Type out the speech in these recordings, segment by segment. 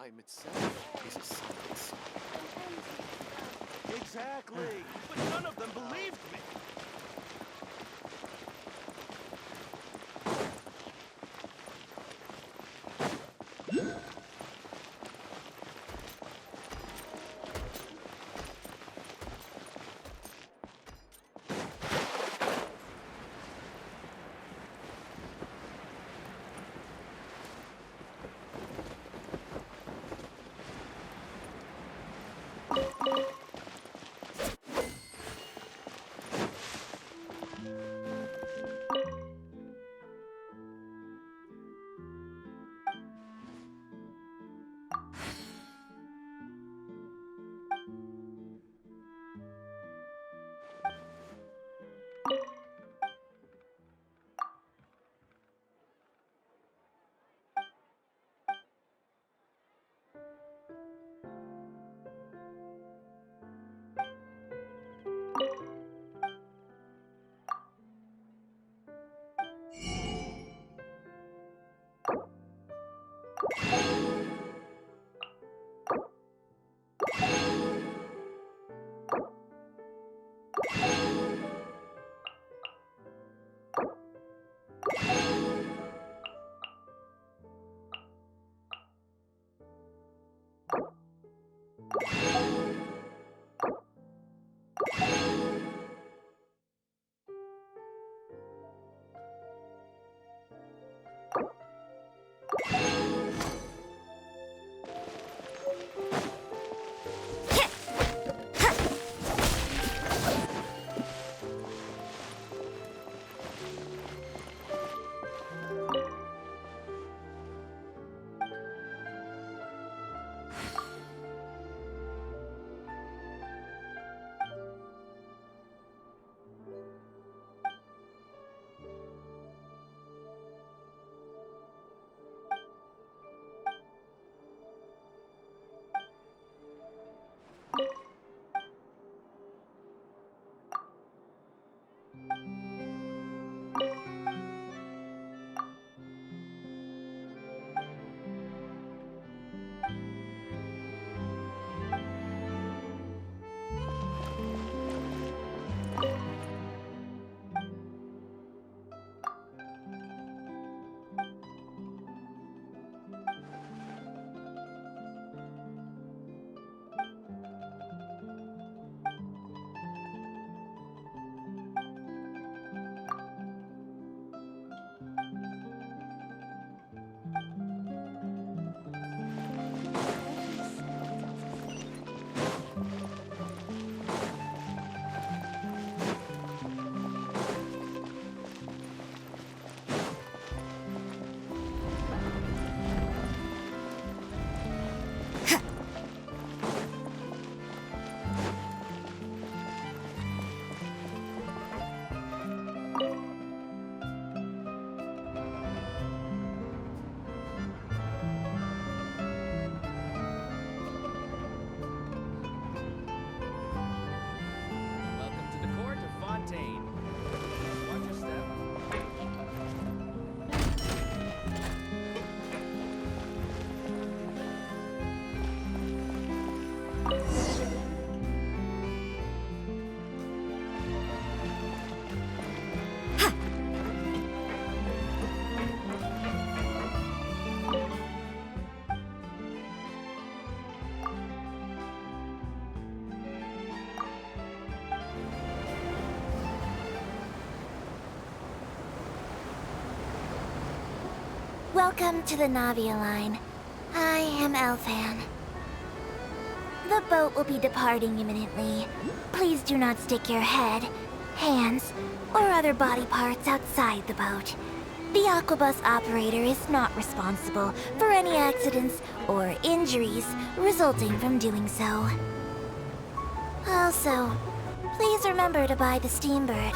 time itself is a science. Exactly, but none of them believed me. Welcome to the Court of Fontaine. Watch your step. Welcome to the Navia line. I am Elfan. The boat will be departing imminently. Please do not stick your head, hands, or other body parts outside the boat. The Aquabus operator is not responsible for any accidents or injuries resulting from doing so. Also, please remember to buy the Steambird,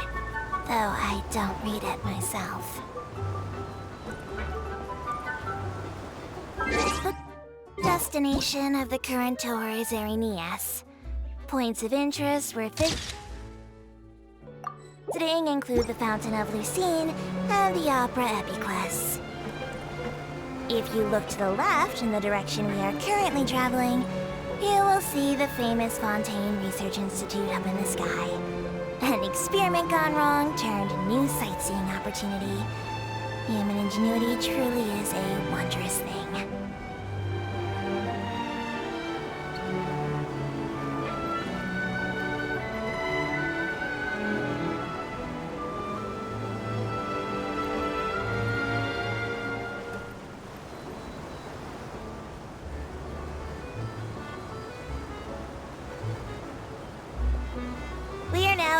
though I don't read it myself. The destination of the current tour is Erinnyes. Points of interest were visiting include the Fountain of Lucine and the Opera Epiclese. If you look to the left in the direction we are currently traveling, you will see the famous Fontaine Research Institute up in the sky. An experiment gone wrong turned new sightseeing opportunity. Human ingenuity truly is a wondrous thing.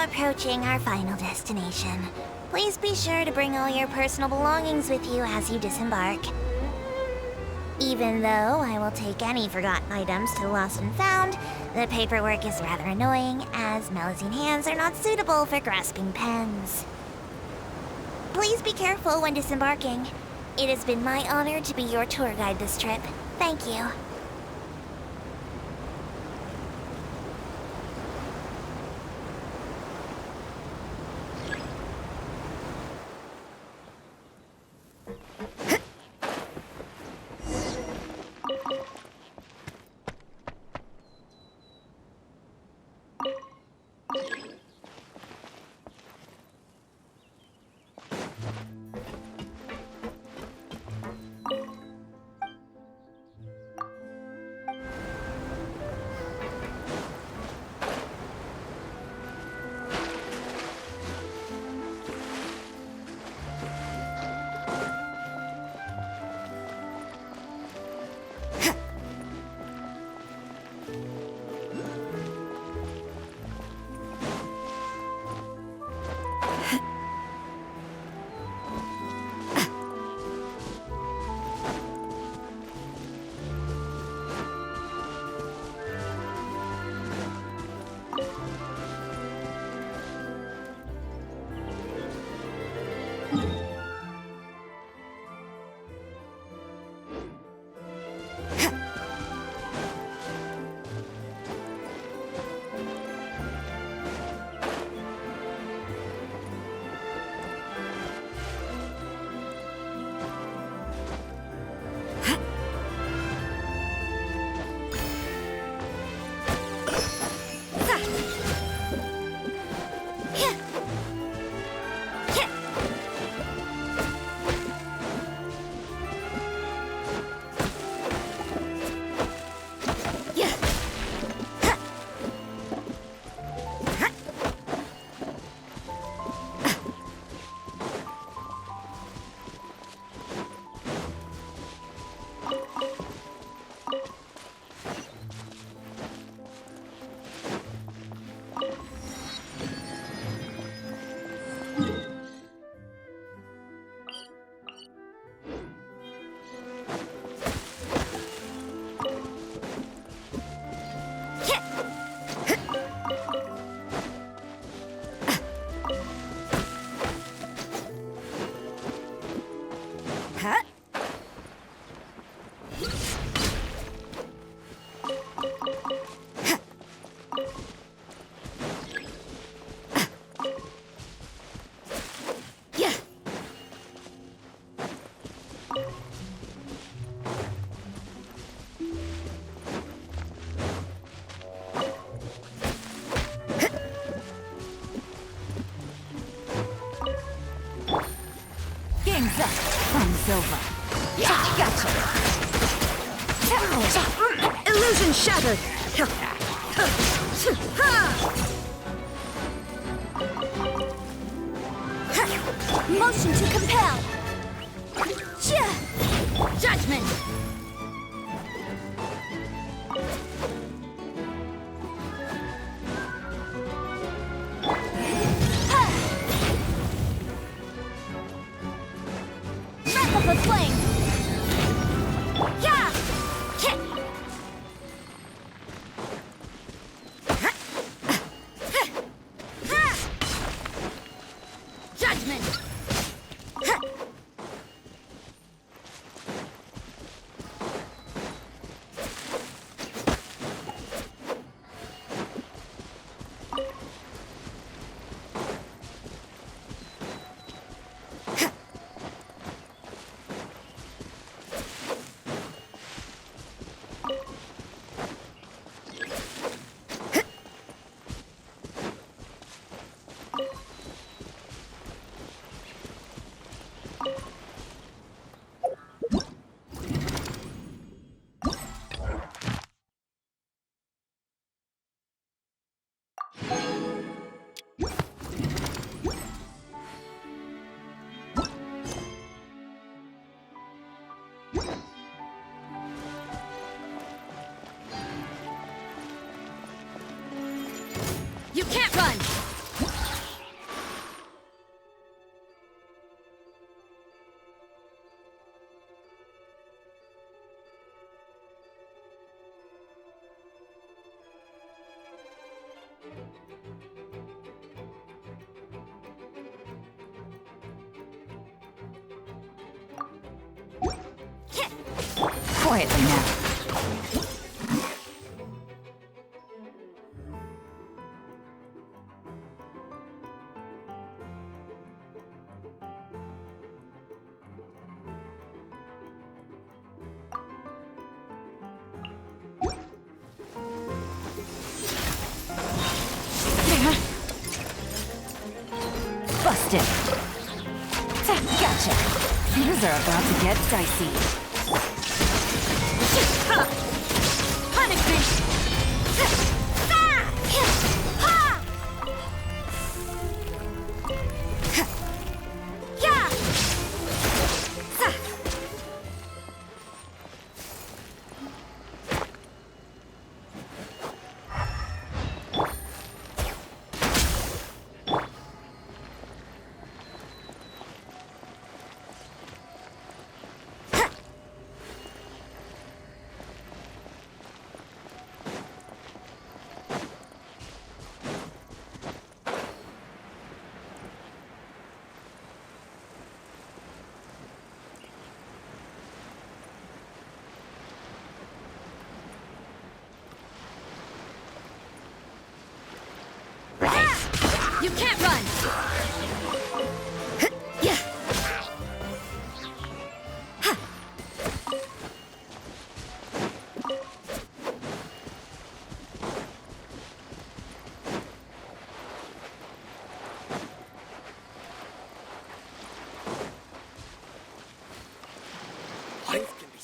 Approaching our final destination. Please be sure to bring all your personal belongings with you as you disembark. Even though I will take any forgotten items to the lost and found, the paperwork is rather annoying, as Melusine hands are not suitable for grasping pens. Please be careful when disembarking. It has been my honor to be your tour guide this trip. Thank you. Over. Gotcha. Illusion shattered. Motion to compel. Judgment. You can't run! Quietly now. Busted. Gotcha. Things are about to get dicey. Punishment! You can't run! Yeah. Life can be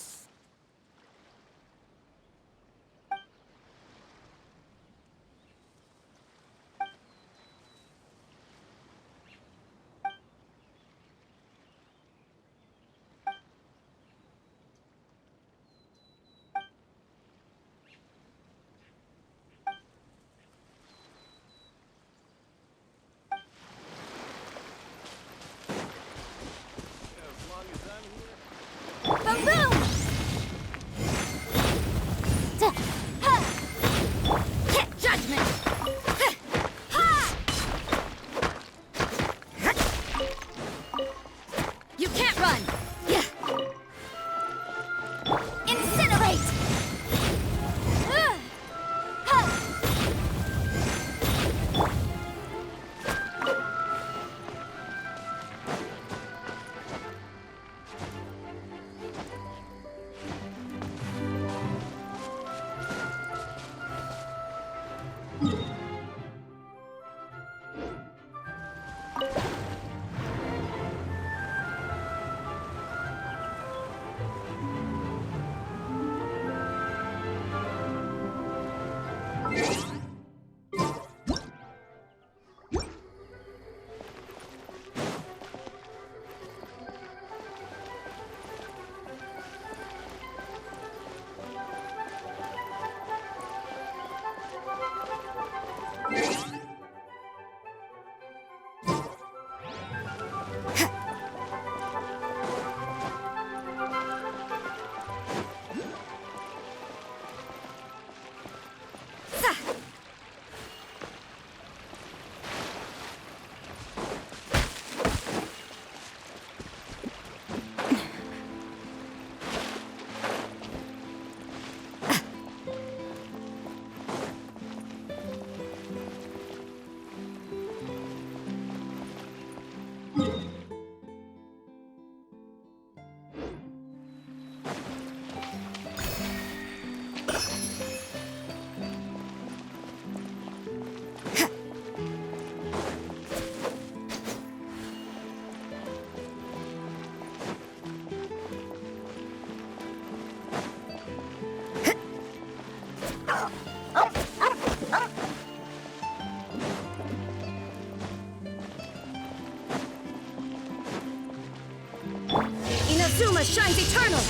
Boom! Judgment! You can't run! Yeah. Incinerate! Inazuma shines eternal!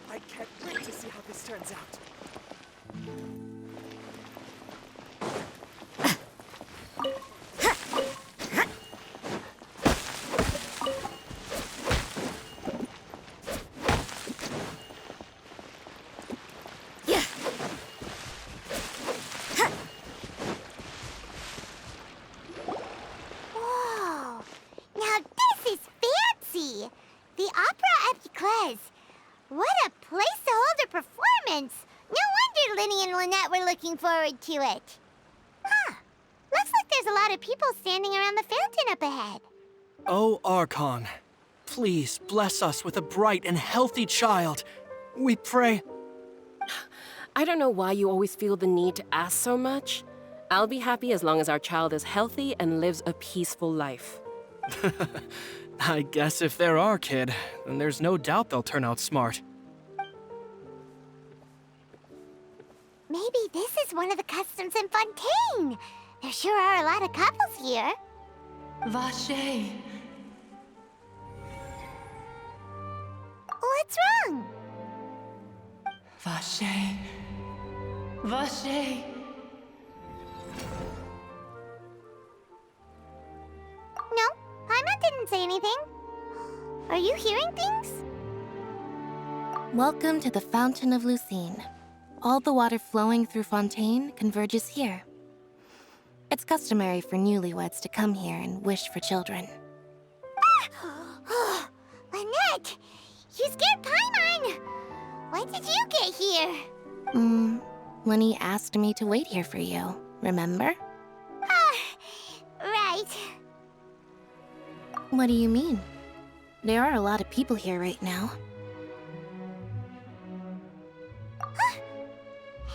I can't wait to see how this turns out. Whoa! Now this is fancy! The Opera Epiclese. What a place to hold a performance! No wonder Lyney and Lynette were looking forward to it. Huh. Looks like there's a lot of people standing around the fountain up ahead. O Archon, please bless us with a bright and healthy child. We pray. I don't know why you always feel the need to ask so much. I'll be happy as long as our child is healthy and lives a peaceful life. I guess if they're our kid, then there's no doubt they'll turn out smart. Maybe this is one of the customs in Fontaine. There sure are a lot of couples here. Vache. What's wrong? Vache. Vache. No, Paimon didn't say anything. Are you hearing things? Welcome to the Fountain of Lucine. All the water flowing through Fontaine converges here. It's customary for newlyweds to come here and wish for children. Ah! Lynette! You scared Paimon! When did you get here? Lyney asked me to wait here for you, remember? Right. What do you mean? There are a lot of people here right now.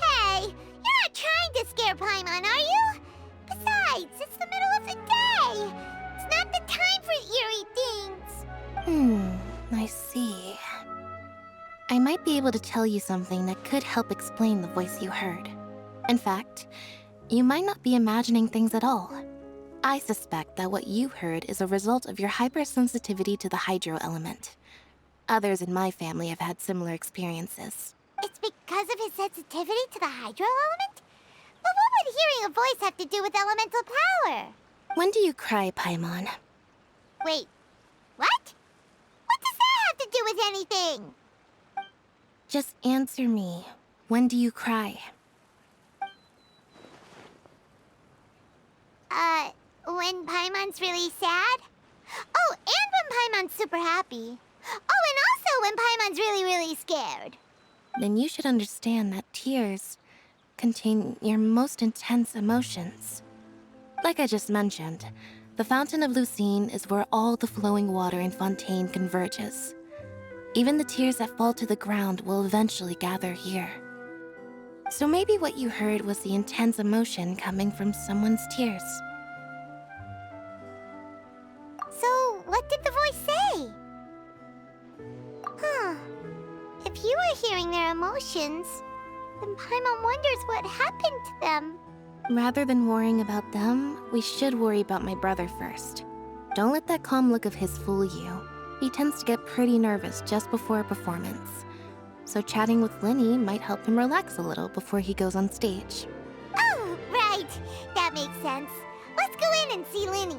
Hey, you're not trying to scare Paimon, are you? Besides, it's the middle of the day. It's not the time for eerie things. I see. I might be able to tell you something that could help explain the voice you heard. In fact, you might not be imagining things at all. I suspect that what you heard is a result of your hypersensitivity to the hydro element. Others in my family have had similar experiences. It's because of his sensitivity to the hydro element? But what would hearing a voice have to do with elemental power? When do you cry, Paimon? Wait, what? What does that have to do with anything? Just answer me. When do you cry? When Paimon's really sad? Oh, and when Paimon's super happy. Oh, and also when Paimon's really, really scared. Then you should understand that tears contain your most intense emotions. Like I just mentioned, the Fountain of Lucine is where all the flowing water in Fontaine converges. Even the tears that fall to the ground will eventually gather here. So maybe what you heard was the intense emotion coming from someone's tears. So, what did the voice say? If you were hearing their emotions, then Paimon wonders what happened to them. Rather than worrying about them, we should worry about my brother first. Don't let that calm look of his fool you. He tends to get pretty nervous just before a performance. So chatting with Lyney might help him relax a little before he goes on stage. Oh, right. That makes sense. Let's go in and see Lyney.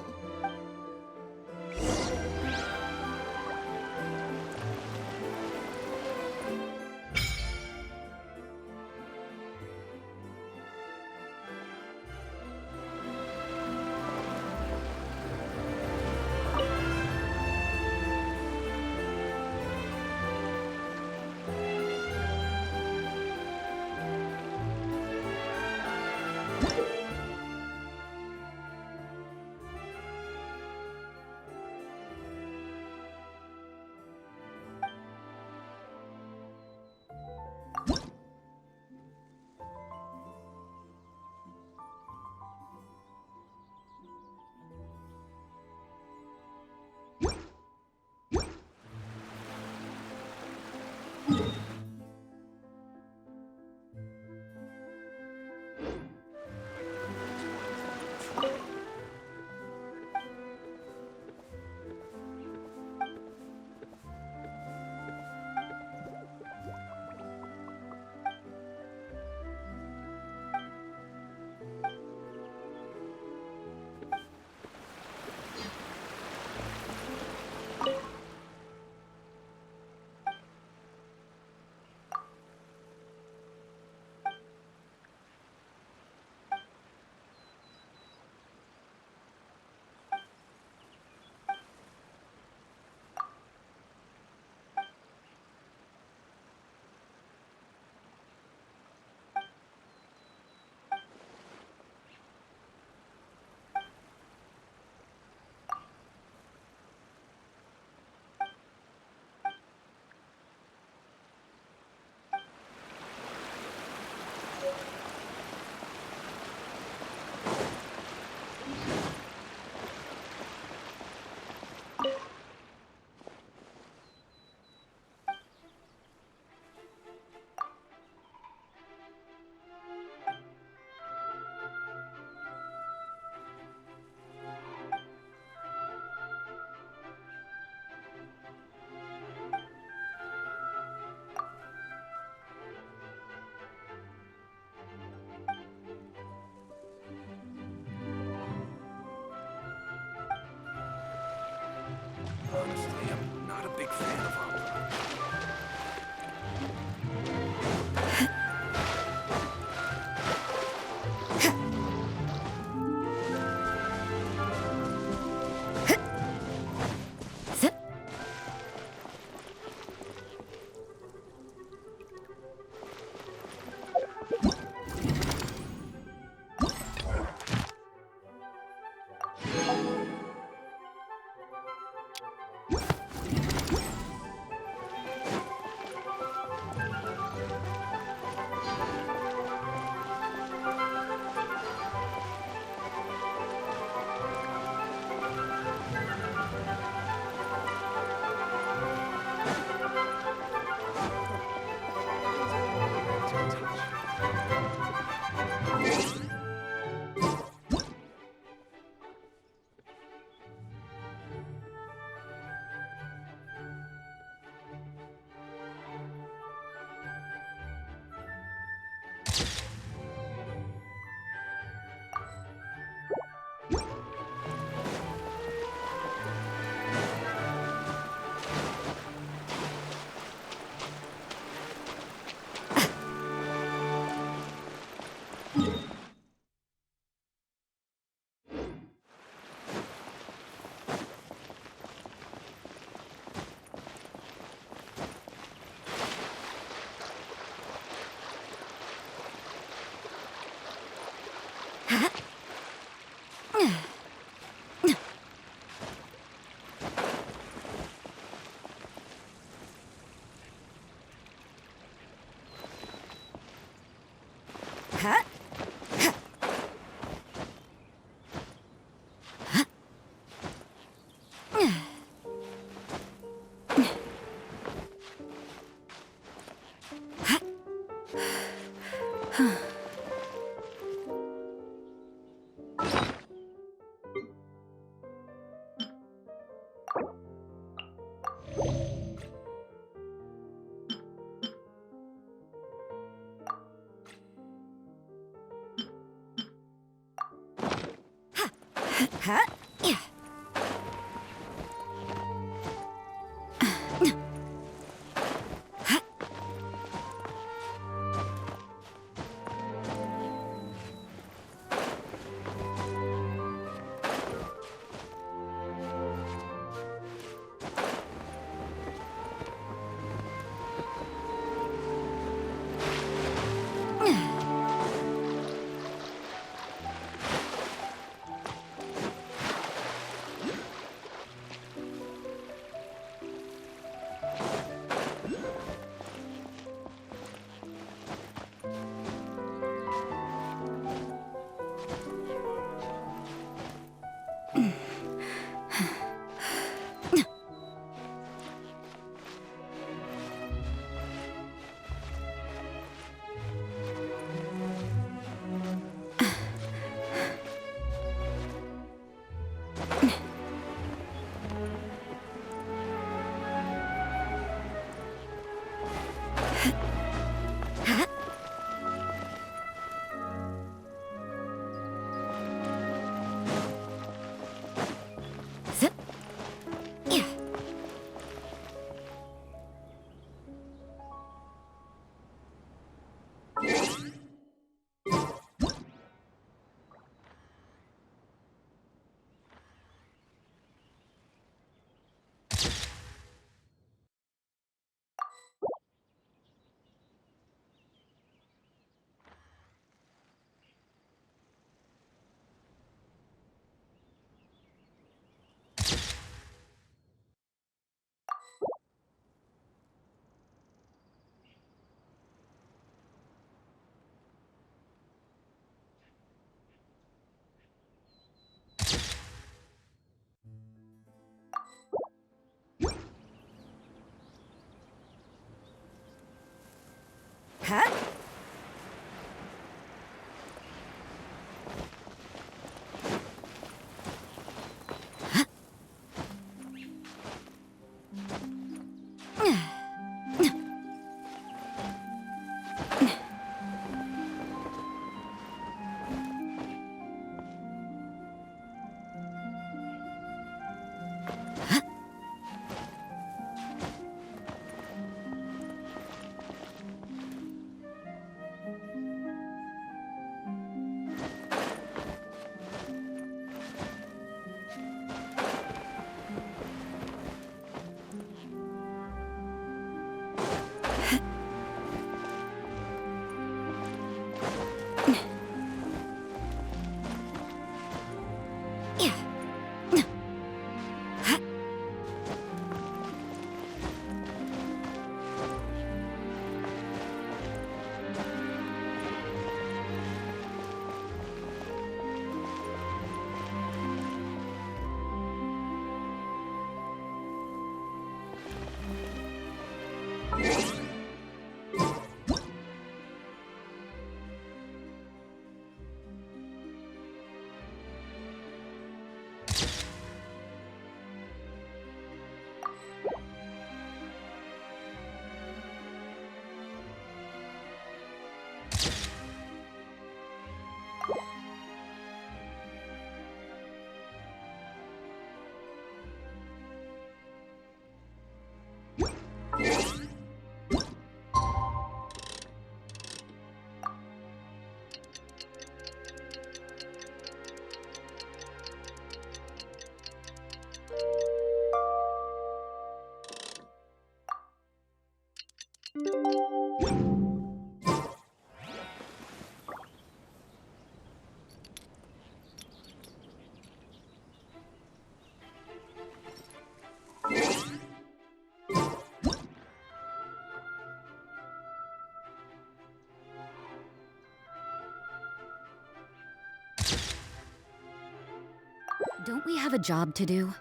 Don't we have a job to do?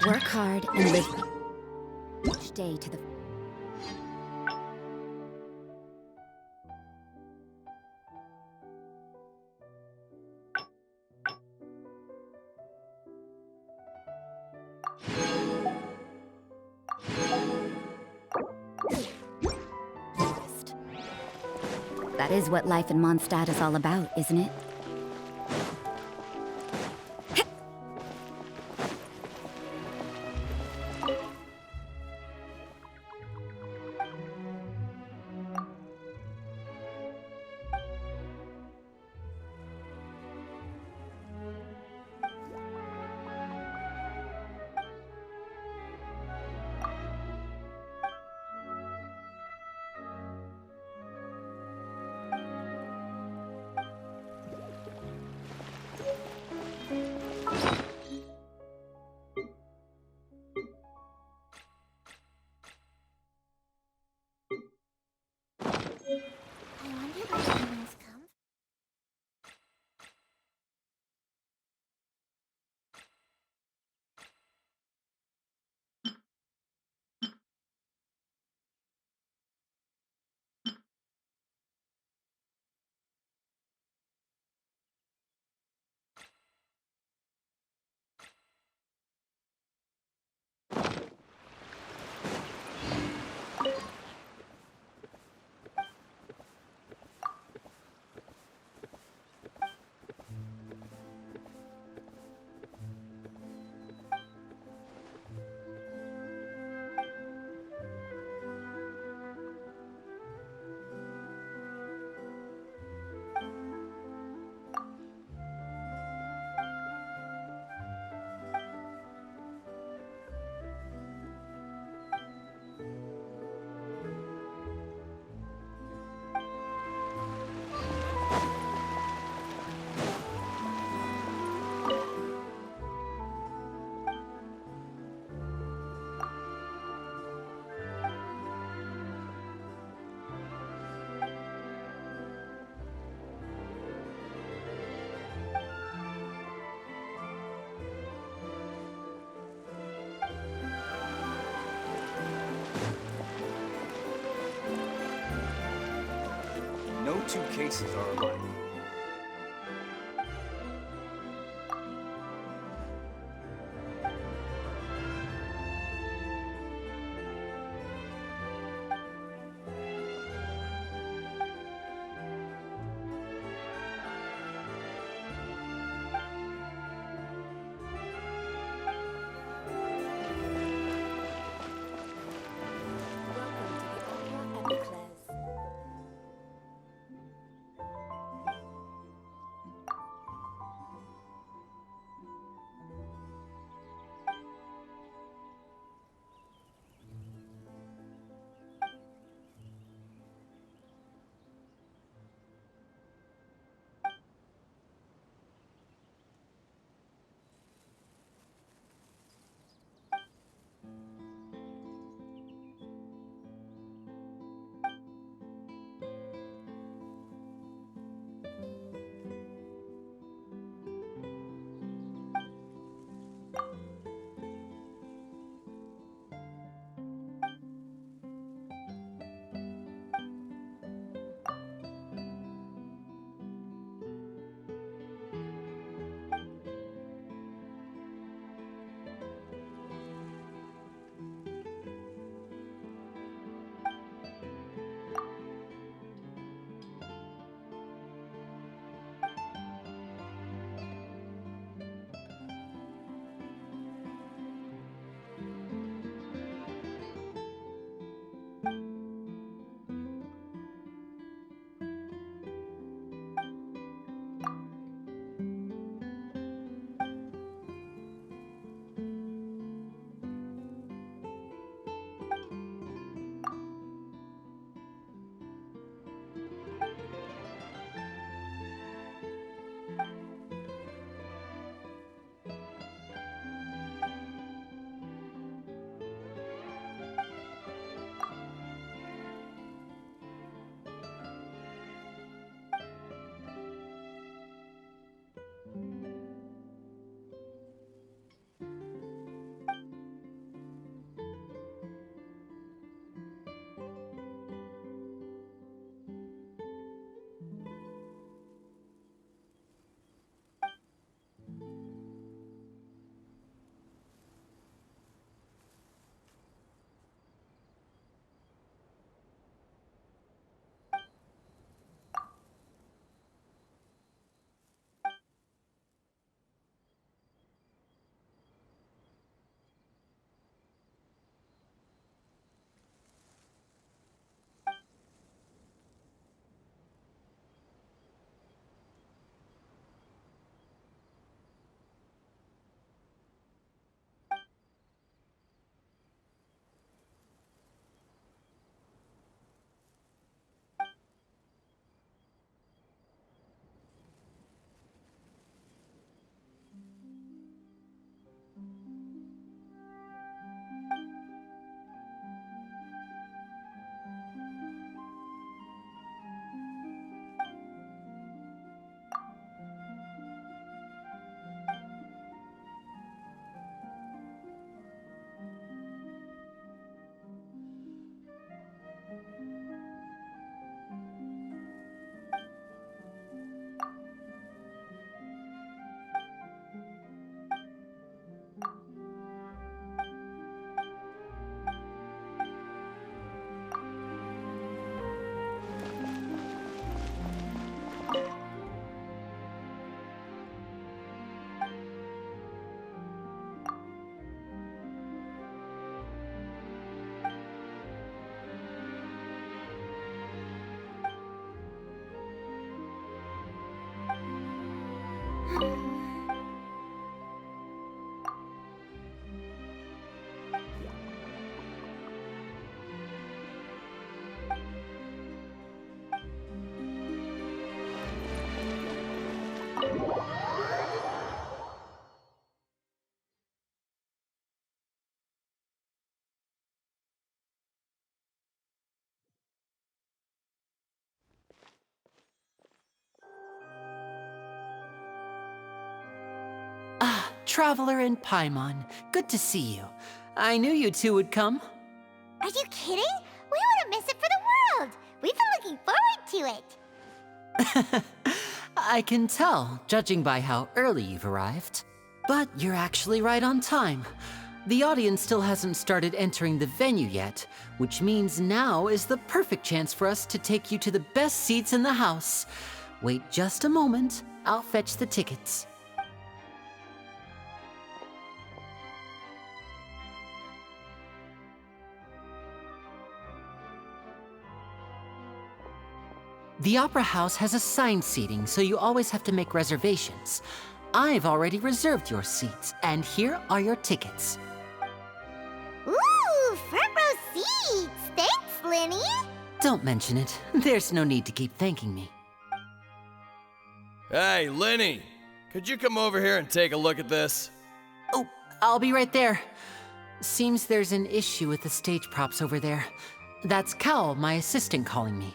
Work hard and live each day to the... That is what life in Mondstadt is all about, isn't it? I wonder where the humans come. No two cases are alike. Welcome to the Opera Epiclese. Traveler and Paimon. Good to see you. I knew you two would come. Are you kidding? We wouldn't miss it for the world. We've been looking forward to it. I can tell, judging by how early you've arrived. But you're actually right on time. The audience still hasn't started entering the venue yet, which means now is the perfect chance for us to take you to the best seats in the house. Wait just a moment. I'll fetch the tickets. The Opera House has assigned seating, so you always have to make reservations. I've already reserved your seats, and here are your tickets. Ooh, front row seats! Thanks, Lyney! Don't mention it. There's no need to keep thanking me. Hey, Lyney! Could you come over here and take a look at this? Oh, I'll be right there. Seems there's an issue with the stage props over there. That's Cal, my assistant, calling me.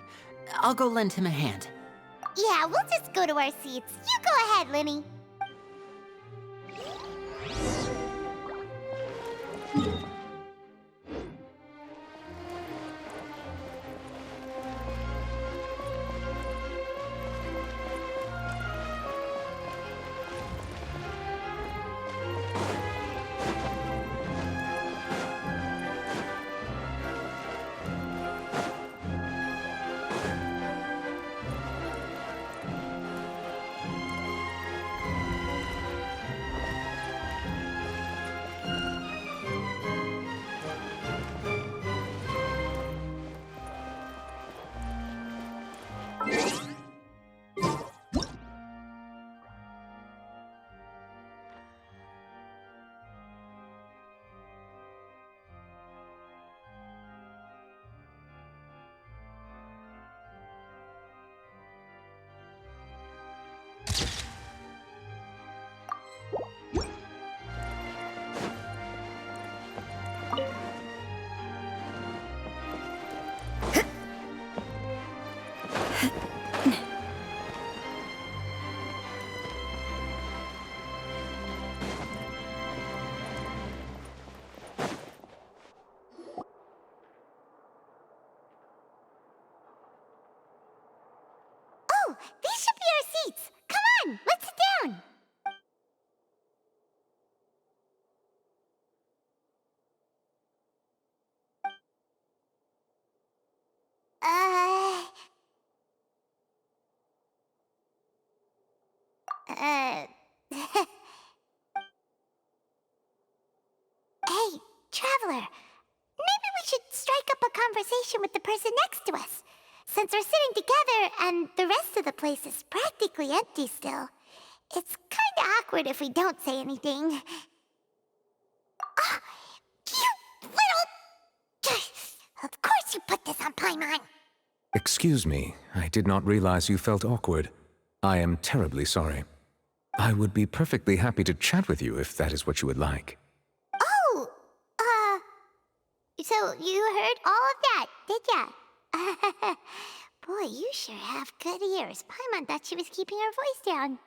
I'll go lend him a hand. Yeah, we'll just go to our seats. You go ahead, Lyney. These should be our seats. Come on, let's sit down. Hey, Traveler. Maybe we should strike up a conversation with the person next to us. Since we're sitting together and the rest of the place is practically empty still, it's kinda awkward if we don't say anything. Oh, you little... Of course you put this on Paimon! Excuse me, I did not realize you felt awkward. I am terribly sorry. I would be perfectly happy to chat with you if that is what you would like. Oh, so you heard all of that, did ya? Boy, you sure have good ears. Paimon thought she was keeping her voice down.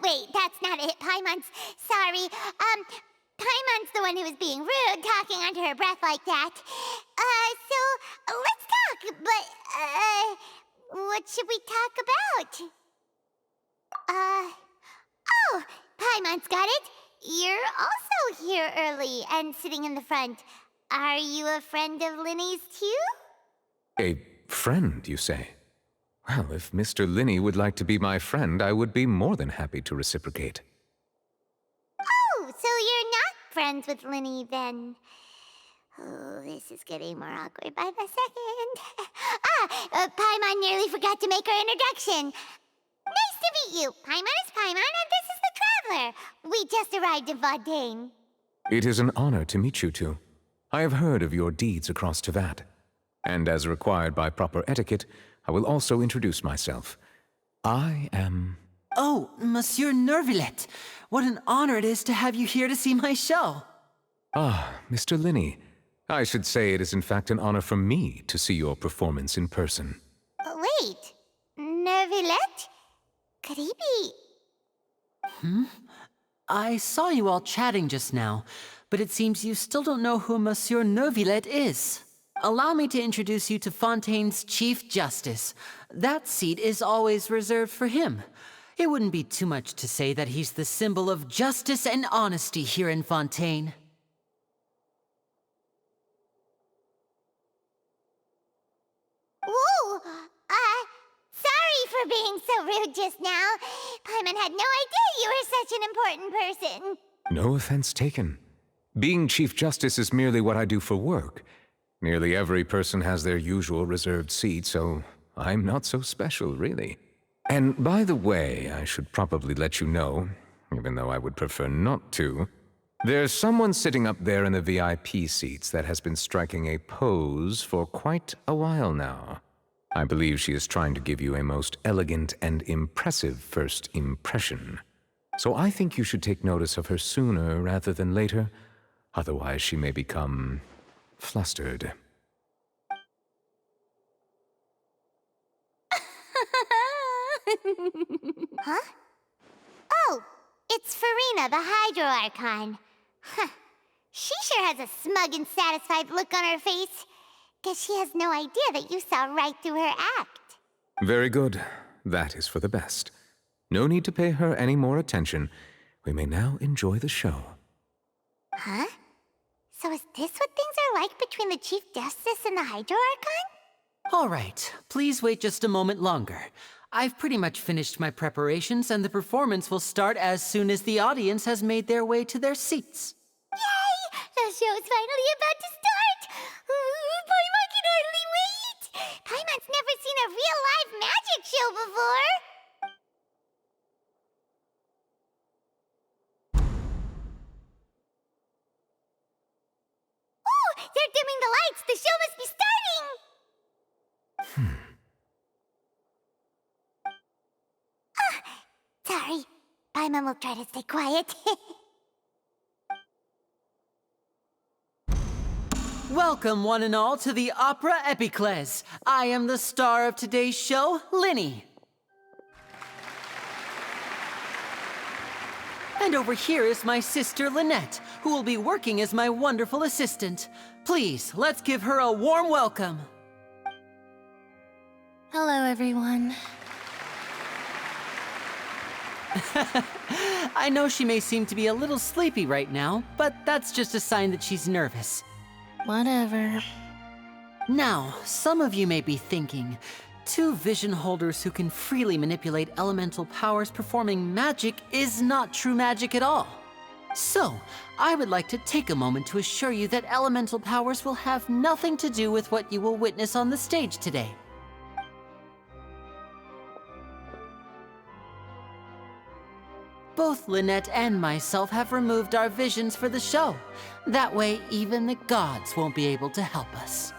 Wait, that's not it. Paimon's... Sorry. Paimon's the one who was being rude, talking under her breath like that. So, let's talk, but, what should we talk about? Oh, Paimon's got it. You're also here early and sitting in the front. Are you a friend of Lyney's too? A friend, you say? Well, if Mr. Lyney would like to be my friend, I would be more than happy to reciprocate. Oh, so you're not friends with Lyney, then? Oh, this is getting more awkward by the second. Paimon nearly forgot to make her introduction. Nice to meet you. Paimon is Paimon, and this is the Traveler. We just arrived in Fontaine. It is an honor to meet you two. I have heard of your deeds across Tevat. And as required by proper etiquette, I will also introduce myself. I am... Oh, Monsieur Nervillet. What an honor it is to have you here to see my show. Ah, Mr. Lyney. I should say it is in fact an honor for me to see your performance in person. I saw you all chatting just now, but it seems you still don't know who Monsieur Neuvillette is. Allow me to introduce you to Fontaine's Chief Justice. That seat is always reserved for him. It wouldn't be too much to say that he's the symbol of justice and honesty here in Fontaine. Ooh, sorry for being so rude just now. Paimon had no idea you were such an important person. No offense taken. Being Chief Justice is merely what I do for work. Nearly every person has their usual reserved seat, so I'm not so special, really. And by the way, I should probably let you know, even though I would prefer not to, there's someone sitting up there in the VIP seats that has been striking a pose for quite a while now. I believe she is trying to give you a most elegant and impressive first impression. So I think you should take notice of her sooner rather than later, otherwise she may become flustered. Huh? Oh, it's Farina, the Hydro Archon. Huh. She sure has a smug and satisfied look on her face. Guess she has no idea that you saw right through her act. Very good. That is for the best. No need to pay her any more attention. We may now enjoy the show. Huh? So is this what things are like between the Chief Justice and the Hydro Archon? All right, please wait just a moment longer. I've pretty much finished my preparations, and the performance will start as soon as the audience has made their way to their seats. Yay! The show's finally about to start! Paimon can hardly wait! Paimon's never seen a real live magic show before! Ooh! They're dimming the lights! The show must be starting! Sorry. Paimon will try to stay quiet. Welcome, one and all, to the Opera Epiclese. I am the star of today's show, Lyney. And over here is my sister, Lynette, who will be working as my wonderful assistant. Please, let's give her a warm welcome. Hello, everyone. I know she may seem to be a little sleepy right now, but that's just a sign that she's nervous. Whatever. Now, some of you may be thinking, two vision holders who can freely manipulate elemental powers performing magic is not true magic at all. So, I would like to take a moment to assure you that elemental powers will have nothing to do with what you will witness on the stage today. Both Lynette and myself have removed our visions for the show. That way, even the gods won't be able to help us.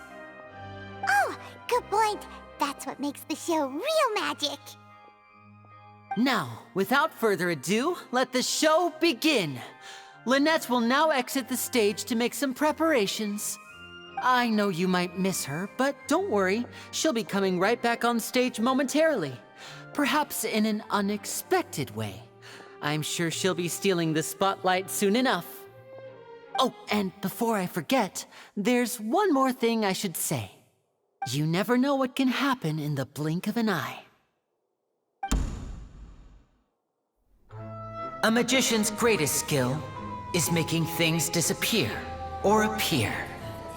Oh, good point. That's what makes the show real magic. Now, without further ado, let the show begin. Lynette will now exit the stage to make some preparations. I know you might miss her, but don't worry. She'll be coming right back on stage momentarily. Perhaps in an unexpected way. I'm sure she'll be stealing the spotlight soon enough. Oh, and before I forget, there's one more thing I should say. You never know what can happen in the blink of an eye. A magician's greatest skill is making things disappear or appear.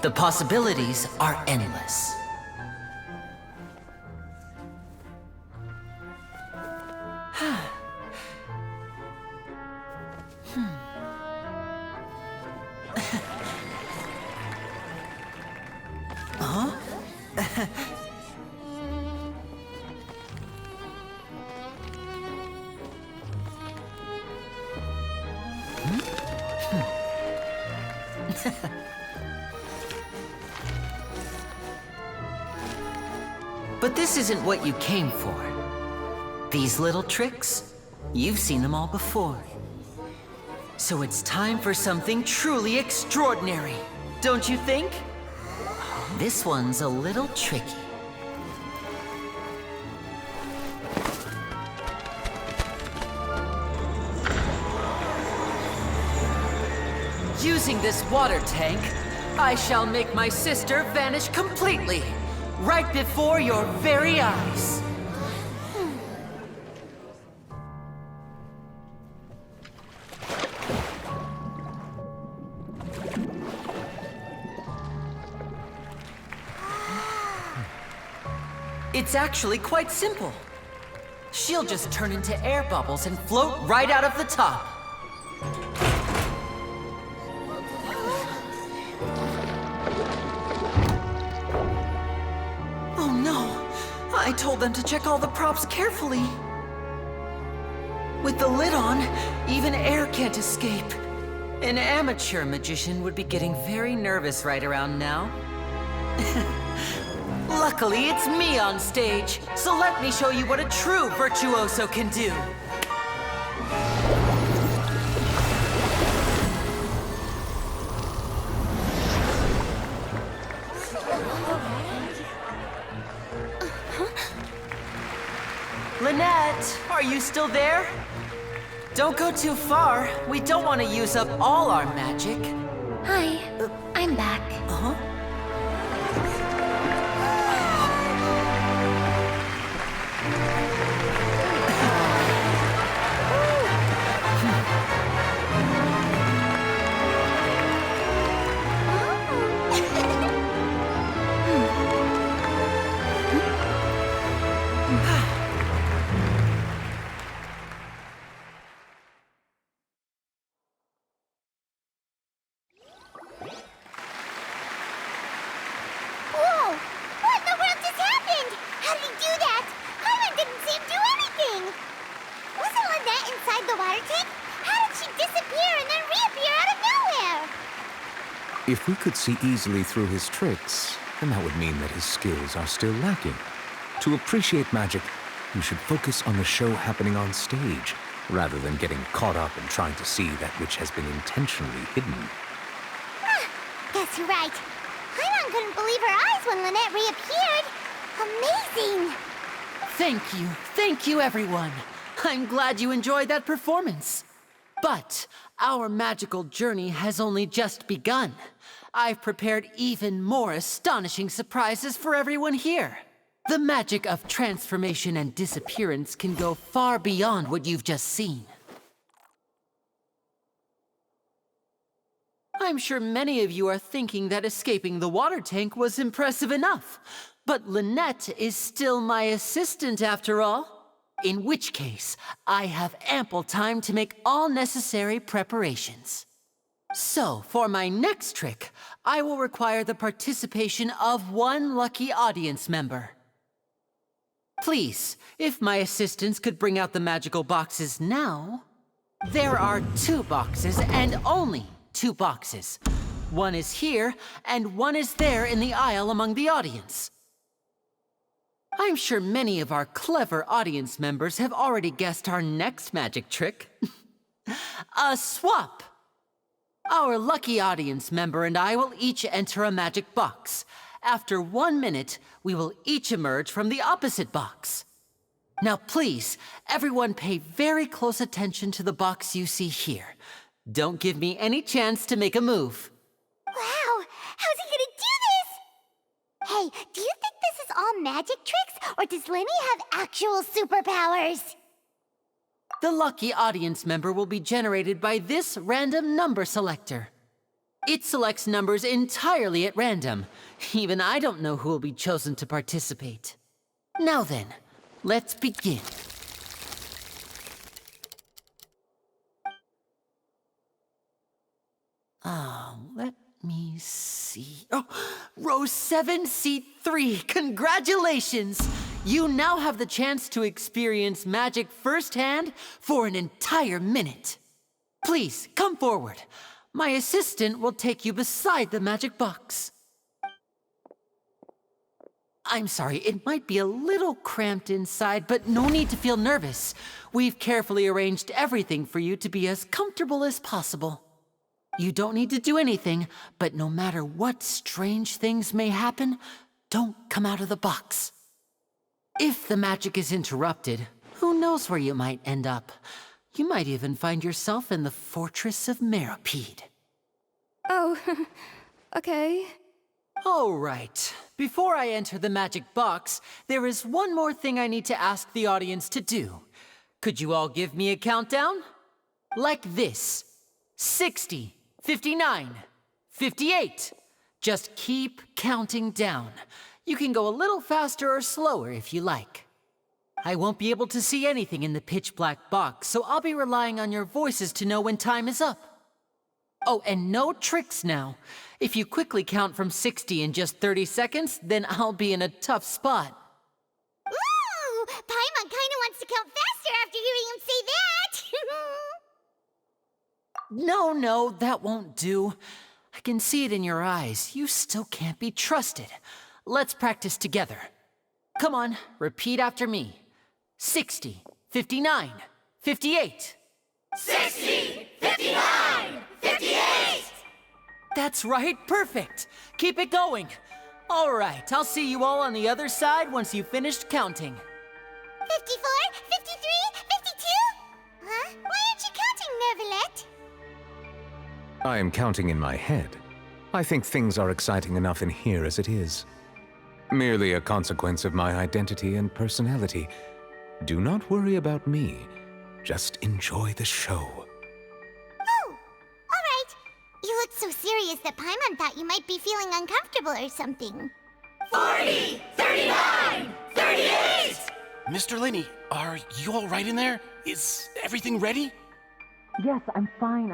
The possibilities are endless. But this isn't what you came for. These little tricks, you've seen them all before. So it's time for something truly extraordinary, don't you think? This one's a little tricky. Using this water tank, I shall make my sister vanish completely, right before your very eyes. It's actually quite simple. She'll just turn into air bubbles and float right out of the top. Oh no! I told them to check all the props carefully. With the lid on, even air can't escape. An amateur magician would be getting very nervous right around now. Luckily, it's me on stage, so let me show you what a true virtuoso can do. Lynette, are you still there? Don't go too far. We don't want to use up all our magic. Hi, I'm back. Uh-huh. If we could see easily through his tricks, then that would mean that his skills are still lacking. To appreciate magic, you should focus on the show happening on stage, rather than getting caught up in trying to see that which has been intentionally hidden. Guess you're right. Paimon couldn't believe her eyes when Lynette reappeared. Amazing! Thank you everyone. I'm glad you enjoyed that performance. But our magical journey has only just begun. I've prepared even more astonishing surprises for everyone here. The magic of transformation and disappearance can go far beyond what you've just seen. I'm sure many of you are thinking that escaping the water tank was impressive enough. But Lynette is still my assistant after all. In which case, I have ample time to make all necessary preparations. So, for my next trick, I will require the participation of one lucky audience member. Please, if my assistants could bring out the magical boxes now. There are 2 boxes, and only 2 boxes. One is here, and one is there in the aisle among the audience. I'm sure many of our clever audience members have already guessed our next magic trick. A swap! Our lucky audience member and I will each enter a magic box. After 1 minute, we will each emerge from the opposite box. Now please, everyone pay very close attention to the box you see here. Don't give me any chance to make a move. Wow! How's he gonna do this? Hey, do you think this is all magic tricks, or does Lyney have actual superpowers? The lucky audience member will be generated by this random number selector. It selects numbers entirely at random. Even I don't know who will be chosen to participate. Now then, let's begin. Let me see. Oh, row 7, seat 3. Congratulations! You now have the chance to experience magic firsthand for an entire minute. Please, come forward. My assistant will take you beside the magic box. I'm sorry, it might be a little cramped inside, but no need to feel nervous. We've carefully arranged everything for you to be as comfortable as possible. You don't need to do anything, but no matter what strange things may happen, don't come out of the box. If the magic is interrupted, who knows where you might end up? You might even find yourself in the Fortress of Meropide. Oh, okay. All right. Before I enter the magic box, there is one more thing I need to ask the audience to do. Could you all give me a countdown? Like this. 60, 59, 58. Just keep counting down. You can go a little faster or slower if you like. I won't be able to see anything in the pitch black box, so I'll be relying on your voices to know when time is up. Oh, and no tricks now. If you quickly count from 60 in just 30 seconds, then I'll be in a tough spot. Ooh! Paimon kinda wants to count faster after hearing him say that! No, that won't do. I can see it in your eyes. You still can't be trusted. Let's practice together. Come on, repeat after me. 60, 59, 58. 60, 59, 58! That's right, perfect. Keep it going. All right, I'll see you all on the other side once you've finished counting. 54, 53, 52? Huh? Why aren't you counting, Nervalette? I am counting in my head. I think things are exciting enough in here as it is. Merely a consequence of my identity and personality. Do not worry about me. Just enjoy the show. Oh, all right. You looked so serious that Paimon thought you might be feeling uncomfortable or something. 40, 39, 38! Mr. Lyney, are you all right in there? Is everything ready? Yes, I'm fine.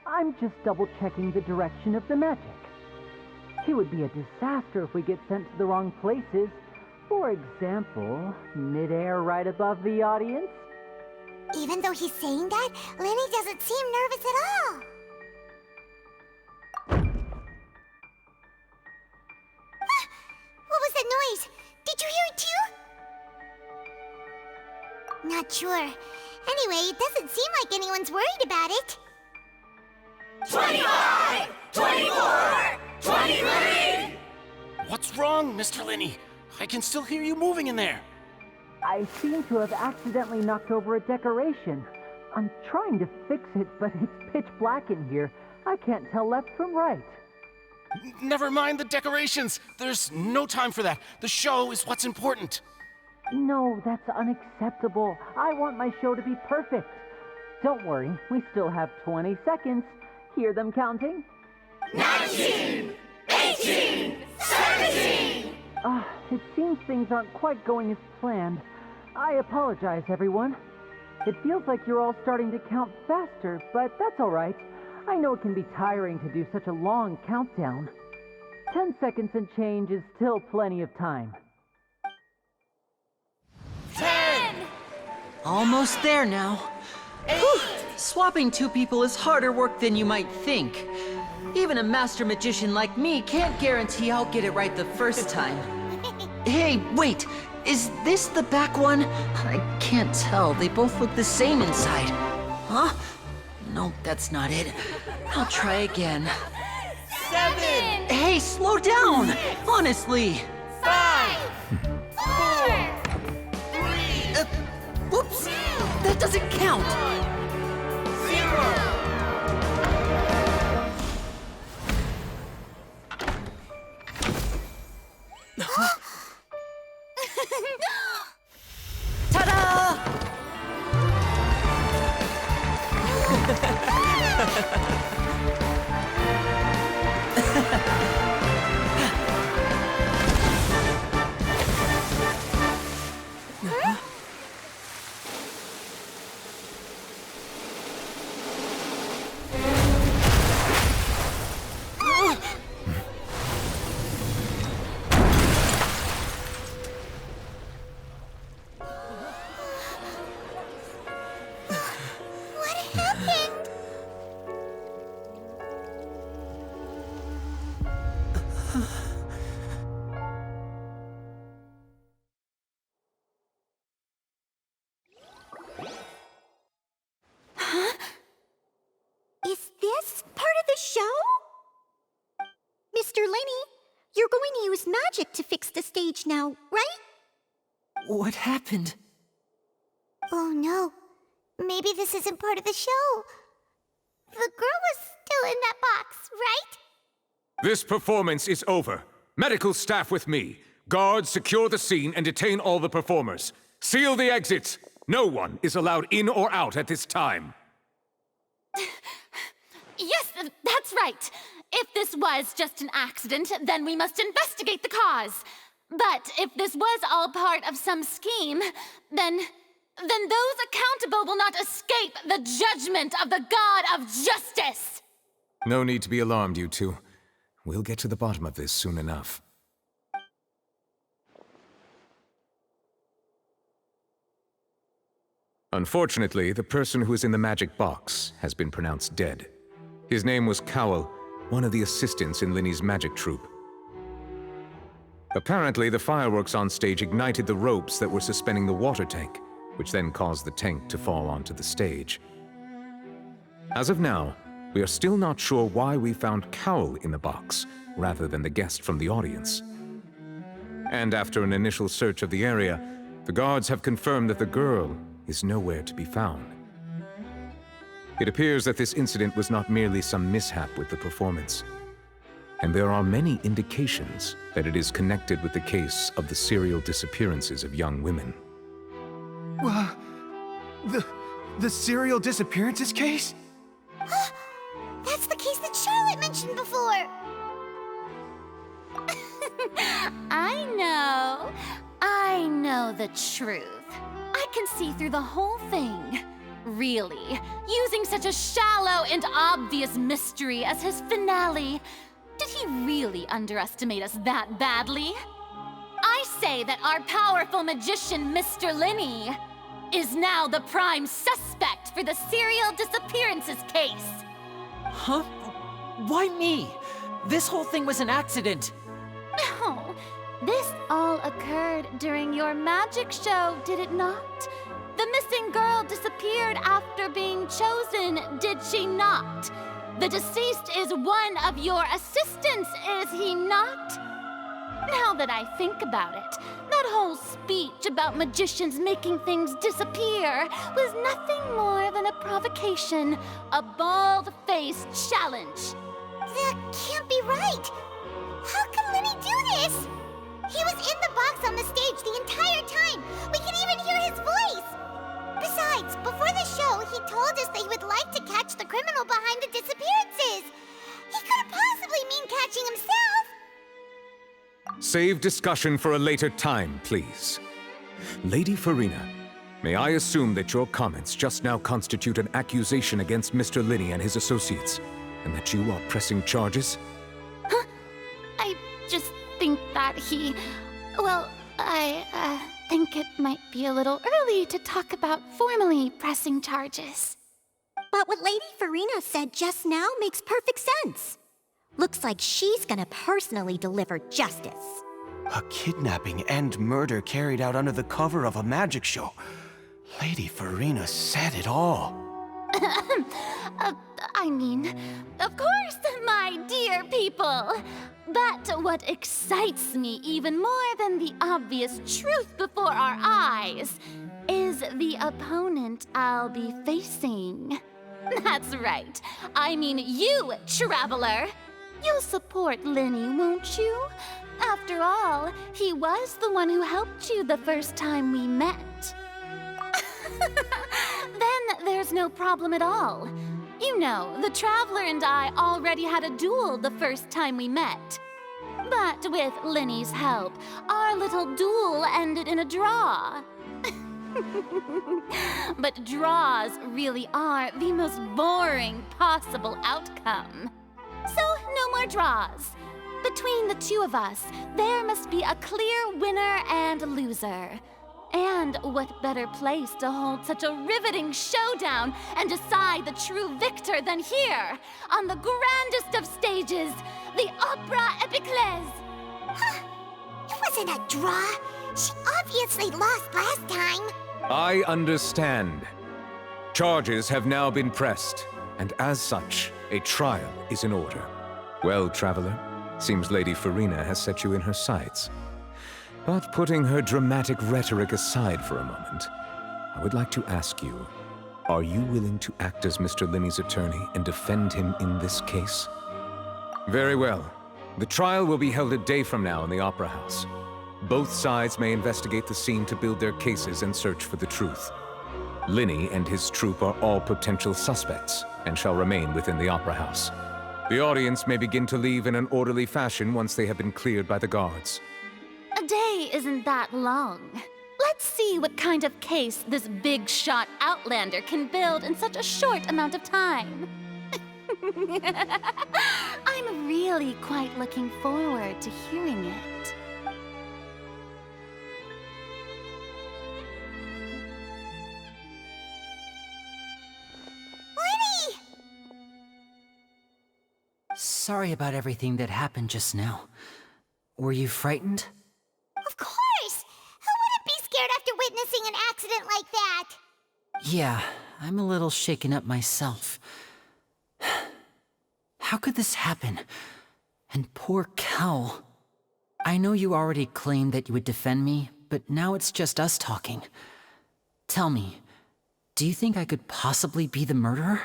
I'm just double-checking the direction of the magic. It would be a disaster if we get sent to the wrong places. For example, mid-air right above the audience. Even though he's saying that, Lyney doesn't seem nervous at all. What was that noise? Did you hear it too? Not sure. Anyway, it doesn't seem like anyone's worried about it. 25, 24, 23! What's wrong, Mr. Lyney? I can still hear you moving in there. I seem to have accidentally knocked over a decoration. I'm trying to fix it, but it's pitch black in here. I can't tell left from right. Never mind the decorations. There's no time for that. The show is what's important. No, that's unacceptable. I want my show to be perfect. Don't worry, we still have 20 seconds. Hear them counting? 19, 18, 17! It seems things aren't quite going as planned. I apologize, everyone. It feels like you're all starting to count faster, but that's all right. I know it can be tiring to do such a long countdown. 10 seconds and change is still plenty of time. 10! Almost there now. 8! Swapping two people is harder work than you might think. Even a master magician like me can't guarantee I'll get it right the first time. Hey, wait! Is this the back one? I can't tell. They both look the same inside. Huh? No, that's not it. I'll try again. 7! Hey, slow down! Honestly! 5! 4! 3! Whoops! That doesn't count! 0! Ta-da! What happened? Huh? Is this part of the show? Mr. Lyney, you're going to use magic to fix the stage now, right? What happened? Oh no. Maybe this isn't part of the show. The girl was still in that box, right? This performance is over. Medical staff with me. Guards, secure the scene and detain all the performers. Seal the exits. No one is allowed in or out at this time. Yes, that's right. If this was just an accident, then we must investigate the cause. But if this was all part of some scheme, then those accountable will not escape the judgment of the God of Justice! No need to be alarmed, you two. We'll get to the bottom of this soon enough. Unfortunately, the person who is in the magic box has been pronounced dead. His name was Cowell, one of the assistants in Lyney's magic troupe. Apparently, the fireworks on stage ignited the ropes that were suspending the water tank, which then caused the tank to fall onto the stage. As of now, we are still not sure why we found Cowell in the box, rather than the guest from the audience. And after an initial search of the area, the guards have confirmed that the girl is nowhere to be found. It appears that this incident was not merely some mishap with the performance, and there are many indications that it is connected with the case of the serial disappearances of young women. The serial disappearances case? That's the case that Charlotte mentioned before! I know the truth. I can see through the whole thing. Really, using such a shallow and obvious mystery as his finale, did he really underestimate us that badly? I say that our powerful magician, Mr. Lyney, is now the prime suspect for the serial disappearances case. Huh? Why me? This whole thing was an accident. No, this all occurred during your magic show, did it not? The missing girl disappeared after being chosen, did she not? The deceased is one of your assistants, is he not? Now that I think about it, that whole speech about magicians making things disappear was nothing more than a provocation, a bald-faced challenge. That can't be right! How can Lyney do this? He was in the box on the stage the entire time! We can even hear his voice! Besides, before the show, he told us that he would like to catch the criminal behind the disappearances! He couldn't possibly mean catching himself! Save discussion for a later time, please. Lady Farina, may I assume that your comments just now constitute an accusation against Mr. Lyney and his associates, and that you are pressing charges? Huh? I just think that he... Well, I think it might be a little early to talk about formally pressing charges. But what Lady Farina said just now makes perfect sense. Looks like she's gonna personally deliver justice. A kidnapping and murder carried out under the cover of a magic show. Lady Farina said it all. I mean, of course, my dear people. But what excites me even more than the obvious truth before our eyes is the opponent I'll be facing. That's right. I mean you, Traveler. You'll support Lyney, won't you? After all, he was the one who helped you the first time we met. Then there's no problem at all. You know, the Traveler and I already had a duel the first time we met. But with Lyney's help, our little duel ended in a draw. But draws really are the most boring possible outcome. So, no more draws. Between the two of us, there must be a clear winner and loser. And what better place to hold such a riveting showdown and decide the true victor than here, on the grandest of stages, the Opera Epiclese. Huh. It wasn't a draw. She obviously lost last time. I understand. Charges have now been pressed, and as such, a trial is in order. Well, Traveler, seems Lady Farina has set you in her sights. But putting her dramatic rhetoric aside for a moment, I would like to ask you, Are you willing to act as Mr. Lyney's attorney and defend him in this case? Very well. The trial will be held a day from now in the Opera House. Both sides may investigate the scene to build their cases and search for the truth. Lyney and his troupe are all potential suspects and shall remain within the Opera House. The audience may begin to leave in an orderly fashion once they have been cleared by the guards. A day isn't that long. Let's see what kind of case this big shot outlander can build in such a short amount of time. I'm really quite looking forward to hearing it. Lyney! Sorry about everything that happened just now. Were you frightened? Of course! Who wouldn't be scared after witnessing an accident like that? Yeah, I'm a little shaken up myself. How could this happen? And poor Cal. I know you already claimed that you would defend me, but now it's just us talking. Tell me, do you think I could possibly be the murderer?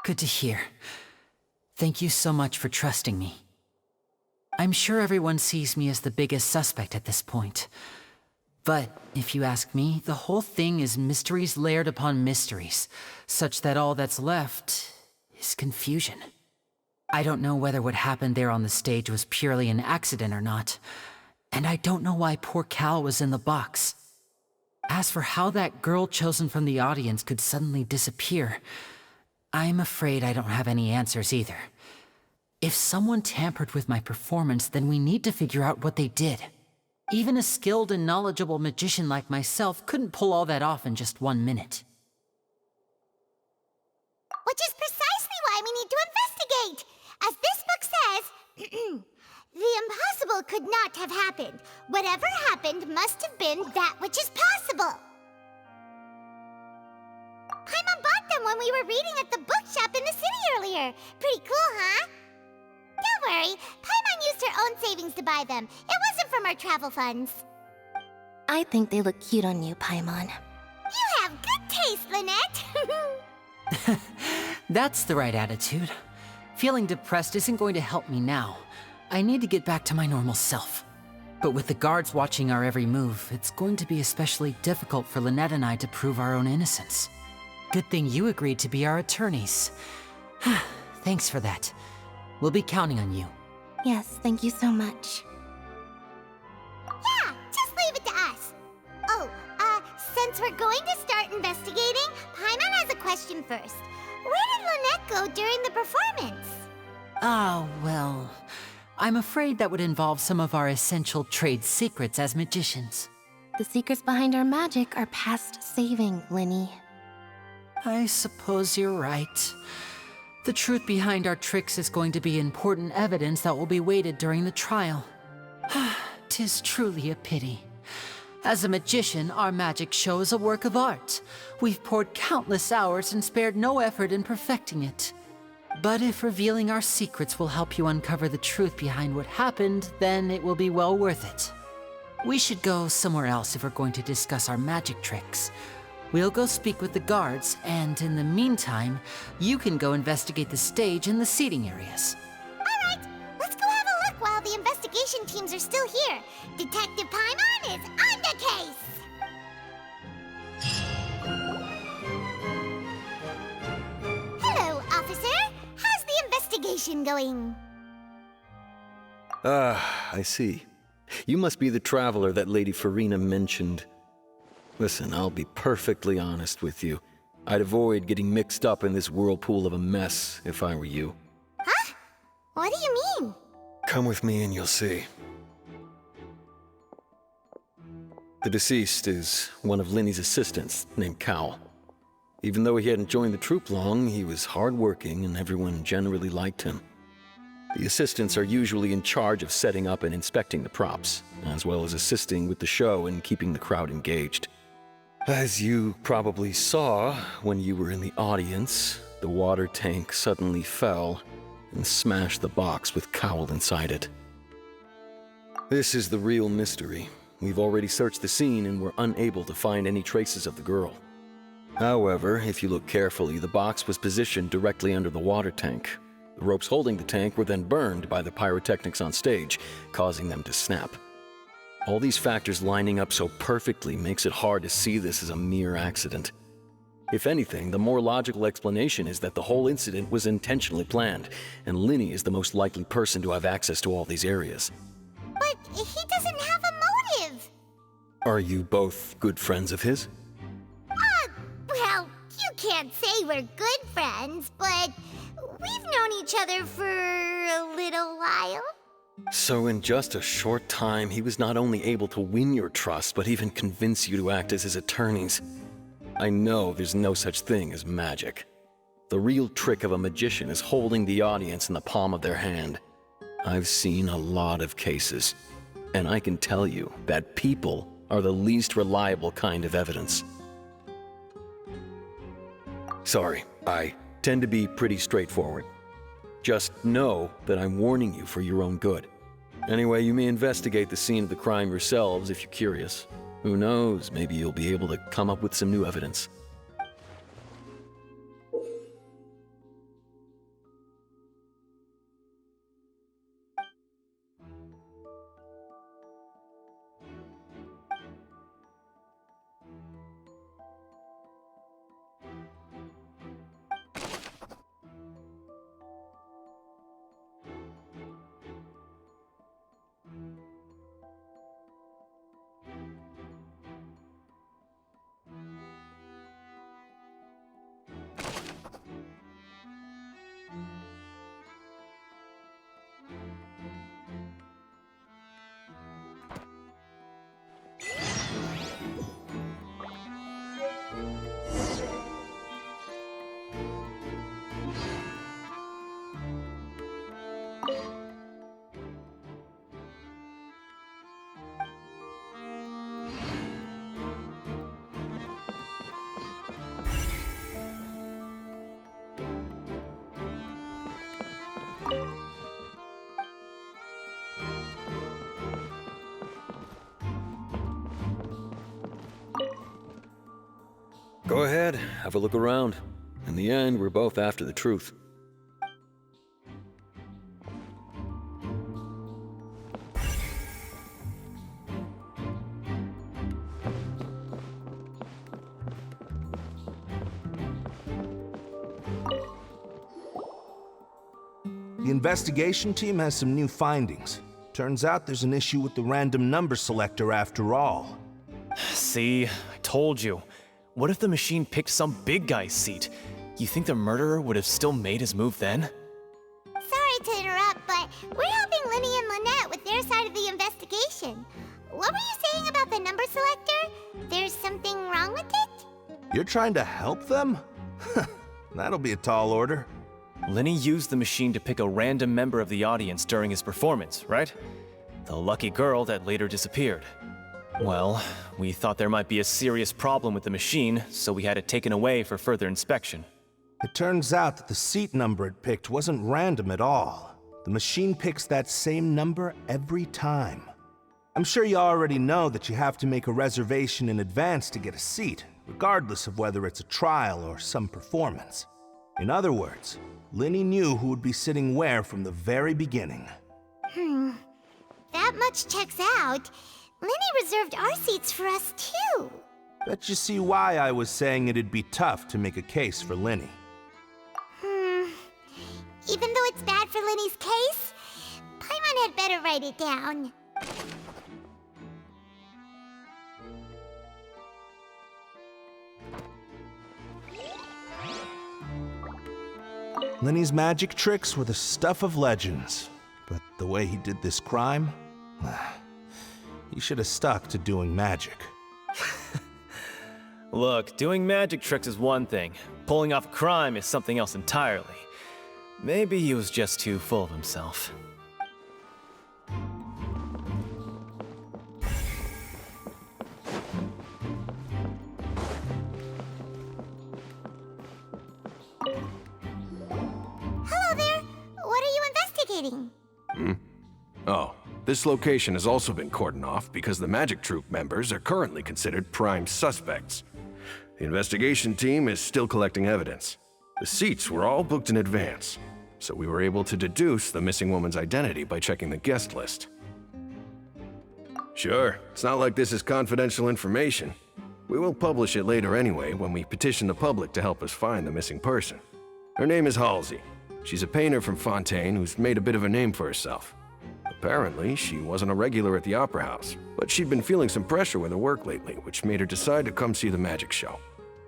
Good to hear. Thank you so much for trusting me. I'm sure everyone sees me as the biggest suspect at this point. But if you ask me, the whole thing is mysteries layered upon mysteries, such that all that's left is confusion. I don't know whether what happened there on the stage was purely an accident or not, and I don't know why poor Cal was in the box. As for how that girl chosen from the audience could suddenly disappear, I'm afraid I don't have any answers either. If someone tampered with my performance, then we need to figure out what they did. Even a skilled and knowledgeable magician like myself couldn't pull all that off in just 1 minute. Which is precisely why we need to investigate! As this book says, the impossible could not have happened. Whatever happened must have been that which is possible. Paimon bought them when we were reading at the bookshop in the city earlier. Pretty cool, huh? Don't worry, Paimon used her own savings to buy them. It wasn't from our travel funds. I think they look cute on you, Paimon. You have good taste, Lynette. That's the right attitude. Feeling depressed isn't going to help me now. I need to get back to my normal self. But with the guards watching our every move, it's going to be especially difficult for Lynette and I to prove our own innocence. Good thing you agreed to be our attorneys. Thanks for that. We'll be counting on you. Yes, thank you so much. Yeah, just leave it to us. Oh, since we're going to start investigating, Paimon has a question first. Where did Lynette go during the performance? Oh, well, I'm afraid that would involve some of our essential trade secrets as magicians. The secrets behind our magic are past saving, Lyney. I suppose you're right. The truth behind our tricks is going to be important evidence that will be weighted during the trial. 'Tis truly a pity. As a magician, our magic show is a work of art. We've poured countless hours and spared no effort in perfecting it. But if revealing our secrets will help you uncover the truth behind what happened, then it will be well worth it. We should go somewhere else if we're going to discuss our magic tricks. We'll go speak with the guards, and in the meantime, you can go investigate the stage and the seating areas. All right, let's go have a look while the investigation teams are still here. Detective Paimon is on the case! Hello, officer. How's the investigation going? Ah, I see. You must be the traveler that Lady Farina mentioned. Listen, I'll be perfectly honest with you. I'd avoid getting mixed up in this whirlpool of a mess if I were you. Huh? What do you mean? Come with me and you'll see. The deceased is one of Lyney's assistants named Cal. Even though he hadn't joined the troupe long, he was hardworking and everyone generally liked him. The assistants are usually in charge of setting up and inspecting the props, as well as assisting with the show and keeping the crowd engaged. As you probably saw when you were in the audience, the water tank suddenly fell and smashed the box with Cowl inside it. This is the real mystery. we've already searched the scene and were unable to find any traces of the girl. However, if you look carefully, the box was positioned directly under the water tank. The ropes holding the tank were then burned by the pyrotechnics on stage, causing them to snap. All these factors lining up so perfectly makes it hard to see this as a mere accident. If anything, the more logical explanation is that the whole incident was intentionally planned, and Lyney is the most likely person to have access to all these areas. But he doesn't have a motive. Are you both good friends of his? Well, you can't say we're good friends, but we've known each other for a little while. So in just a short time, he was not only able to win your trust, but even convince you to act as his attorneys. I know there's no such thing as magic. The real trick of a magician is holding the audience in the palm of their hand. I've seen a lot of cases, and I can tell you that people are the least reliable kind of evidence. Sorry, I tend to be pretty straightforward. Just know that I'm warning you for your own good. Anyway, you may investigate the scene of the crime yourselves if you're curious. Who knows, maybe you'll be able to come up with some new evidence. Go ahead, have a look around. In the end, we're both after the truth. The investigation team has some new findings. Turns out there's an issue with the random number selector after all. See, I told you. What if the machine picked some big guy's seat? You think the murderer would have still made his move then? Sorry to interrupt, but we're helping Lyney and Lynette with their side of the investigation. What were you saying about the number selector? There's something wrong with it? You're trying to help them? That'll be a tall order. Lyney used the machine to pick a random member of the audience during his performance, right? The lucky girl that later disappeared. Well, we thought there might be a serious problem with the machine, so we had it taken away for further inspection. It turns out that the seat number it picked wasn't random at all. The machine picks that same number every time. I'm sure you already know that you have to make a reservation in advance to get a seat, regardless of whether it's a trial or some performance. In other words, Lyney knew who would be sitting where from the very beginning. That much checks out. Lyney reserved our seats for us, too. Bet you see why I was saying it'd be tough to make a case for Lyney. Even though it's bad for Lyney's case, Paimon had better write it down. Lyney's magic tricks were the stuff of legends, but the way he did this crime, he should have stuck to doing magic. Look, doing magic tricks is one thing. Pulling off a crime is something else entirely. Maybe he was just too full of himself. Hello there. What are you investigating? Oh, This location has also been cordoned off because the Magic Troop members are currently considered prime suspects. The investigation team is still collecting evidence. The seats were all booked in advance, so we were able to deduce the missing woman's identity by checking the guest list. Sure, it's not like this is confidential information. We will publish it later anyway when we petition the public to help us find the missing person. Her name is Halsey. She's a painter from Fontaine who's made a bit of a name for herself. Apparently, she wasn't a regular at the Opera House, but she'd been feeling some pressure with her work lately, which made her decide to come see the magic show.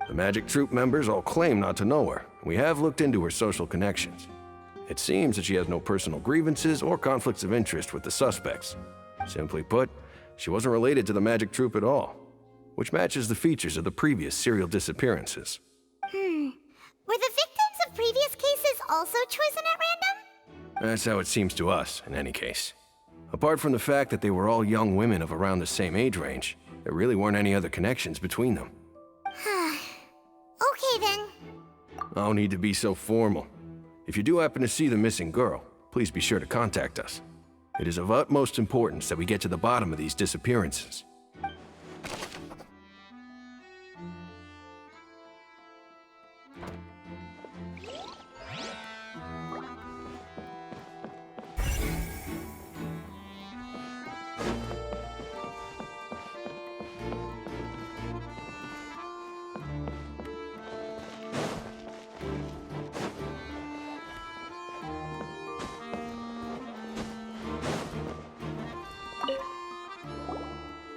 The Magic Troop members all claim not to know her, and we have looked into her social connections. It seems that she has no personal grievances or conflicts of interest with the suspects. Simply put, she wasn't related to the Magic Troop at all, which matches the features of the previous serial disappearances. Were the victims of previous cases also chosen at random? That's how it seems to us, in any case. Apart from the fact that they were all young women of around the same age range, there really weren't any other connections between them. Okay then. No need to be so formal. If you do happen to see the missing girl, please be sure to contact us. It is of utmost importance that we get to the bottom of these disappearances.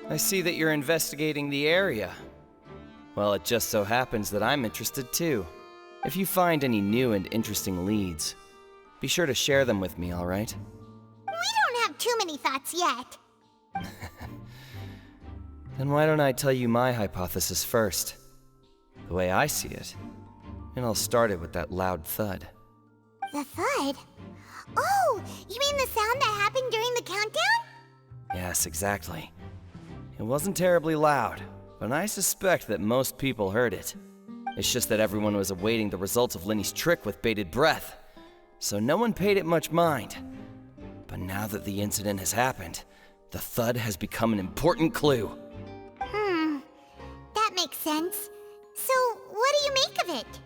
I see that you're investigating the area. Well, it just so happens that I'm interested too. If you find any new and interesting leads, be sure to share them with me, all right? We don't have too many thoughts yet. Then why don't I tell you my hypothesis first? The way I see it. It all started with that loud thud. The thud? Oh, you mean the sound that happened during the countdown? Yes, exactly. It wasn't terribly loud, but I suspect that most people heard it. It's just that everyone was awaiting the results of Lyney's trick with bated breath, so no one paid it much mind. But now that the incident has happened, the thud has become an important clue. That makes sense. So, what do you make of it?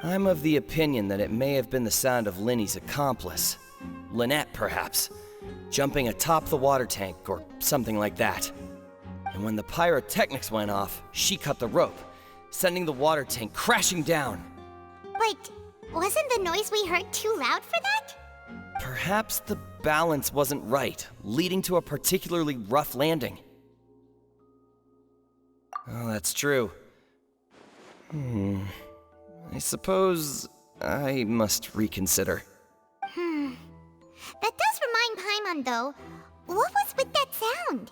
I'm of the opinion that it may have been the sound of Lyney's accomplice, Lynette perhaps, jumping atop the water tank or something like that. And when the pyrotechnics went off, she cut the rope, sending the water tank crashing down. But wasn't the noise we heard too loud for that? Perhaps the balance wasn't right, leading to a particularly rough landing. Oh, that's true. I suppose I must reconsider. That does remind Paimon, though. What was with that sound?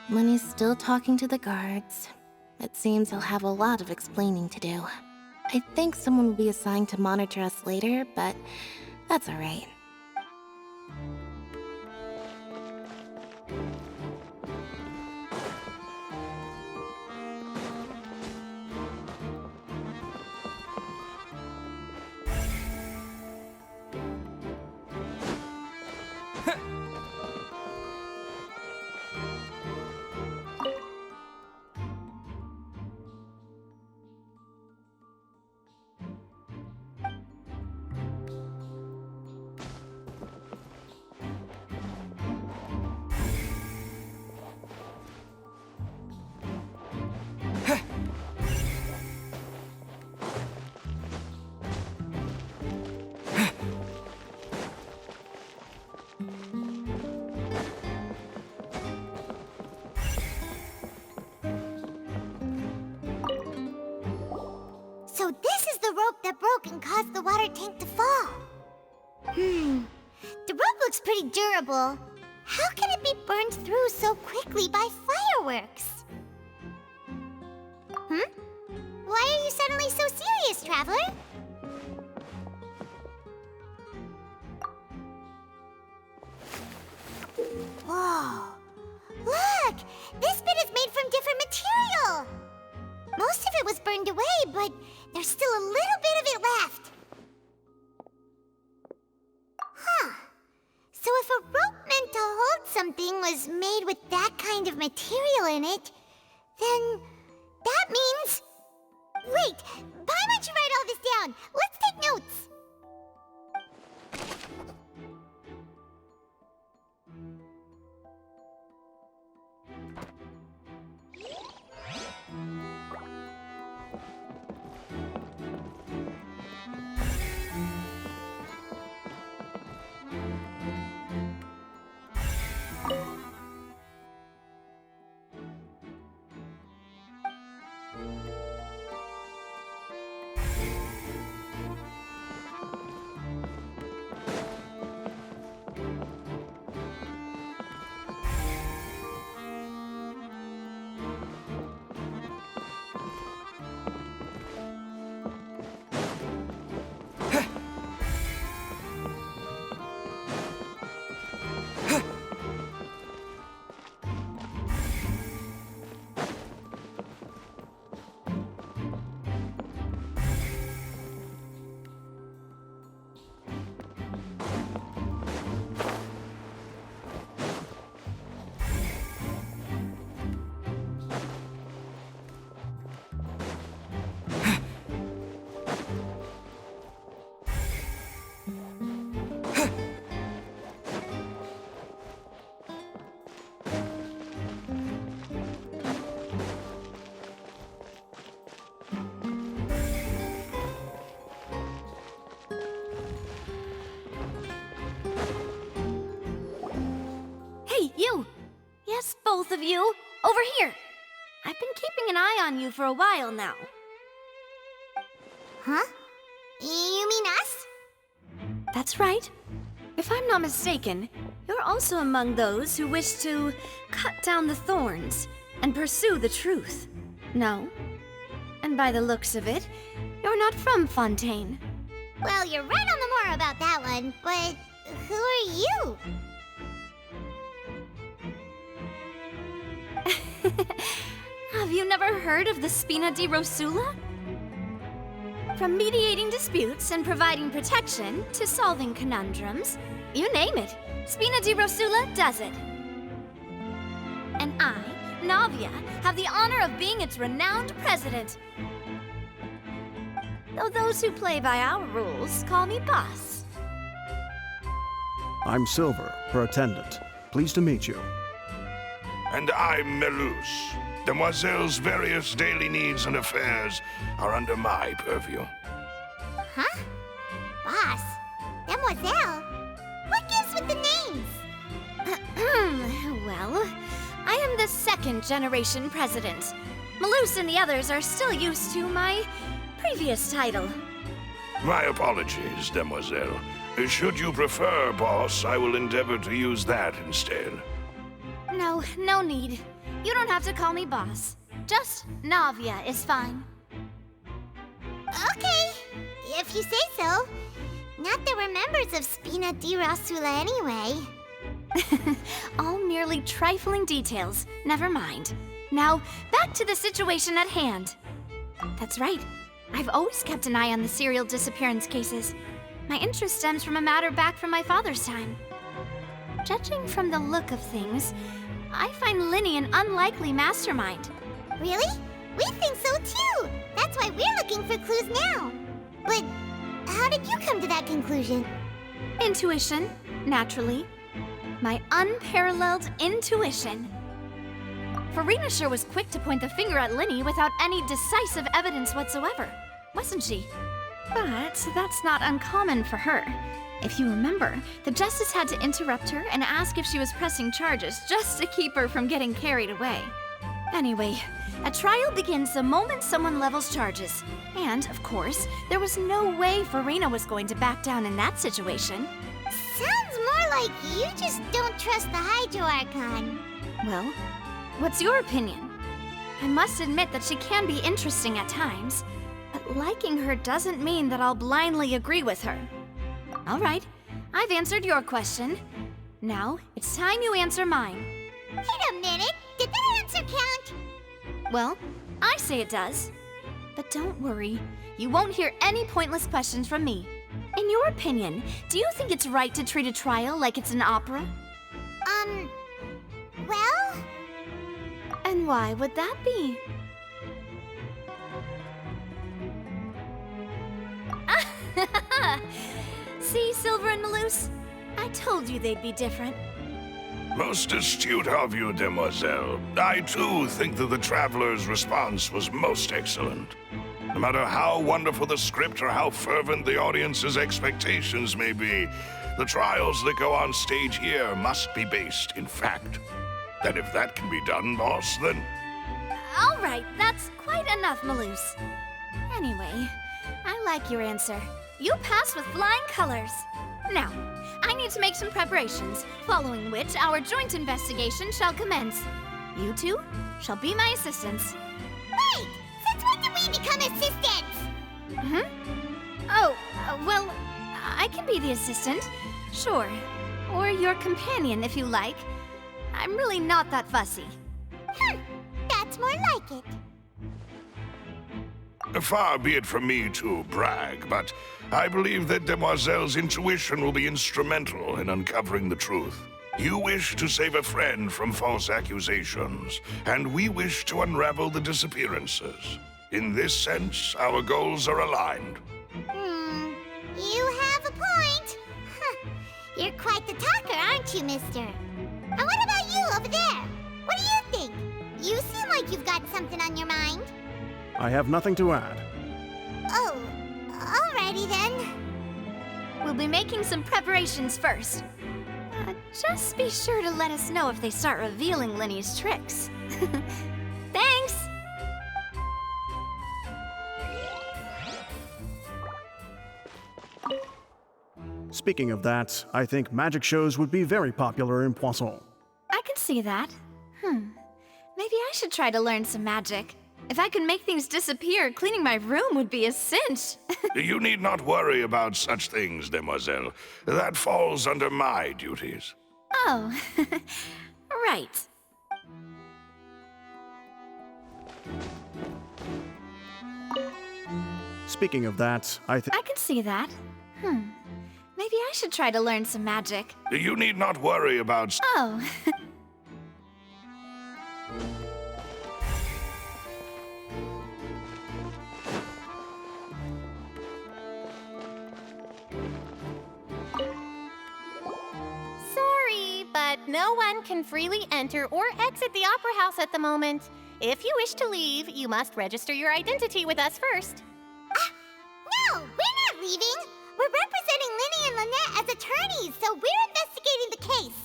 Lyney's still talking to the guards. It seems he'll have a lot of explaining to do. I think someone will be assigned to monitor us later, but that's alright. So this is the rope that broke and caused the water tank to fall. The rope looks pretty durable. How can it be burned through so quickly by fireworks? Why are you suddenly so serious, Traveler? Whoa. Look! This bit is made from different material! Most of it was burned away, but there's still a little bit of it left. Huh. So if a rope meant to hold something was made with that kind of material in it, then that means... Wait, why don't you write all this down? Let's take notes. You! Yes, both of you! Over here! I've been keeping an eye on you for a while now. Huh? You mean us? That's right. If I'm not mistaken, you're also among those who wish to cut down the thorns and pursue the truth. No? And by the looks of it, you're not from Fontaine. Well, you're right on the more about that one, but who are you? Have you never heard of the Spina di Rosula? From mediating disputes and providing protection to solving conundrums, you name it, Spina di Rosula does it. And I, Navia, have the honor of being its renowned president. Though those who play by our rules call me boss. I'm Silver, her attendant. Pleased to meet you. And I'm Melus. Demoiselle's various daily needs and affairs are under my purview. Huh? Boss? Demoiselle? What gives with the names? Well, I am the second generation president. Melus and the others are still used to my previous title. My apologies, Demoiselle. Should you prefer, boss, I will endeavor to use that instead. No, no need. You don't have to call me boss. Just Navia is fine. Okay, if you say so. Not that we're members of Spina di Rosula anyway. All merely trifling details. Never mind. Now, back to the situation at hand. That's right. I've always kept an eye on the serial disappearance cases. My interest stems from a matter back from my father's time. Judging from the look of things, I find Lyney an unlikely mastermind. Really? We think so too! That's why we're looking for clues now. But how did you come to that conclusion? Intuition, naturally. My unparalleled intuition. Farina sure was quick to point the finger at Lyney without any decisive evidence whatsoever, wasn't she? But that's not uncommon for her. If you remember, the Justice had to interrupt her and ask if she was pressing charges just to keep her from getting carried away. Anyway, a trial begins the moment someone levels charges. And, of course, there was no way Farina was going to back down in that situation. Sounds more like you just don't trust the Hydro Archon. Well, what's your opinion? I must admit that she can be interesting at times, but liking her doesn't mean that I'll blindly agree with her. All right, I've answered your question. Now, it's time you answer mine. Wait a minute! Did that answer count? Well, I say it does. But don't worry, you won't hear any pointless questions from me. In your opinion, do you think it's right to treat a trial like it's an opera? Well? And why would that be? See, Silver and Maloose? I told you they'd be different. Most astute of you, demoiselle. I too think that the Traveler's response was most excellent. No matter how wonderful the script or how fervent the audience's expectations may be, the trials that go on stage here must be based in fact. And if that can be done, boss, then... All right, that's quite enough, Maloose. Anyway, I like your answer. You passed with flying colors. Now, I need to make some preparations, following which our joint investigation shall commence. You two shall be my assistants. Wait! Since when did we become assistants? Oh, well, I can be the assistant, sure. Or your companion, if you like. I'm really not that fussy. That's more like it. Far be it from me to brag, but I believe that Demoiselle's intuition will be instrumental in uncovering the truth. You wish to save a friend from false accusations, and we wish to unravel the disappearances. In this sense, our goals are aligned. You have a point. You're quite the talker, aren't you, mister? And what about you over there? What do you think? You seem like you've got something on your mind. I have nothing to add. Oh, alrighty then. We'll be making some preparations first. Just be sure to let us know if they start revealing Lyney's tricks. Thanks! Speaking of that, I think magic shows would be very popular in Poisson. I can see that. Maybe I should try to learn some magic. If I could make things disappear, cleaning my room would be a cinch. You need not worry about such things, demoiselle. That falls under my duties. Oh, right. Speaking of that, I can see that. Maybe I should try to learn some magic. You need not worry about... Oh. Sorry, but no one can freely enter or exit the Opera House at the moment. If you wish to leave, you must register your identity with us first. No, we're not leaving. We're representing Lyney and Lynette as attorneys, so we're investigating the case.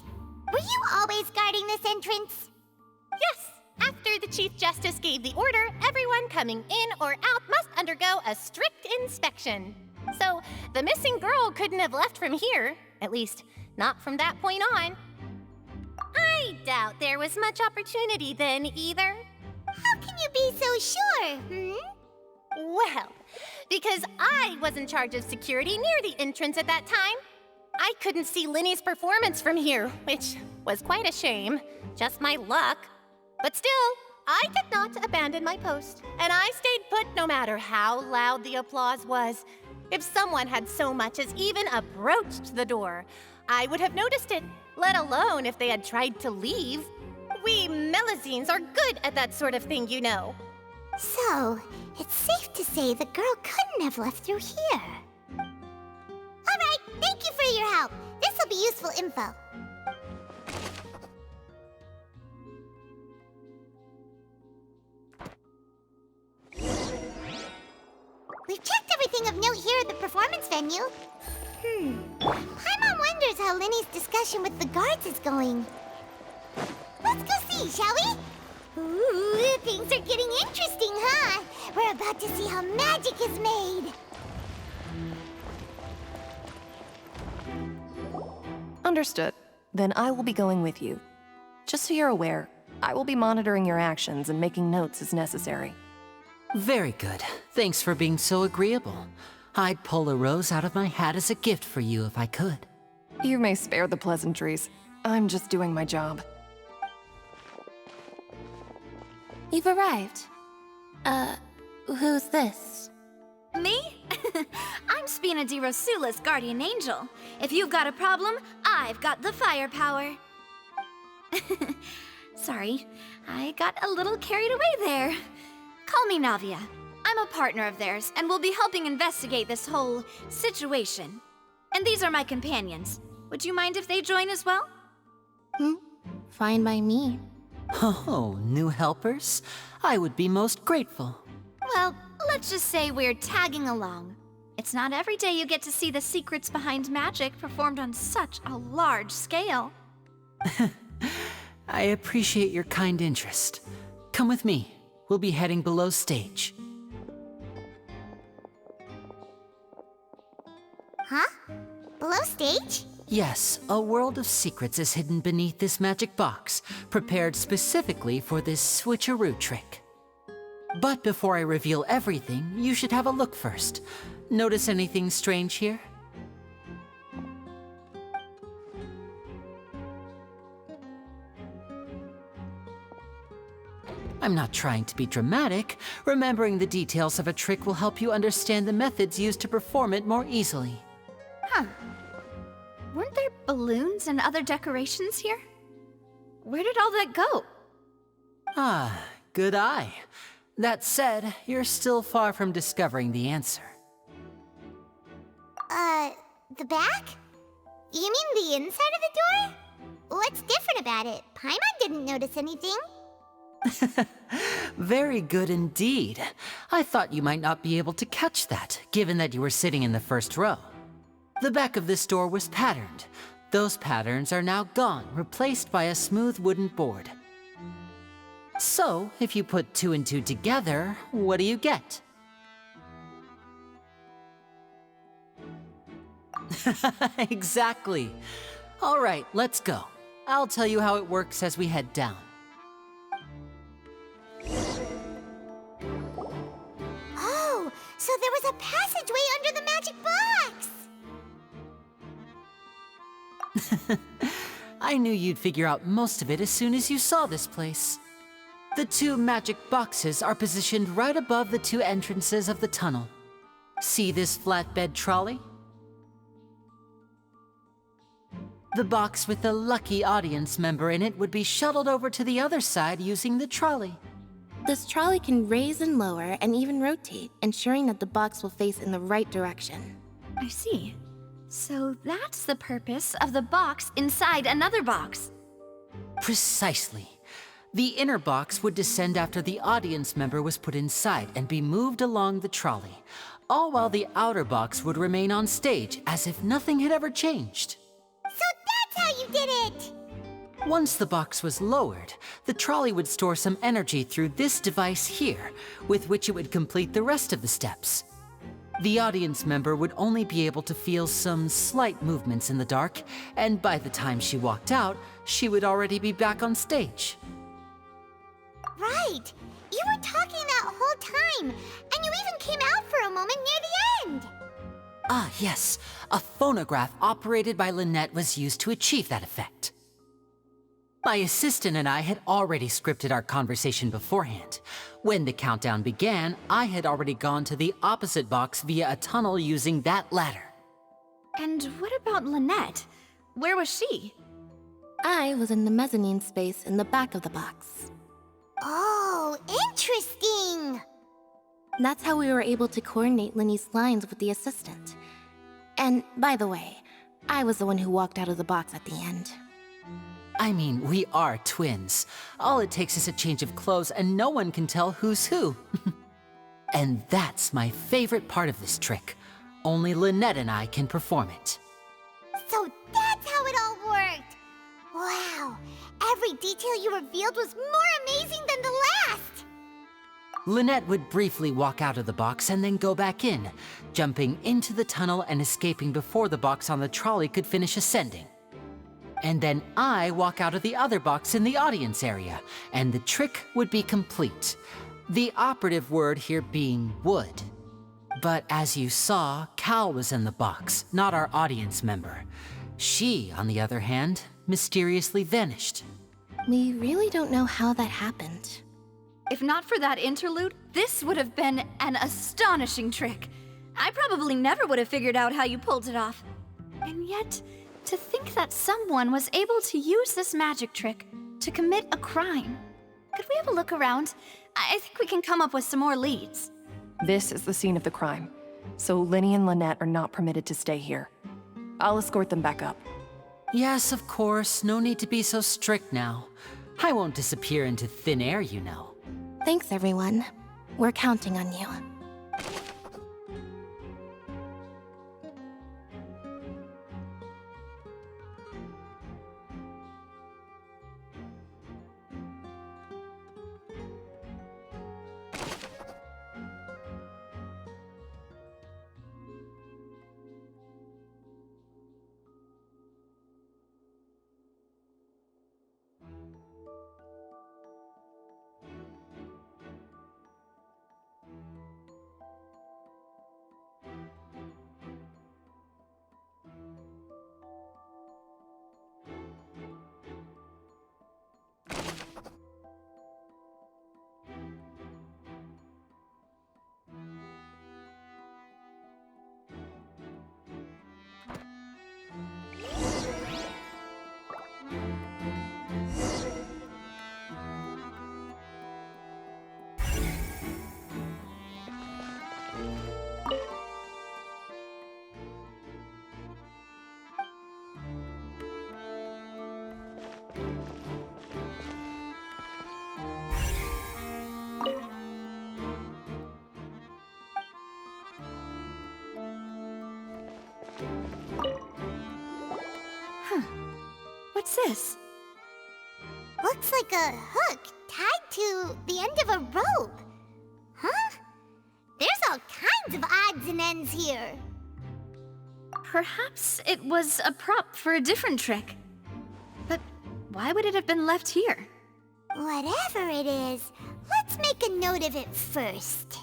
Were you always guarding this entrance? Yes. After the Chief Justice gave the order, everyone coming in or out must undergo a strict inspection. So, the missing girl couldn't have left from here. At least, not from that point on. I doubt there was much opportunity then, either. How can you be so sure, Well, because I was in charge of security near the entrance at that time. I couldn't see Lyney's performance from here, which was quite a shame. Just my luck. But still, I did not abandon my post, and I stayed put no matter how loud the applause was. If someone had so much as even approached the door, I would have noticed it, let alone if they had tried to leave. We Melusines are good at that sort of thing, you know. So, it's safe to say the girl couldn't have left through here. All right, thank you for your help. This will be useful info. We've checked everything of note here at the performance venue. Paimon wonders how Lyney's discussion with the guards is going. Let's go see, shall we? Ooh, things are getting interesting, huh? We're about to see how magic is made. Understood. Then I will be going with you. Just so you're aware, I will be monitoring your actions and making notes as necessary. Very good. Thanks for being so agreeable. I'd pull a rose out of my hat as a gift for you if I could. You may spare the pleasantries. I'm just doing my job. You've arrived. Who's this? Me? I'm Spina di Rosula's guardian angel. If you've got a problem, I've got the firepower. Sorry, I got a little carried away there. Call me Navia. I'm a partner of theirs, and will be helping investigate this whole situation. And these are my companions. Would you mind if they join as well? Fine by me. Oh, new helpers? I would be most grateful. Well, let's just say we're tagging along. It's not every day you get to see the secrets behind magic performed on such a large scale. I appreciate your kind interest. Come with me. We'll be heading below stage. Huh? Below stage? Yes, a world of secrets is hidden beneath this magic box, prepared specifically for this switcheroo trick. But before I reveal everything, you should have a look first. Notice anything strange here? I'm not trying to be dramatic. Remembering the details of a trick will help you understand the methods used to perform it more easily. Huh. Weren't there balloons and other decorations here? Where did all that go? Ah, good eye. That said, you're still far from discovering the answer. The back? You mean the inside of the door? What's different about it? Paimon didn't notice anything. Very good indeed. I thought you might not be able to catch that, given that you were sitting in the first row. The back of this door was patterned. Those patterns are now gone, replaced by a smooth wooden board. So, if you put 2 and 2 together, what do you get? Exactly. All right, let's go. I'll tell you how it works as we head down. Oh, so there was a passageway under the magic box! I knew you'd figure out most of it as soon as you saw this place. The 2 magic boxes are positioned right above the 2 entrances of the tunnel. See this flatbed trolley? The box with the lucky audience member in it would be shuttled over to the other side using the trolley. This trolley can raise and lower and even rotate, ensuring that the box will face in the right direction. I see. So that's the purpose of the box inside another box. Precisely. The inner box would descend after the audience member was put inside and be moved along the trolley, all while the outer box would remain on stage as if nothing had ever changed. So that's how you did it! Once the box was lowered, the trolley would store some energy through this device here, with which it would complete the rest of the steps. The audience member would only be able to feel some slight movements in the dark, and by the time she walked out, she would already be back on stage. Right! You were talking that whole time, and you even came out for a moment near the end! Ah, yes. A phonograph operated by Lynette was used to achieve that effect. My assistant and I had already scripted our conversation beforehand. When the countdown began, I had already gone to the opposite box via a tunnel using that ladder. And what about Lynette? Where was she? I was in the mezzanine space in the back of the box. Oh, interesting! That's how we were able to coordinate Lyney's lines with the assistant. And, by the way, I was the one who walked out of the box at the end. I mean, we are twins. All it takes is a change of clothes and no one can tell who's who. And that's my favorite part of this trick. Only Lynette and I can perform it. So that's how it all worked! Wow, every detail you revealed was more amazing than the last! Lynette would briefly walk out of the box and then go back in, jumping into the tunnel and escaping before the box on the trolley could finish ascending. And then I walk out of the other box in the audience area, and the trick would be complete. The operative word here being would. But as you saw, Cal was in the box, not our audience member. She, on the other hand, mysteriously vanished. We really don't know how that happened. If not for that interlude, this would have been an astonishing trick. I probably never would have figured out how you pulled it off. And yet, to think that someone was able to use this magic trick to commit a crime. Could we have a look around? I think we can come up with some more leads. This is the scene of the crime, so Lyney and Lynette are not permitted to stay here. I'll escort them back up. Yes, of course. No need to be so strict now. I won't disappear into thin air, you know. Thanks, everyone. We're counting on you. What's this? Looks like a hook tied to the end of a rope. Huh? There's all kinds of odds and ends here. Perhaps it was a prop for a different trick. But why would it have been left here? Whatever it is, let's make a note of it first.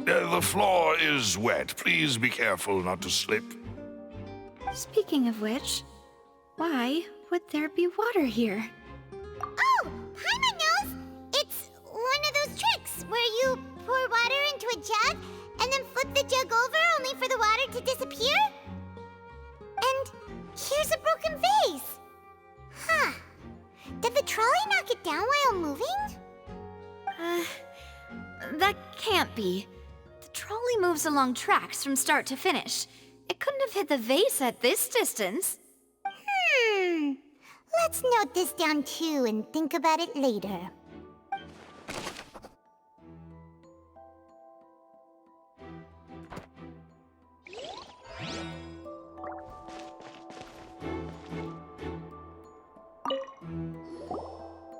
The floor is wet. Please be careful not to slip. Speaking of which, why would there be water here? Oh, Paimon knows! It's one of those tricks where you pour water into a jug and then flip the jug over only for the water to disappear. And here's a broken vase. Huh. Did the trolley knock it down while moving? That can't be. The trolley moves along tracks from start to finish. It couldn't have hit the vase at this distance. Let's note this down too and think about it later.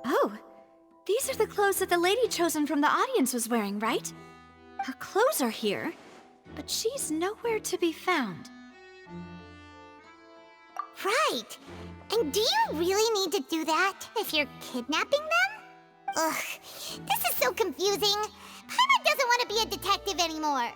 Oh, these are the clothes that the lady chosen from the audience was wearing, right? Her clothes are here, but she's nowhere to be found. Right. And do you really need to do that if you're kidnapping them? Ugh, this is so confusing. Paimon doesn't want to be a detective anymore.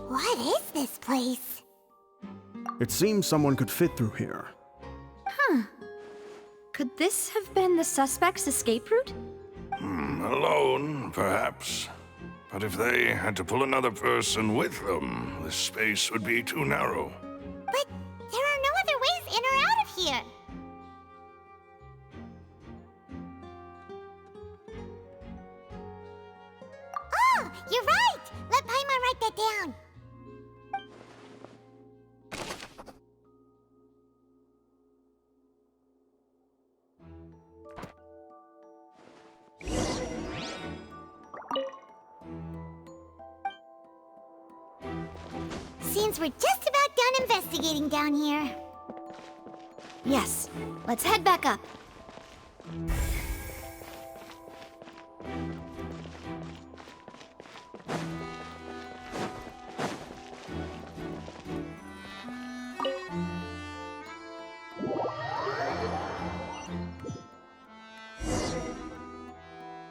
What is this place? It seems someone could fit through here. Huh. Could this have been the suspect's escape route? Alone, perhaps. But if they had to pull another person with them, the space would be too narrow. But there are no other ways in or out of here. Oh, you're right! Let Paimon write that down. Seems we're just about done investigating down here. Yes, let's head back up.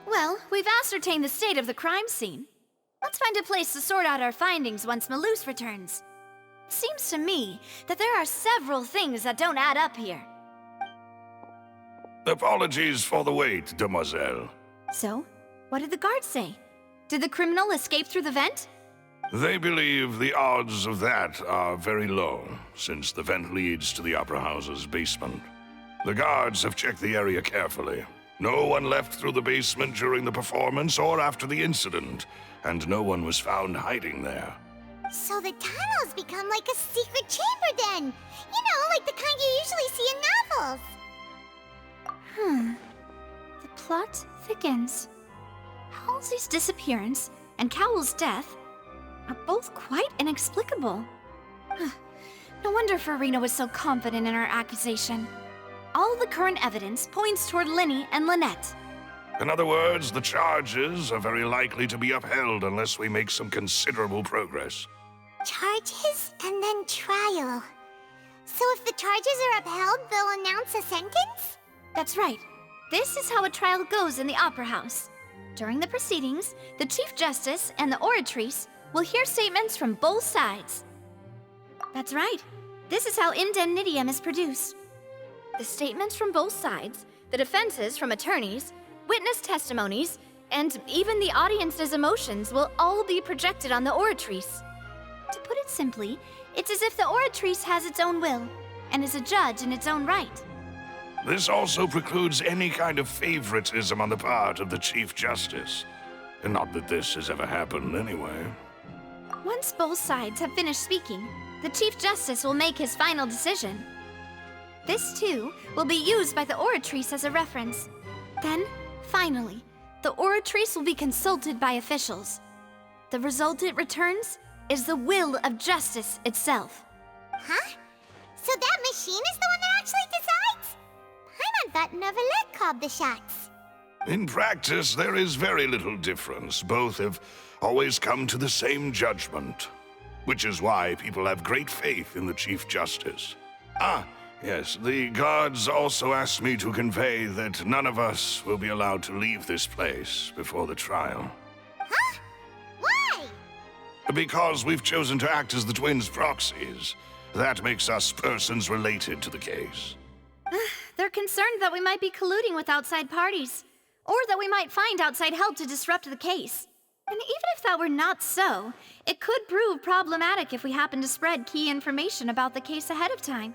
Well, we've ascertained the state of the crime scene. Let's find a place to sort out our findings once Malus returns. It seems to me that there are several things that don't add up here. Apologies for the wait, demoiselle. So, what did the guards say? Did the criminal escape through the vent? They believe the odds of that are very low, since the vent leads to the Opera House's basement. The guards have checked the area carefully. No one left through the basement during the performance or after the incident, and no one was found hiding there. So the tunnels become like a secret chamber then! You know, like the kind you usually see in novels! The plot thickens. Halsey's disappearance and Cowell's death are both quite inexplicable. No wonder Farina was so confident in her accusation. All the current evidence points toward Lyney and Lynette. In other words, the charges are very likely to be upheld unless we make some considerable progress. Charges and then trial. So if the charges are upheld, they'll announce a sentence? That's right. This is how a trial goes in the Opera House. During the proceedings, the Chief Justice and the Oratrice will hear statements from both sides. That's right. This is how indemnitium is produced. The statements from both sides, the defenses from attorneys, witness testimonies, and even the audience's emotions will all be projected on the Oratrice. To put it simply, it's as if the Oratrice has its own will, and is a judge in its own right. This also precludes any kind of favoritism on the part of the Chief Justice. And not that this has ever happened anyway. Once both sides have finished speaking, the Chief Justice will make his final decision. This, too, will be used by the Oratrice as a reference. Then, finally, the Oratrice will be consulted by officials. The result it returns is the will of justice itself. Huh? So that machine is the one that actually decides? Paimon thought Neverlet called the shots. In practice, there is very little difference. Both have always come to the same judgment. Which is why people have great faith in the Chief Justice. Yes, the guards also asked me to convey that none of us will be allowed to leave this place before the trial. Huh? Why? Because we've chosen to act as the twins' proxies. That makes us persons related to the case. They're concerned that we might be colluding with outside parties, or that we might find outside help to disrupt the case. And even if that were not so, it could prove problematic if we happen to spread key information about the case ahead of time.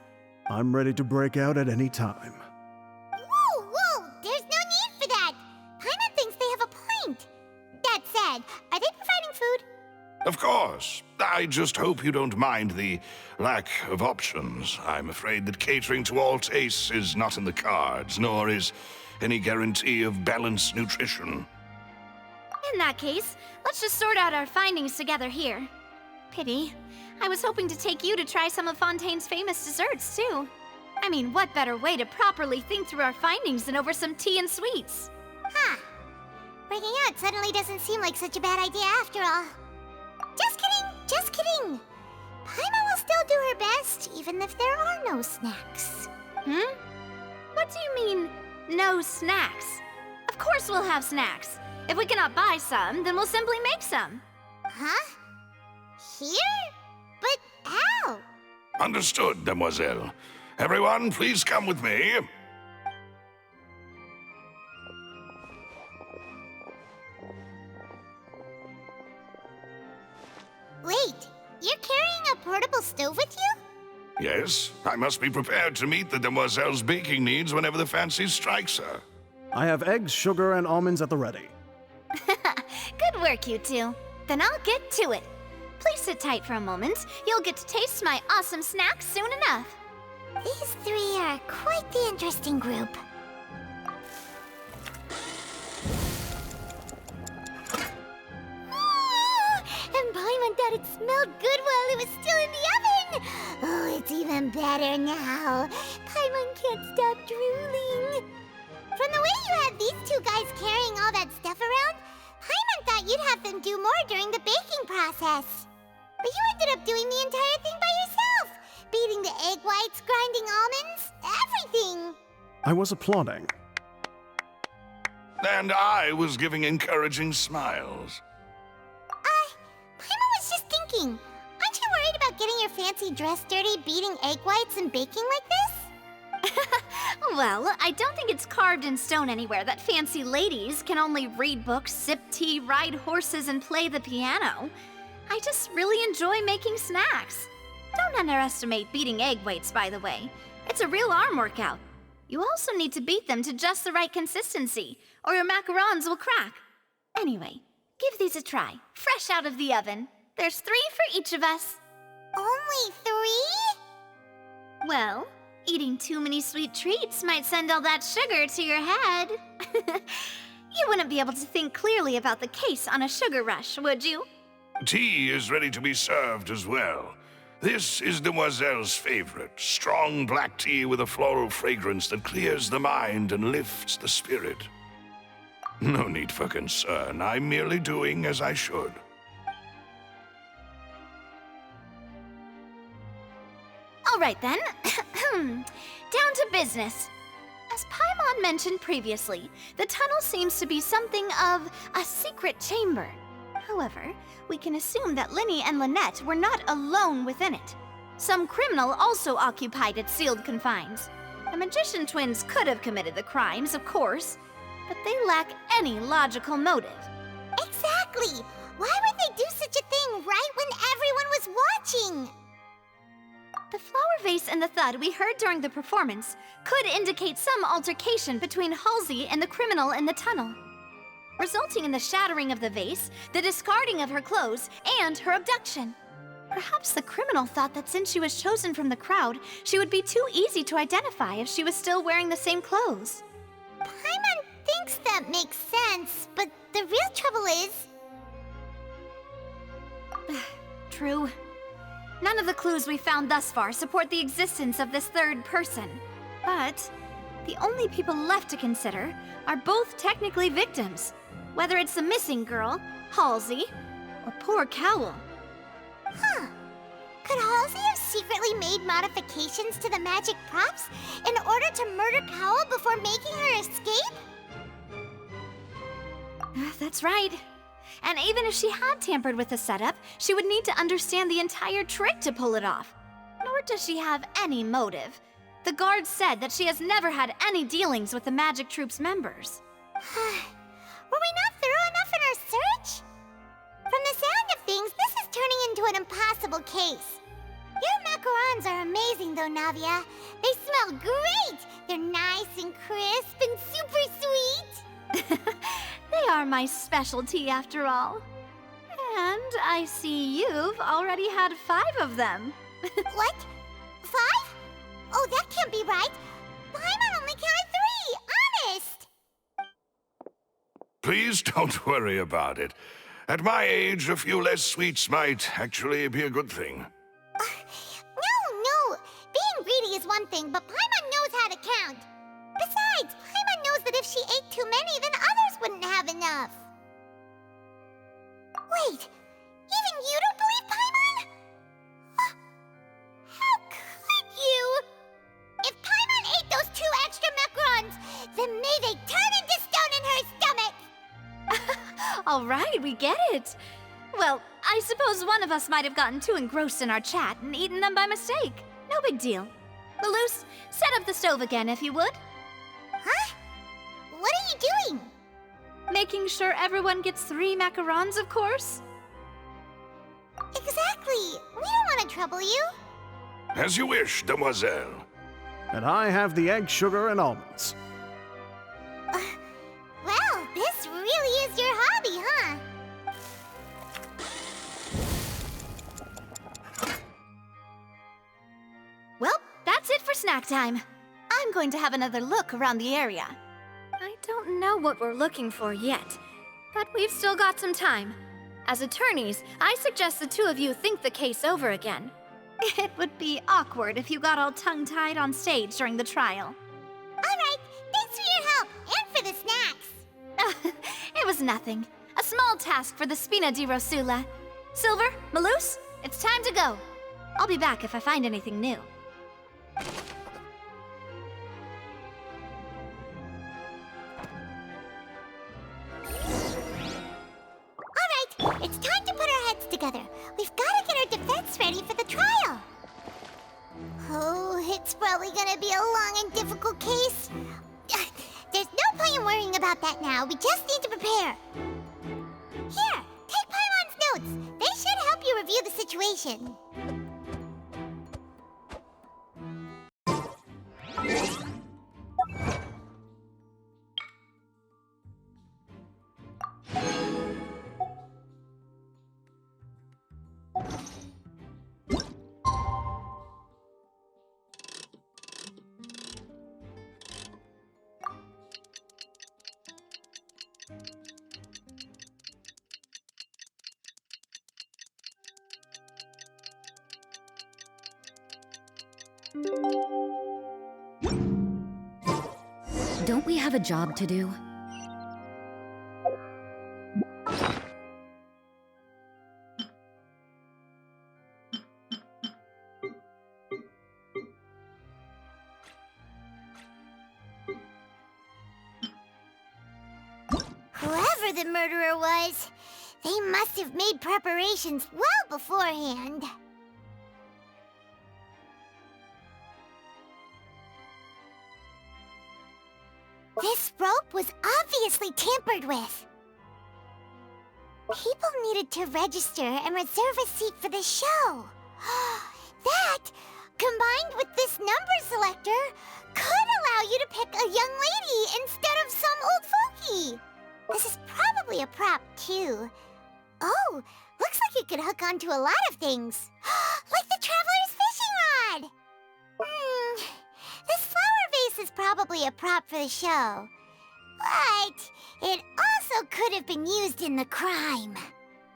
I'm ready to break out at any time. Whoa! There's no need for that! Paimon thinks they have a point. That said, are they providing food? Of course. I just hope you don't mind the lack of options. I'm afraid that catering to all tastes is not in the cards, nor is any guarantee of balanced nutrition. In that case, let's just sort out our findings together here. Pity. I was hoping to take you to try some of Fontaine's famous desserts, too. I mean, what better way to properly think through our findings than over some tea and sweets? Huh. Breaking out suddenly doesn't seem like such a bad idea after all. Just kidding! Paimon will still do her best, even if there are no snacks. What do you mean, no snacks? Of course we'll have snacks. If we cannot buy some, then we'll simply make some. Huh? Here? But how? Understood, demoiselle. Everyone, please come with me. you're carrying a portable stove with you? Yes, I must be prepared to meet the demoiselle's baking needs whenever the fancy strikes her. I have eggs, sugar, and almonds at the ready. Good work, you two. Then I'll get to it. Please sit tight for a moment. You'll get to taste my awesome snacks soon enough. These three are quite the interesting group. And Paimon thought it smelled good while it was still in the oven! Oh, it's even better now. Paimon can't stop drooling. From the way you had these two guys carrying all that stuff around, Paimon thought you'd have them do more during the baking process. But you ended up doing the entire thing by yourself! Beating the egg whites, grinding almonds, everything! I was applauding. And I was giving encouraging smiles. Paimon was just thinking, aren't you worried about getting your fancy dress dirty beating egg whites and baking like this? Well, I don't think it's carved in stone anywhere that fancy ladies can only read books, sip tea, ride horses, and play the piano. I just really enjoy making snacks. Don't underestimate beating egg whites, by the way. It's a real arm workout. You also need to beat them to just the right consistency, or your macarons will crack. Anyway, give these a try, fresh out of the oven. There's 3 for each of us. Only 3? Well, eating too many sweet treats might send all that sugar to your head. You wouldn't be able to think clearly about the case on a sugar rush, would you? Tea is ready to be served as well. This is Demoiselle's favorite, strong black tea with a floral fragrance that clears the mind and lifts the spirit. No need for concern, I'm merely doing as I should. All right then, down to business. As Paimon mentioned previously, the tunnel seems to be something of a secret chamber. However, we can assume that Lyney and Lynette were not alone within it. Some criminal also occupied its sealed confines. The magician twins could have committed the crimes, of course, but they lack any logical motive. Exactly! Why would they do such a thing right when everyone was watching? The flower vase and the thud we heard during the performance could indicate some altercation between Halsey and the criminal in the tunnel, resulting in the shattering of the vase, the discarding of her clothes, and her abduction. Perhaps the criminal thought that since she was chosen from the crowd, she would be too easy to identify if she was still wearing the same clothes. Paimon thinks that makes sense, but the real trouble is... True. None of the clues we found thus far support the existence of this third person. But the only people left to consider are both technically victims, whether it's the missing girl, Halsey, or poor Cowl. Huh. Could Halsey have secretly made modifications to the magic props in order to murder Cowl before making her escape? That's right. And even if she had tampered with the setup, she would need to understand the entire trick to pull it off. Nor does she have any motive. The guards said that she has never had any dealings with the Magic Troop's members. Were we not thorough enough in our search? From the sound of things, this is turning into an impossible case. Your macarons are amazing though, Navia. They smell great! They're nice and crisp and super sweet! They are my specialty after all. And I see you've already had 5 of them. What? 5? Oh, that can't be right. Paimon only counted 3, honest! Please don't worry about it. At my age, a few less sweets might actually be a good thing. No. Being greedy is one thing, but Paimon knows how to count. Besides, Paimon knows that if she ate too many, then others wouldn't have enough. Wait, even you don't believe Paimon? How could you? If Paimon ate those 2 extra macarons, then may they turn into stone in her stomach! All right, we get it. Well, I suppose one of us might have gotten too engrossed in our chat and eaten them by mistake. No big deal. Malus, set up the stove again if you would. Huh? What are you doing? Making sure everyone gets 3 macarons, of course. Exactly. We don't want to trouble you. As you wish, demoiselle. And I have the egg, sugar, and almonds. Well, this really is your hobby, huh? Well, that's it for snack time. I'm going to have another look around the area. I don't know what we're looking for yet, but we've still got some time. As attorneys, I suggest the two of you think the case over again. It would be awkward if you got all tongue-tied on stage during the trial. All right, thanks for your help and for the snacks. It was nothing. A small task for the Spina di Rosula. Silver, Malus, it's time to go. I'll be back if I find anything new. It's time to put our heads together. We've got to get our defense ready for the trial. Oh, it's probably gonna be a long and difficult case. There's no point in worrying about that now. We just need to prepare. Here, take Paimon's notes. They should help you review the situation. Don't we have a job to do? Whoever the murderer was, they must have made preparations well beforehand. This rope was obviously tampered with. People needed to register and reserve a seat for the show. That, combined with this number selector, could allow you to pick a young lady instead of some old fogey. This is probably a prop, too. Oh, looks like it could hook onto a lot of things. Like the Traveler's fishing rod! This flower vase is probably a prop for the show. But it also could have been used in the crime.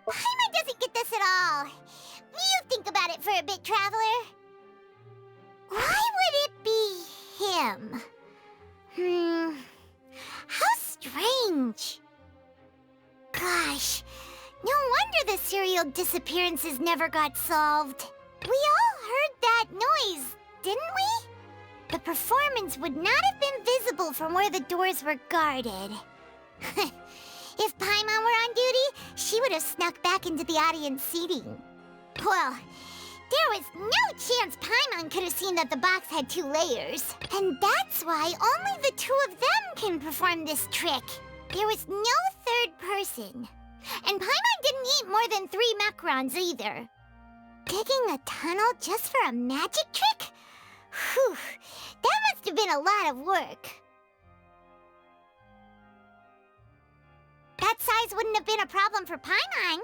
Paimon doesn't get this at all. You think about it for a bit, Traveler. Why would it be him? How strange. Gosh, no wonder the serial disappearances never got solved. We all heard that noise, didn't we? The performance would not have been visible from where the doors were guarded. If Paimon were on duty, she would have snuck back into the audience seating. Well, there was no chance Paimon could have seen that the box had 2 layers. And that's why only the 2 of them can perform this trick. There was no third person. And Paimon didn't eat more than 3 macarons either. Digging a tunnel just for a magic trick? Whew, that must have been a lot of work. That size wouldn't have been a problem for Paimon.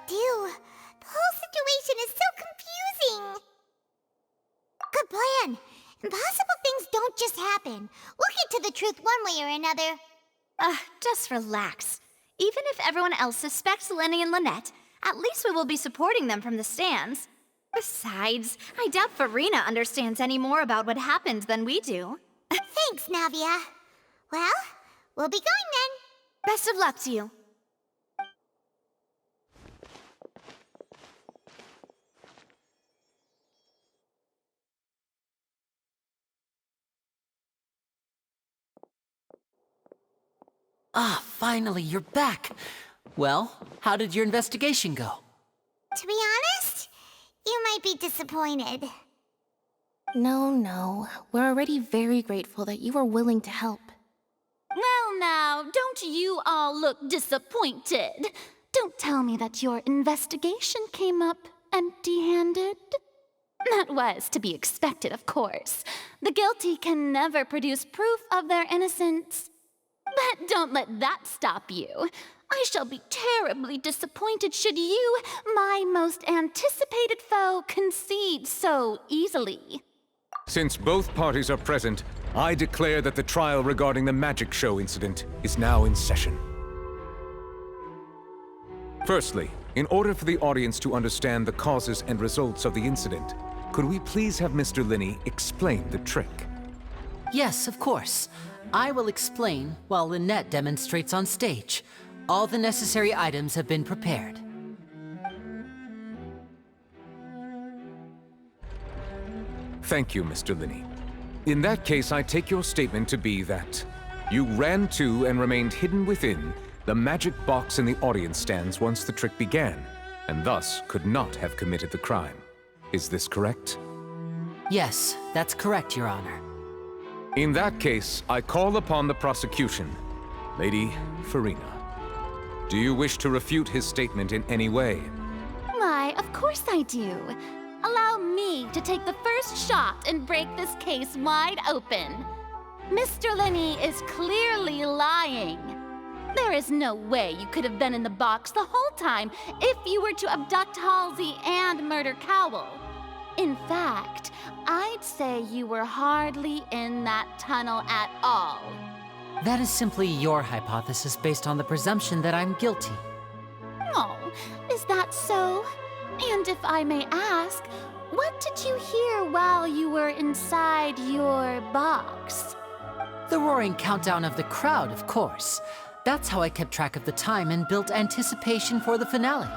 Do? The whole situation is so confusing. Good plan. Impossible things don't just happen. We'll get to the truth one way or another. Just relax. Even if everyone else suspects Lyney and Lynette, at least we will be supporting them from the stands. Besides, I doubt Farina understands any more about what happened than we do. Thanks, Navia. Well, We'll be going then. Best of luck to you. Ah, finally, you're back. Well, how did your investigation go? To be honest, you might be disappointed. No. We're already very grateful that you were willing to help. Well now, don't you all look disappointed. Don't tell me that your investigation came up empty-handed. That was to be expected, of course. The guilty can never produce proof of their innocence. But don't let that stop you. I shall be terribly disappointed should you, my most anticipated foe, concede so easily. Since both parties are present, I declare that the trial regarding the magic show incident is now in session. Firstly, in order for the audience to understand the causes and results of the incident, could we please have Mr. Lyney explain the trick? Yes, of course. I will explain while Lynette demonstrates on stage. All the necessary items have been prepared. Thank you, Mr. Lyney. In that case, I take your statement to be that you ran to and remained hidden within the magic box in the audience stands once the trick began, and thus could not have committed the crime. Is this correct? Yes, that's correct, Your Honor. In that case, I call upon the prosecution. Lady Farina, do you wish to refute his statement in any way? Why, of course I do. Allow me to take the first shot and break this case wide open. Mr. Lyney is clearly lying. There is no way you could have been in the box the whole time if you were to abduct Halsey and murder Cowell. In fact, I'd say you were hardly in that tunnel at all. That is simply your hypothesis based on the presumption that I'm guilty. Oh, is that so? And if I may ask, what did you hear while you were inside your box? The roaring countdown of the crowd, of course. That's how I kept track of the time and built anticipation for the finale.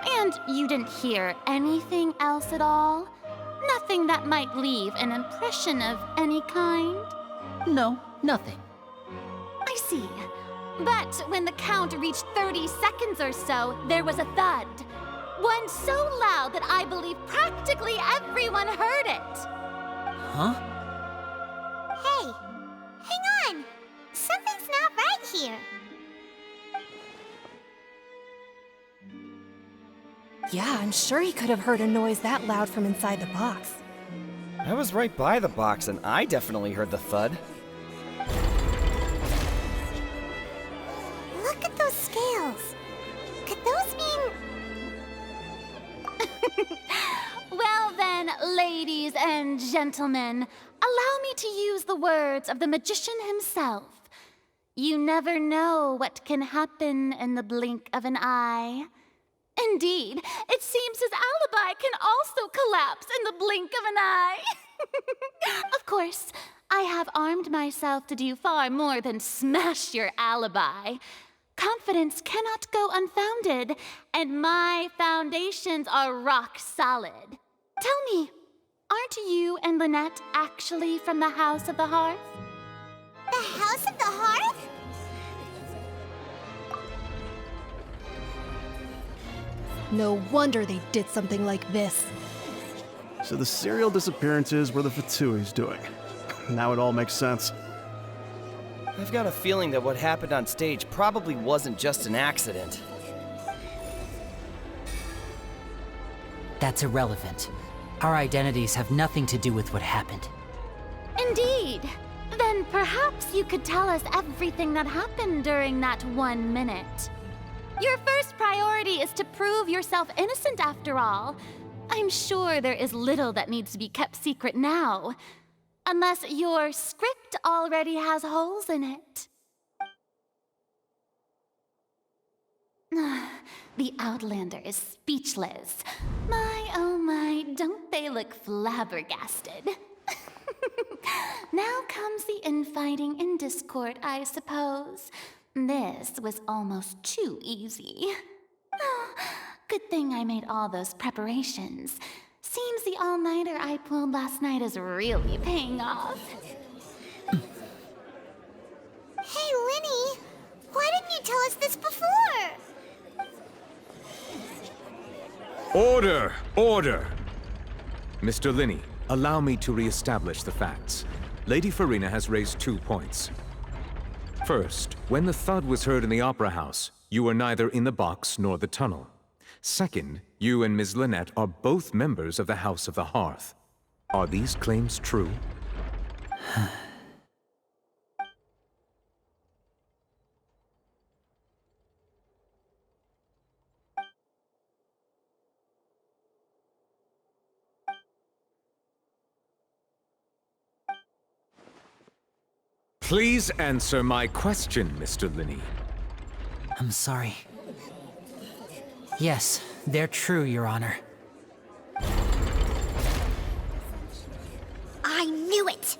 And you didn't hear anything else at all? Nothing that might leave an impression of any kind? No, nothing. I see. But when the count reached 30 seconds or so, there was a thud. One so loud that I believe practically everyone heard it. Huh? Hey, hang on. Something's not right here. Yeah, I'm sure he could have heard a noise that loud from inside the box. I was right by the box, and I definitely heard the thud. Look at those scales. Could those mean... Well then, ladies and gentlemen, allow me to use the words of the magician himself. You never know what can happen in the blink of an eye. Indeed, it seems his alibi can also collapse in the blink of an eye. Of course, I have armed myself to do far more than smash your alibi. Confidence cannot go unfounded, and my foundations are rock solid. Tell me, aren't you and Lynette actually from the House of the Hearth? The House of the Hearth? No wonder they did something like this. So the serial disappearances were the Fatui's doing. Now it all makes sense. I've got a feeling that what happened on stage probably wasn't just an accident. That's irrelevant. Our identities have nothing to do with what happened. Indeed. Then perhaps you could tell us everything that happened during that 1 minute. Your first priority is to prove yourself innocent after all. I'm sure there is little that needs to be kept secret now. Unless your script already has holes in it. The Outlander is speechless. My, oh my, don't they look flabbergasted? Now comes the infighting and discord, I suppose. This was almost too easy. Oh, good thing I made all those preparations. Seems the all-nighter I pulled last night is really paying off. Hey, Lyney! Why didn't you tell us this before? Order! Order! Mr. Lyney, allow me to re-establish the facts. Lady Farina has raised 2 points. First, when the thud was heard in the Opera House, you were neither in the box nor the tunnel. Second, you and Ms. Lynette are both members of the House of the Hearth. Are these claims true? Please answer my question, Mr. Lyney. I'm sorry. Yes, they're true, Your Honor. I knew it!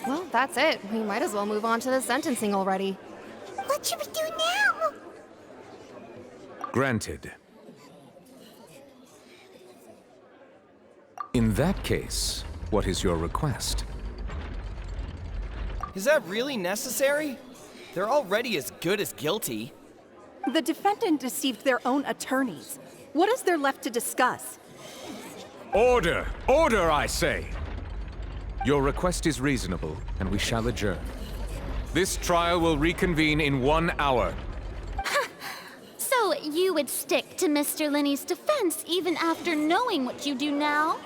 Well, that's it. We might as well move on to the sentencing already. What should we do now? Granted. In that case, what is your request? Is that really necessary? They're already as good as guilty. The defendant deceived their own attorneys. What is there left to discuss? Order! Order, I say! Your request is reasonable, and we shall adjourn. This trial will reconvene in 1 hour. So you would stick to Mr. Lyney's defense even after knowing what you do now?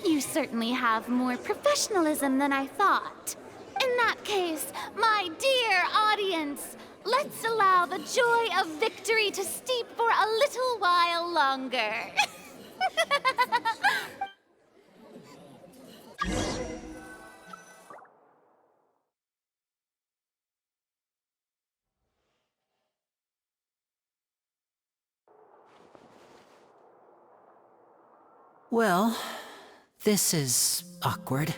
You certainly have more professionalism than I thought. In that case, my dear audience, let's allow the joy of victory to steep for a little while longer. Well, this is awkward.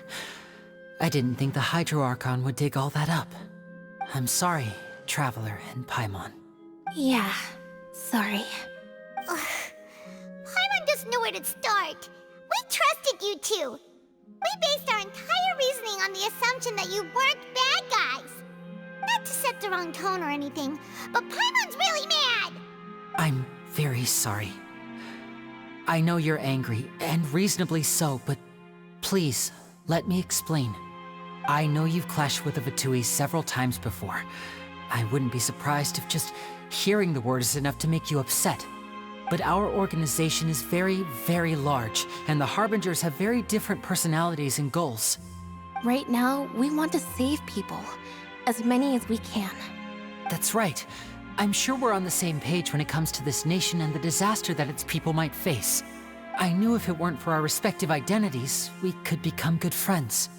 I didn't think the Hydro Archon would dig all that up. I'm sorry, Traveler and Paimon. Yeah, sorry. Paimon doesn't know where to start. We trusted you two. We based our entire reasoning on the assumption that you weren't bad guys. Not to set the wrong tone or anything, but Paimon's really mad! I'm very sorry. I know you're angry, and reasonably so, but please, let me explain. I know you've clashed with the Fatui several times before. I wouldn't be surprised if just hearing the word is enough to make you upset. But our organization is very, very large, and the Harbingers have very different personalities and goals. Right now, we want to save people. As many as we can. That's right. I'm sure we're on the same page when it comes to this nation and the disaster that its people might face. I knew if it weren't for our respective identities, we could become good friends.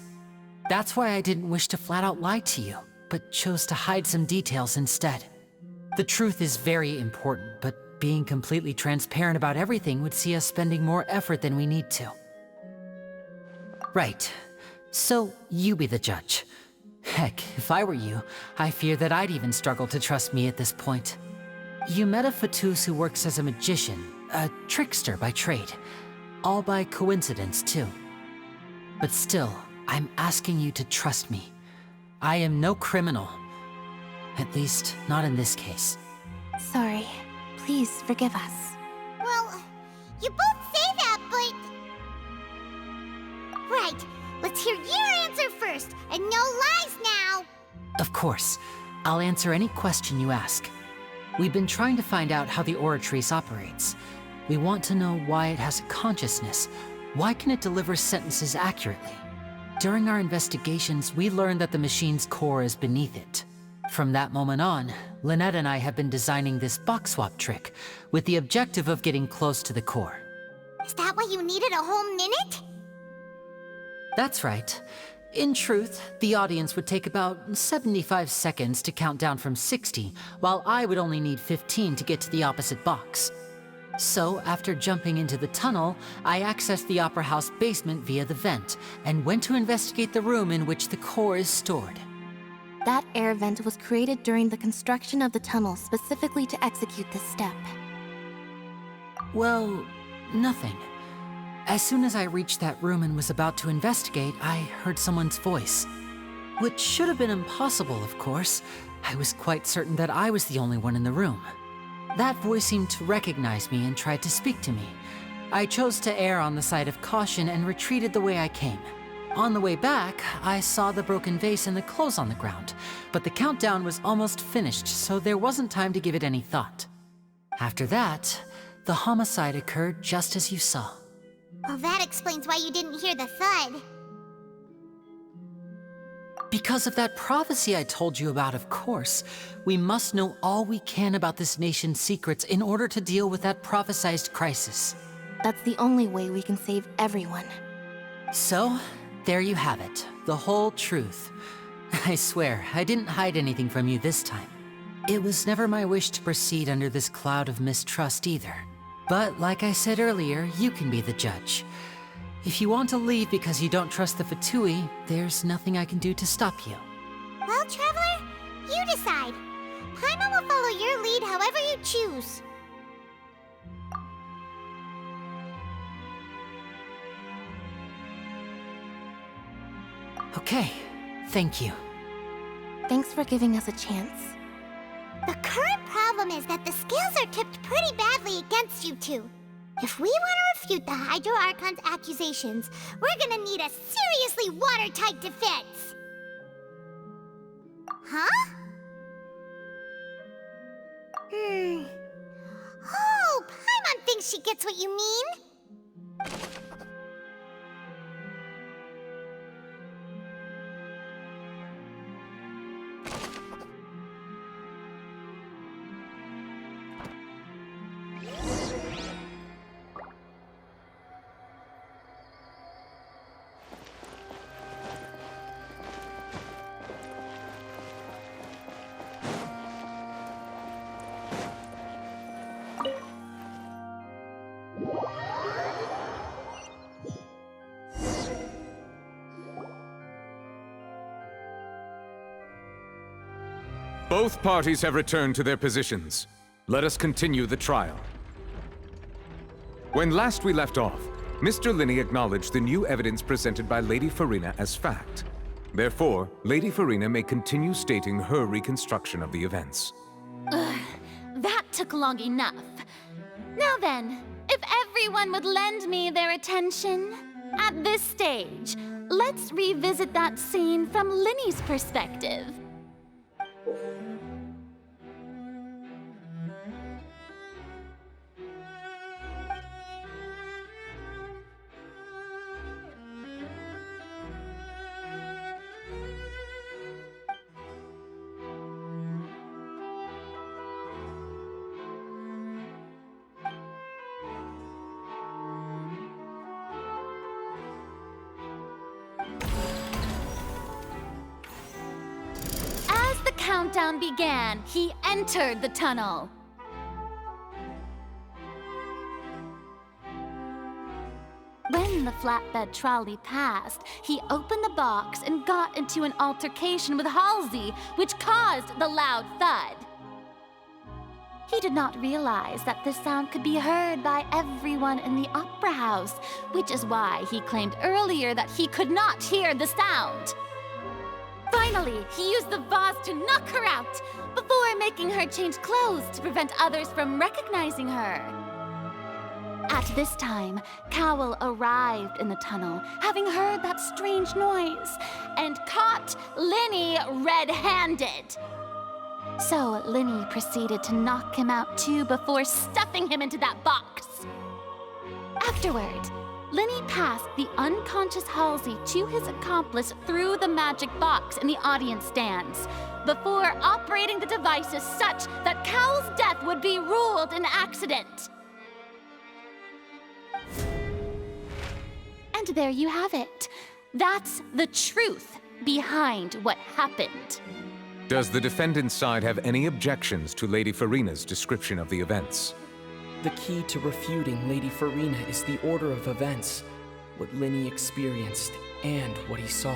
That's why I didn't wish to flat out lie to you, but chose to hide some details instead. The truth is very important, but being completely transparent about everything would see us spending more effort than we need to. Right. So, you be the judge. Heck, if I were you, I fear that I'd even struggle to trust me at this point. You met a Fatus who works as a magician, a trickster by trade. All by coincidence, too. But still, I'm asking you to trust me. I am no criminal. At least, not in this case. Sorry. Please forgive us. Well, you both say that, but... Right. Let's hear your answer first, and no lies now! Of course. I'll answer any question you ask. We've been trying to find out how the Oratrice operates. We want to know why it has a consciousness. Why can it deliver sentences accurately? During our investigations, we learned that the machine's core is beneath it. From that moment on, Lynette and I have been designing this box swap trick, with the objective of getting close to the core. Is that why you needed a whole minute? That's right. In truth, the audience would take about 75 seconds to count down from 60, while I would only need 15 to get to the opposite box. So, after jumping into the tunnel, I accessed the Opera House basement via the vent, and went to investigate the room in which the core is stored. That air vent was created during the construction of the tunnel specifically to execute this step. Well, nothing. As soon as I reached that room and was about to investigate, I heard someone's voice. Which should have been impossible, of course. I was quite certain that I was the only one in the room. That voice seemed to recognize me and tried to speak to me. I chose to err on the side of caution and retreated the way I came. On the way back, I saw the broken vase and the clothes on the ground, but the countdown was almost finished, so there wasn't time to give it any thought. After that, the homicide occurred just as you saw. Well, that explains why you didn't hear the thud. Because of that prophecy I told you about, of course. We must know all we can about this nation's secrets in order to deal with that prophesized crisis. That's the only way we can save everyone. So, there you have it. The whole truth. I swear, I didn't hide anything from you this time. It was never my wish to proceed under this cloud of mistrust either. But like I said earlier, you can be the judge. If you want to leave because you don't trust the Fatui, there's nothing I can do to stop you. Well, Traveler, you decide. Paimon will follow your lead however you choose. Okay, thank you. Thanks for giving us a chance. The current problem is that the scales are tipped pretty badly against you two. If we want to refute the Hydro Archon's accusations, we're gonna need a seriously watertight defense. Huh? Oh, Paimon thinks she gets what you mean. Both parties have returned to their positions. Let us continue the trial. When last we left off, Mr. Lyney acknowledged the new evidence presented by Lady Farina as fact. Therefore, Lady Farina may continue stating her reconstruction of the events. Ugh, that took long enough. Now then, if everyone would lend me their attention, at this stage, let's revisit that scene from Lyney's perspective. Countdown began, he entered the tunnel. When the flatbed trolley passed, he opened the box and got into an altercation with Halsey, which caused the loud thud. He did not realize that this sound could be heard by everyone in the Opera House, which is why he claimed earlier that he could not hear the sound. Finally, he used the vase to knock her out, before making her change clothes to prevent others from recognizing her. At this time, Cowell arrived in the tunnel, having heard that strange noise, and caught Lyney red-handed. So Lyney proceeded to knock him out too before stuffing him into that box. Afterward, Lyney passed the unconscious Halsey to his accomplice through the magic box in the audience stands, before operating the devices such that Cowell's death would be ruled an accident. And there you have it. That's the truth behind what happened. Does the defendant's side have any objections to Lady Farina's description of the events? the key to refuting Lady Farina is the order of events, what Lyney experienced, and what he saw.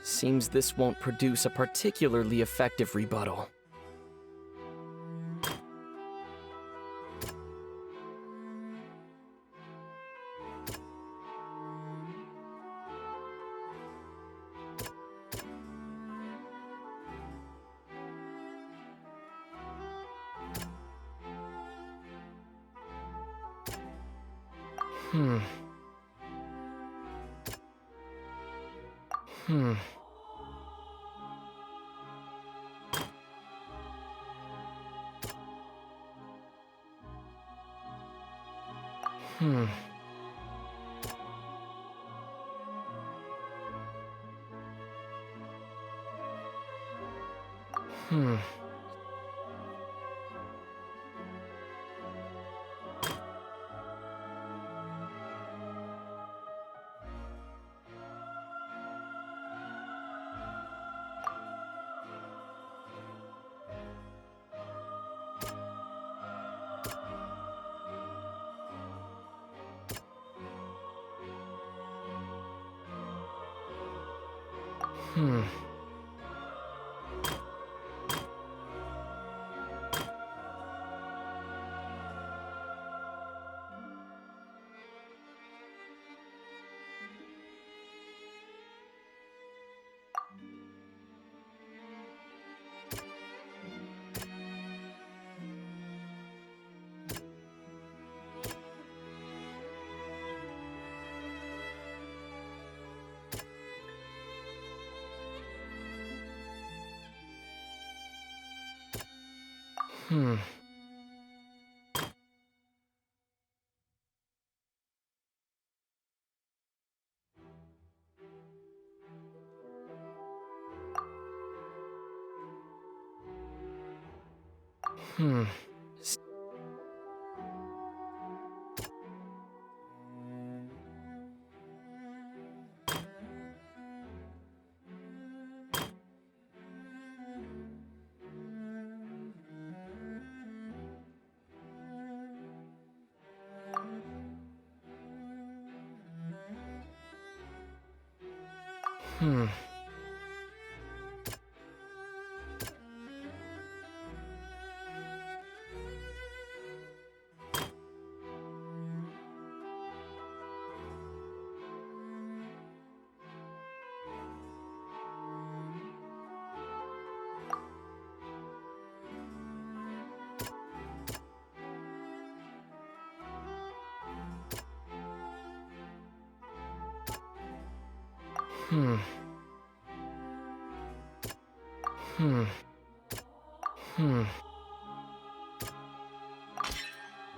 Seems this won't produce a particularly effective rebuttal.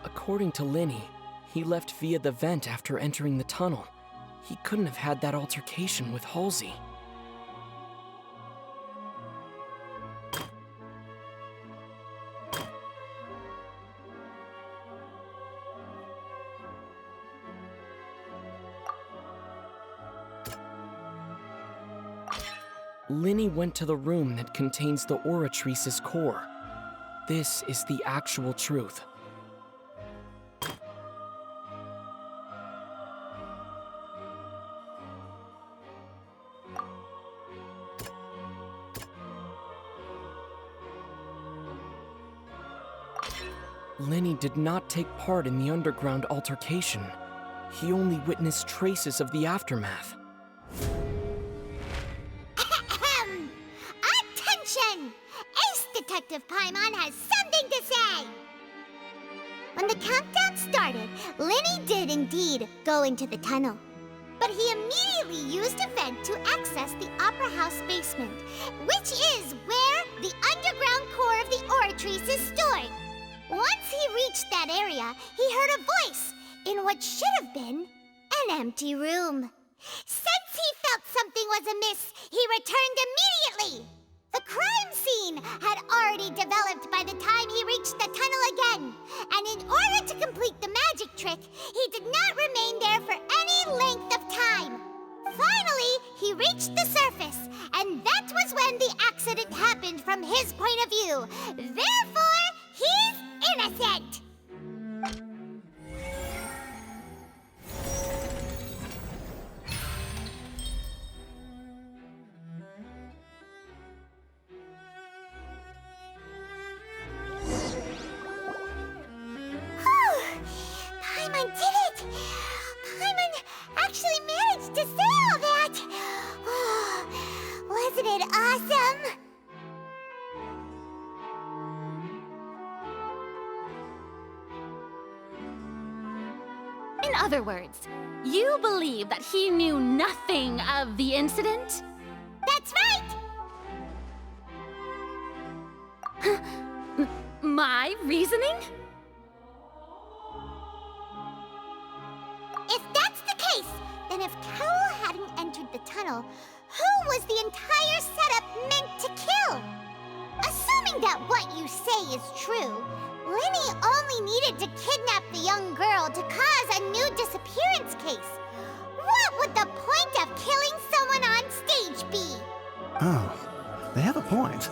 According to Lyney, he left via the vent after entering the tunnel. He couldn't have had that altercation with Halsey. Lyney went to the room that contains the Oratrice's core. This is the actual truth. Lyney did not take part in the underground altercation. He only witnessed traces of the aftermath. Attention! Ace Detective Paimon has something something to say! When the countdown started, Lyney did indeed go into the tunnel. But he immediately used a vent to access the Opera House basement, which is where the underground core of the Epiclesse is stored. Once he reached that area, he heard a voice in what should have been an empty room. Since he felt something was amiss, he returned immediately. The crime scene had already developed by the time he reached the tunnel again, and in order to complete the magic trick, he did not remain there for any length of time. Finally, he reached the surface, and that was when the accident happened from his point of view. Therefore, he's innocent! Paimon did it! Paimon actually managed to say all that! Oh, wasn't it awesome? In other words, you believe that he knew nothing of the incident? That's right! My reasoning? If that's the case, then if Cowell hadn't entered the tunnel, who was the entire setup meant to kill? Assuming that what you say is true, Lyney only needed to kidnap the young girl to cause a new disappearance case. What would the point of killing someone on stage be? Oh, they have a point.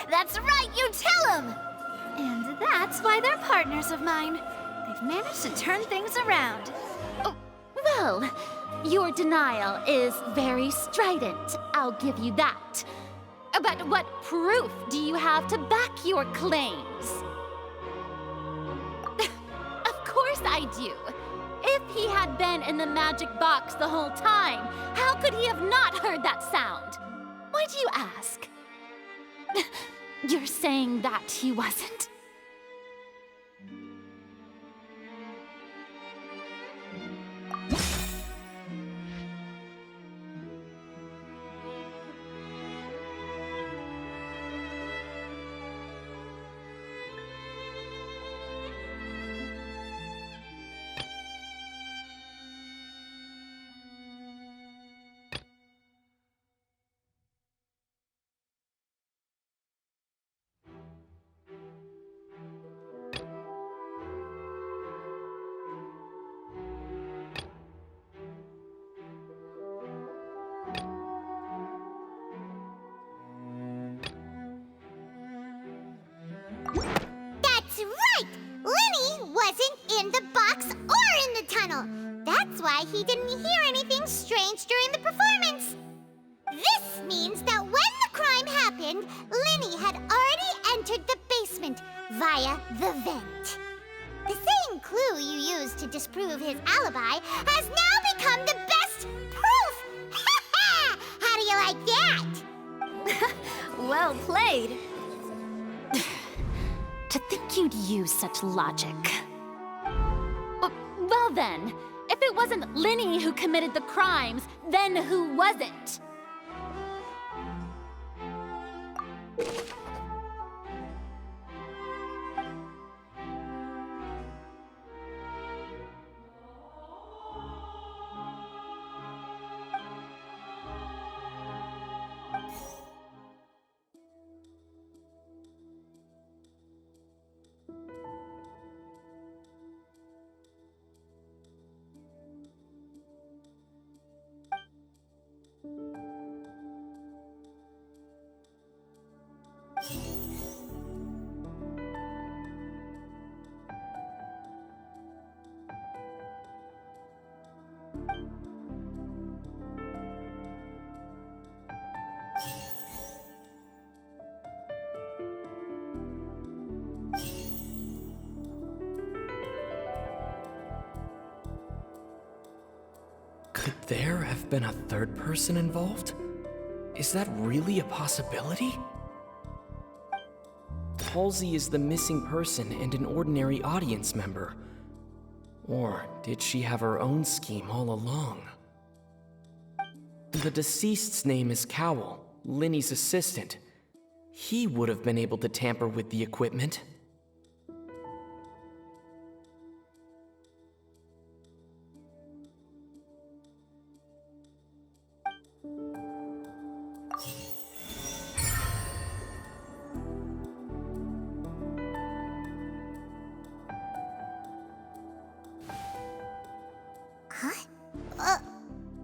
That's right, you tell him! And that's why they're partners of mine. They've managed to turn things around. Oh, well, your denial is very strident, I'll give you that. But what proof do you have to back your claims? Of course I do. If he had been in the magic box the whole time, how could he have not heard that sound? Why do you ask? You're saying that he wasn't? That's right! Lyney wasn't in the box or in the tunnel. That's why he didn't hear anything strange during the performance. This means that when the crime happened, Lyney had already entered the basement via the vent. The same clue you used to disprove his alibi has now become the best proof! How do you like that? Well played. To think you'd use such logic. Well then, if it wasn't Lyney who committed the crimes, then who was it? Could there have been a third person involved? Is that really a possibility? Halsey is the missing person and an ordinary audience member. Or did she have her own scheme all along? The deceased's name is Cowl, Lyney's assistant. He would have been able to tamper with the equipment.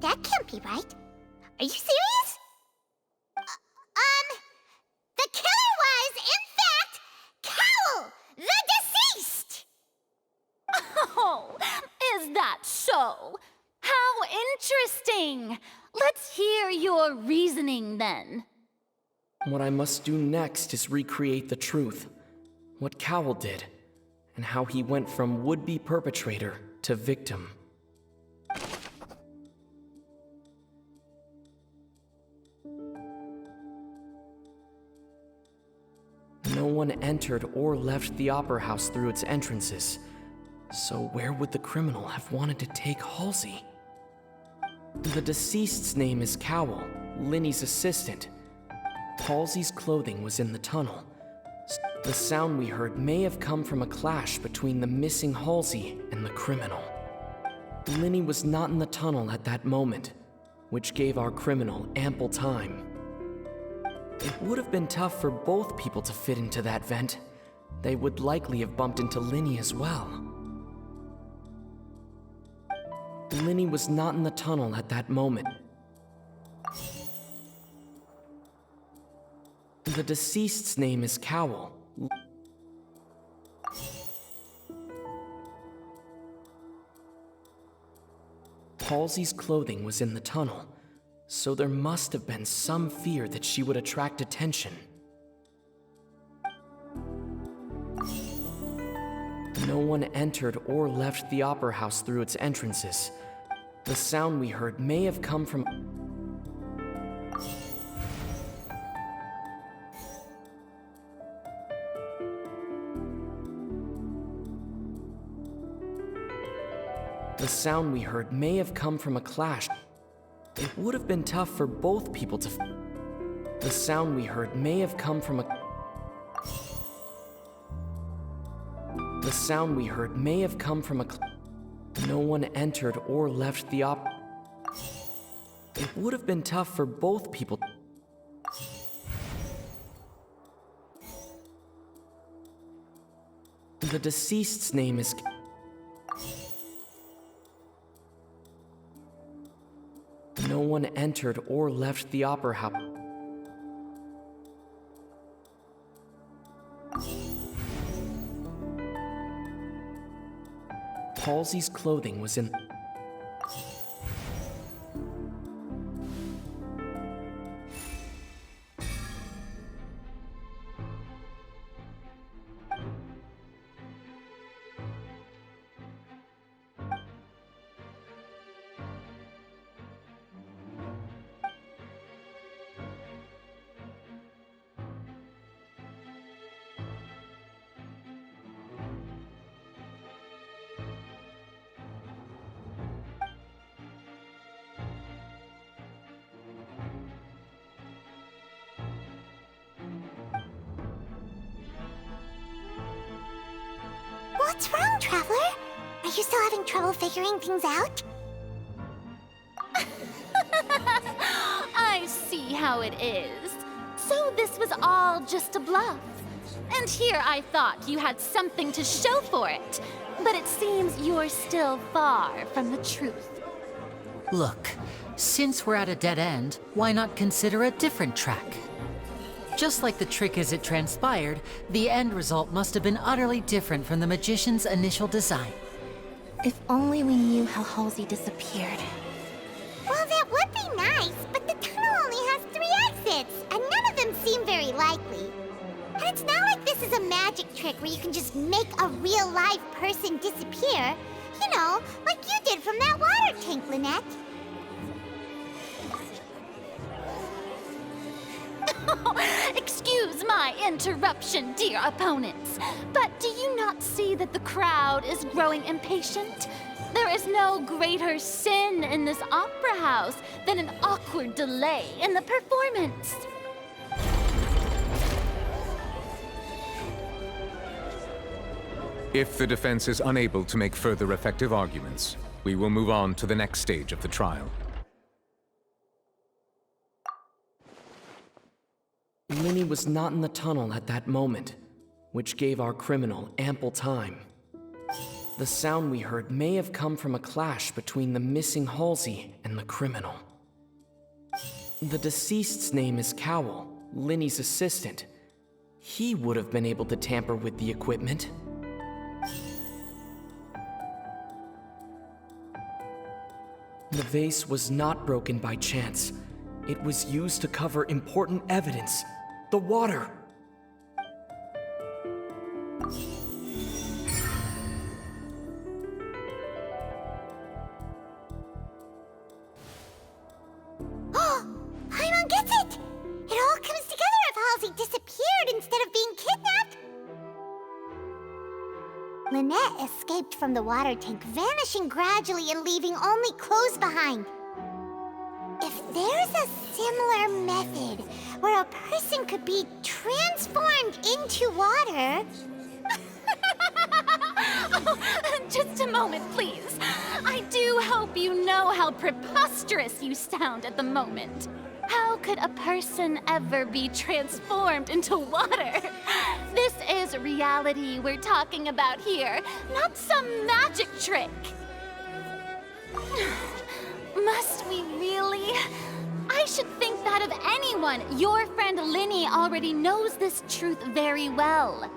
That can't be right. Are you serious? The killer was, in fact, Cowl, the deceased! Oh, is that so? How interesting! Let's hear your reasoning then. What I must do next is recreate the truth. What Cowl did, and how he went from would-be perpetrator to victim. No one entered or left the Opera House through its entrances. So where would the criminal have wanted to take Halsey? The deceased's name is Cowl, Lyney's assistant. Halsey's clothing was in the tunnel. The sound we heard may have come from a clash between the missing Halsey and the criminal. Lyney was not in the tunnel at that moment, which gave our criminal ample time. It would have been tough for both people to fit into that vent. They would likely have bumped into Lyney as well. Lyney was not in the tunnel at that moment. The deceased's name is Cowl. Halsey's clothing was in the tunnel, so there must have been some fear that she would attract attention. No one entered or left the Opera House through its entrances. The sound we heard may have come from... The sound we heard may have come from a clash. It would have been tough for both people to... The sound we heard may have come from a... The sound we heard may have come from a... No one entered or left the It would have been tough for both people... The deceased's name is... No one entered or left the Opera House. Halsey's clothing was in... What's wrong, Traveler? Are you still having trouble figuring things out? I see how it is. So this was all just a bluff. And here I thought you had something to show for it. But it seems you're still far from the truth. Look, since we're at a dead end, why not consider a different track? Just like the trick as it transpired, the end result must have been utterly different from the magician's initial design. If only we knew how Halsey disappeared. Well, that would be nice, but the tunnel only has 3 exits, and none of them seem very likely. And it's not like this is a magic trick where you can just make a real-life person disappear. You know, like you did from that water tank, Lynette. Excuse my interruption, dear opponents. But do you not see that the crowd is growing impatient? There is no greater sin in this opera house than an awkward delay in the performance. If the defense is unable to make further effective arguments, we will move on to the next stage of the trial. Lyney was not in the tunnel at that moment, which gave our criminal ample time. The sound we heard may have come from a clash between the missing Halsey and the criminal. The deceased's name is Cowell, Lyney's assistant. He would have been able to tamper with the equipment. The vase was not broken by chance. It was used to cover important evidence. The water! Paimon gets it! It all comes together if Halsey disappeared instead of being kidnapped. Lynette escaped from the water tank, vanishing gradually and leaving only clothes behind. If there's a similar method where a person could be transformed into water... Oh, just a moment, please. I do hope you know how preposterous you sound at the moment. How could a person ever be transformed into water? This is reality we're talking about here, not some magic trick. Must we really? I should think that of anyone. Your friend Lyney already knows this truth very well.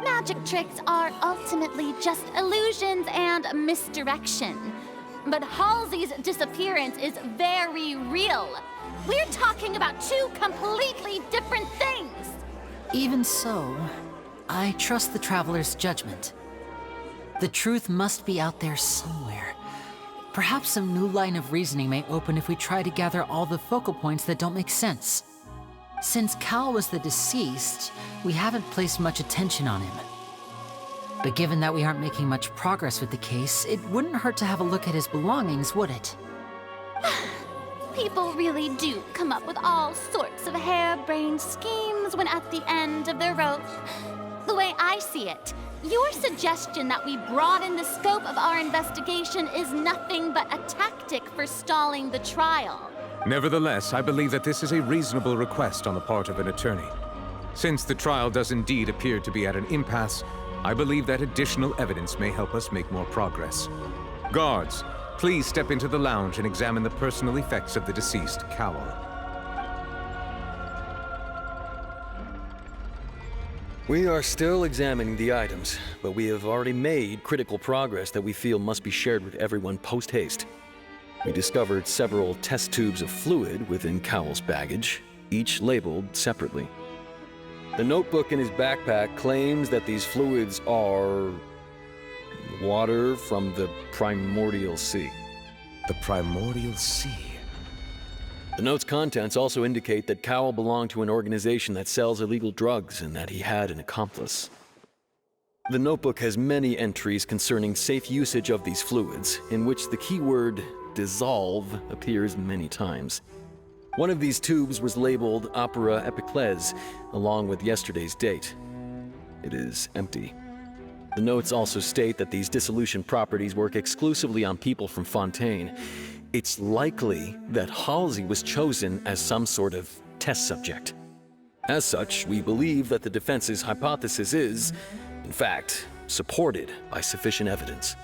Magic tricks are ultimately just illusions and misdirection. But Halsey's disappearance is very real. We're talking about two completely different things. Even so, I trust the Traveler's judgment. The truth must be out there somewhere. Perhaps some new line of reasoning may open if we try to gather all the focal points that don't make sense. Since Cal was the deceased, we haven't placed much attention on him. But given that we aren't making much progress with the case, it wouldn't hurt to have a look at his belongings, would it? People really do come up with all sorts of harebrained schemes when at the end of their rope. The way I see it, your suggestion that we broaden the scope of our investigation is nothing but a tactic for stalling the trial. Nevertheless, I believe that this is a reasonable request on the part of an attorney. Since the trial does indeed appear to be at an impasse, I believe that additional evidence may help us make more progress. Guards, please step into the lounge and examine the personal effects of the deceased Cowell. We are still examining the items, but we have already made critical progress that we feel must be shared with everyone post-haste. We discovered several test tubes of fluid within Cowell's baggage, each labeled separately. The notebook in his backpack claims that these fluids are... water from the primordial sea. The primordial sea? The note's contents also indicate that Cowell belonged to an organization that sells illegal drugs and that he had an accomplice. The notebook has many entries concerning safe usage of these fluids, in which the keyword dissolve appears many times. One of these tubes was labeled Opera Epiclese, along with yesterday's date. It is empty. The notes also state that these dissolution properties work exclusively on people from Fontaine. It's likely that Halsey was chosen as some sort of test subject. As such, we believe that the defense's hypothesis is, in fact, supported by sufficient evidence.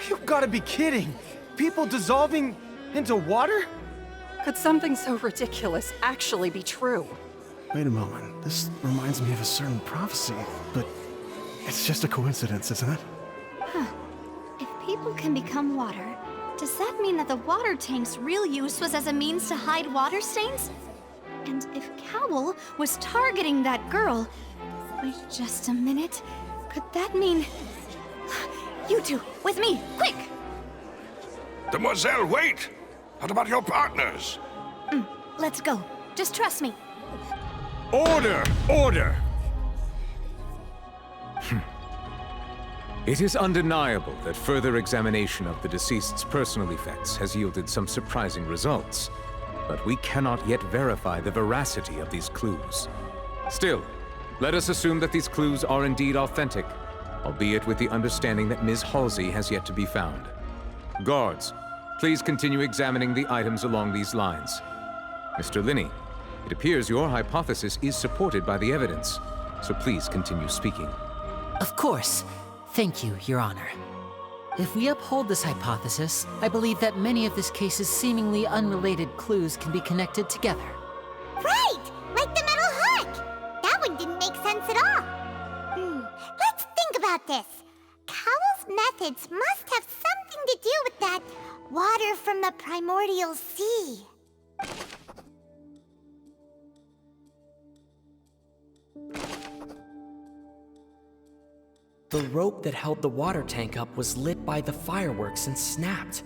You've got to be kidding! People dissolving into water? Could something so ridiculous actually be true? Wait a moment. This reminds me of a certain prophecy, but it's just a coincidence, isn't it? Huh. If people can become water, does that mean that the water tank's real use was as a means to hide water stains? And if Cowell was targeting that girl... Wait just a minute. Could that mean... You two, with me, quick! Demoiselle, wait! What about your partners? Let's go. Just trust me. Order! Order! It is undeniable that further examination of the deceased's personal effects has yielded some surprising results, but we cannot yet verify the veracity of these clues. Still, let us assume that these clues are indeed authentic, albeit with the understanding that Ms. Halsey has yet to be found. Guards, please continue examining the items along these lines. Mr. Lyney, it appears your hypothesis is supported by the evidence, so please continue speaking. Of course. Thank you, Your Honor. If we uphold this hypothesis, I believe that many of this case's seemingly unrelated clues can be connected together. Right! Like the metal hook! That one didn't make sense at all. Let's think about this. Cowell's methods must have something to do with that water from the primordial sea. The rope that held the water tank up was lit by the fireworks and snapped.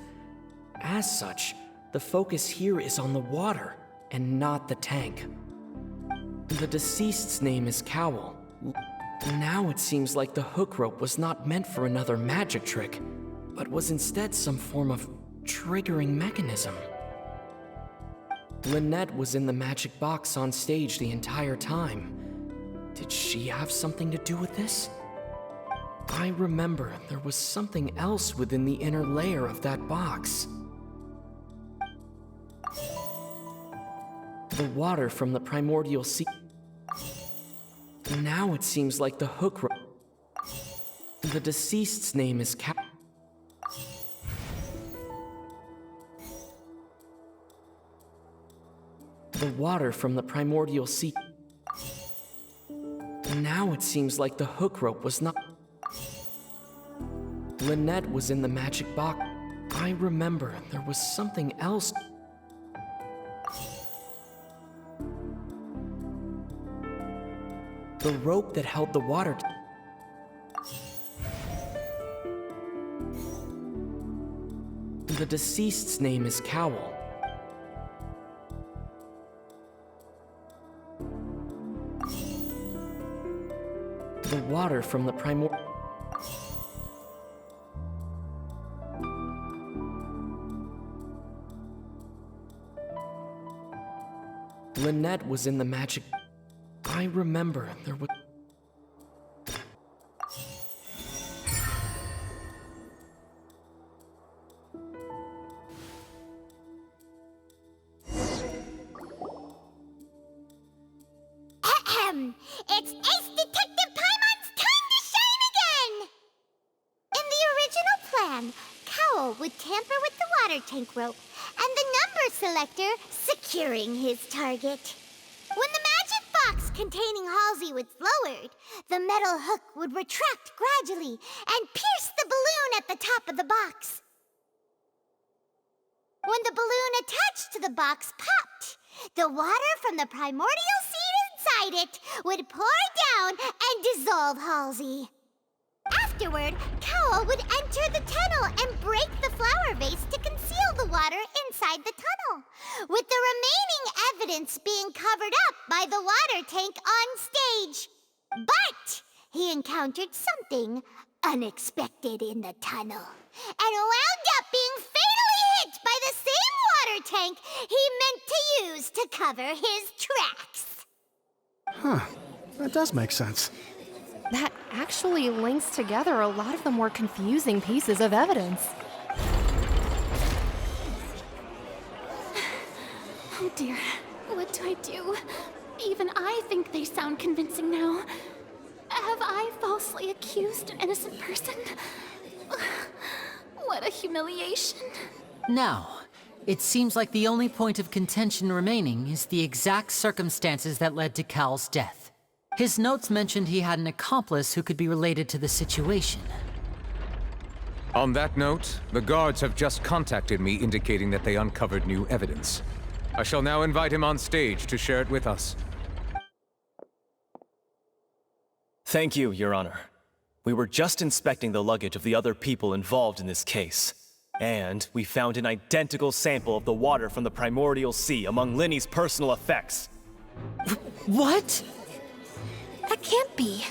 As such, the focus here is on the water and not the tank. The deceased's name is Cowell. Now it seems like the hook rope was not meant for another magic trick, but was instead some form of triggering mechanism. Lynette was in the magic box on stage the entire time. Did she have something to do with this? I remember there was something else within the inner layer of that box. The water from the primordial sea. Now it seems like the hook rope. The deceased's name is The water from the primordial sea. Now it seems like the hook rope was not. Lynette was in the magic box. I remember there was something else. The rope that held the water. The deceased's name is Cowell. The water from the primordial. Lynette was in the magic. I remember there was. It's Ace Detective Paimon's time to shine again! In the original plan, Cowell would tamper with the water tank rope and the number selector securing his target. When the magic box containing Halsey was lowered, the metal hook would retract gradually and pierce the balloon at the top of the box. When the balloon attached to the box popped, the water from the primordial seed inside it would pour down and dissolve Halsey. Afterward, Cowell would enter the tunnel and break the flower vase to conceal the water inside the tunnel, with the remaining evidence being covered up by the water tank on stage. But he encountered something unexpected in the tunnel, and wound up being fatally hit by the same water tank he meant to use to cover his tracks. Huh. That does make sense. That actually links together a lot of the more confusing pieces of evidence. Oh dear, what do I do? Even I think they sound convincing now. Have I falsely accused an innocent person? What a humiliation. Now, it seems like the only point of contention remaining is the exact circumstances that led to Cal's death. His notes mentioned he had an accomplice who could be related to the situation. On that note, the guards have just contacted me indicating that they uncovered new evidence. I shall now invite him on stage to share it with us. Thank you, Your Honor. We were just inspecting the luggage of the other people involved in this case, and we found an identical sample of the water from the primordial sea among Lyney's personal effects. What? That can't be.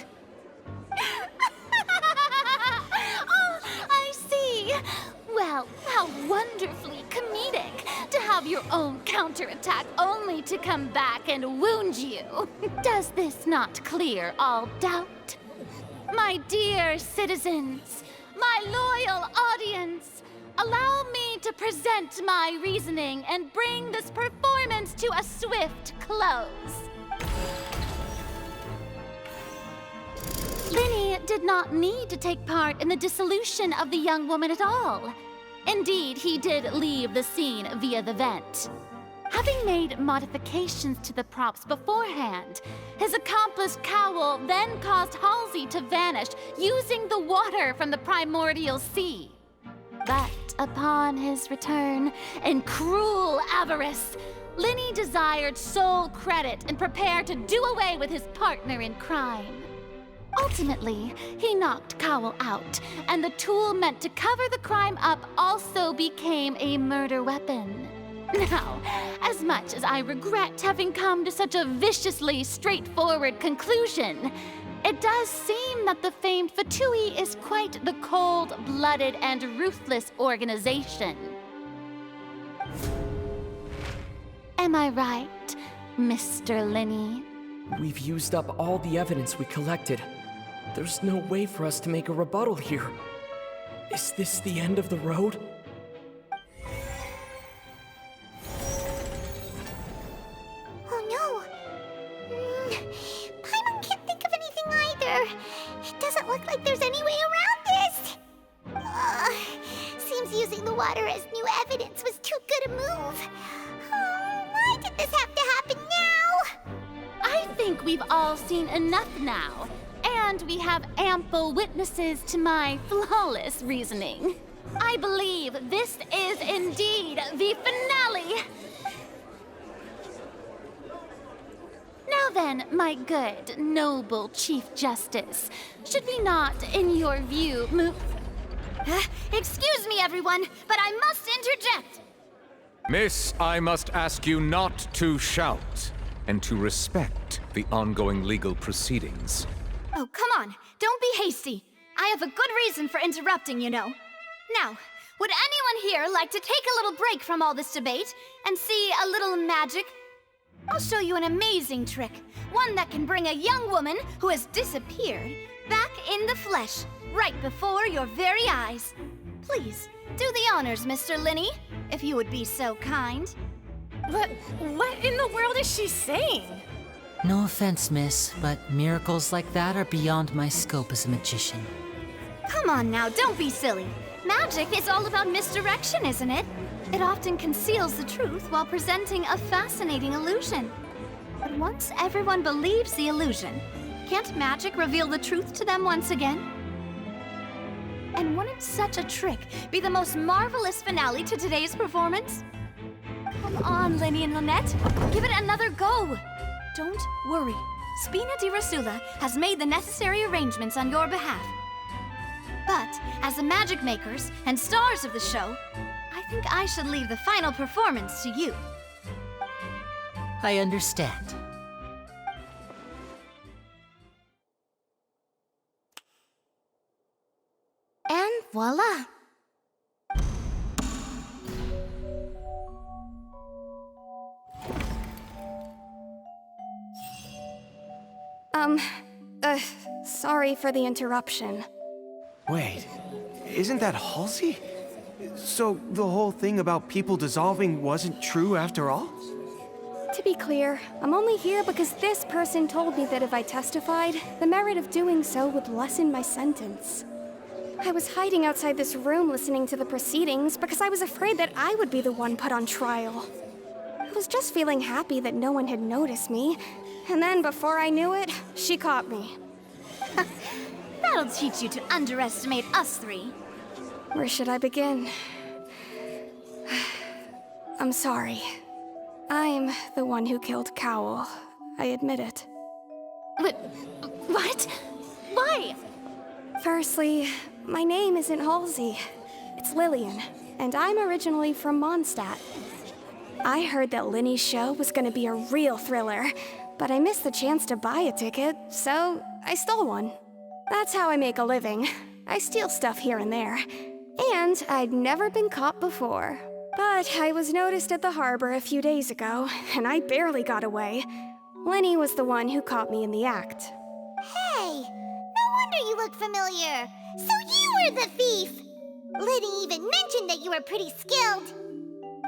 How wonderfully comedic to have your own counterattack only to come back and wound you. Does this not clear all doubt? My dear citizens, my loyal audience, allow me to present my reasoning and bring this performance to a swift close. Lyney did not need to take part in the dissolution of the young woman at all. Indeed, he did leave the scene via the vent. Having made modifications to the props beforehand, his accomplice Cowl then caused Halsey to vanish using the water from the primordial sea. But upon his return, in cruel avarice, Lyney desired sole credit and prepared to do away with his partner in crime. Ultimately, he knocked Cowl out, and the tool meant to cover the crime up also became a murder weapon. Now, as much as I regret having come to such a viciously straightforward conclusion, it does seem that the famed Fatui is quite the cold-blooded and ruthless organization. Am I right, Mr. Lyney? We've used up all the evidence we collected. There's no way for us to make a rebuttal here. Is this the end of the road? Oh no! Paimon can't think of anything either. It doesn't look like there's any way around this. Seems using the water as new evidence was too good a move. Why did this have to happen now? I think we've all seen enough now. And we have ample witnesses to my flawless reasoning. I believe this is indeed the finale. Now then, my good, noble Chief Justice, should we not, in your view, move... Excuse me, everyone, but I must interject. Miss, I must ask you not to shout, and to respect the ongoing legal proceedings. Oh, come on. Don't be hasty. I have a good reason for interrupting, you know. Now, would anyone here like to take a little break from all this debate and see a little magic? I'll show you an amazing trick. One that can bring a young woman who has disappeared back in the flesh, right before your very eyes. Please, do the honors, Mr. Lyney, if you would be so kind. What in the world is she saying? No offense, miss, but miracles like that are beyond my scope as a magician. Come on now, don't be silly. Magic is all about misdirection, isn't it? It often conceals the truth while presenting a fascinating illusion. But once everyone believes the illusion, can't magic reveal the truth to them once again? And wouldn't such a trick be the most marvelous finale to today's performance? Come on, Lyney and Lynette, give it another go. Don't worry, Spina di Rasula has made the necessary arrangements on your behalf. But as the magic makers and stars of the show, I think I should leave the final performance to you. I understand. And voila! Sorry for the interruption. Wait, isn't that Halsey? So the whole thing about people dissolving wasn't true after all? To be clear, I'm only here because this person told me that if I testified, the merit of doing so would lessen my sentence. I was hiding outside this room listening to the proceedings because I was afraid that I would be the one put on trial. I was just feeling happy that no one had noticed me, and then before I knew it, she caught me. That'll teach you to underestimate us three. Where should I begin? I'm sorry. I'm the one who killed Cowl. I admit it. But what? Why? Firstly, my name isn't Halsey. It's Liliane, and I'm originally from Mondstadt. I heard that Lyney's show was gonna be a real thriller, but I missed the chance to buy a ticket, so I stole one. That's how I make a living. I steal stuff here and there. And I'd never been caught before. But I was noticed at the harbor a few days ago, and I barely got away. Lyney was the one who caught me in the act. Hey, no wonder you look familiar. So you were the thief! Lyney even mentioned that you were pretty skilled.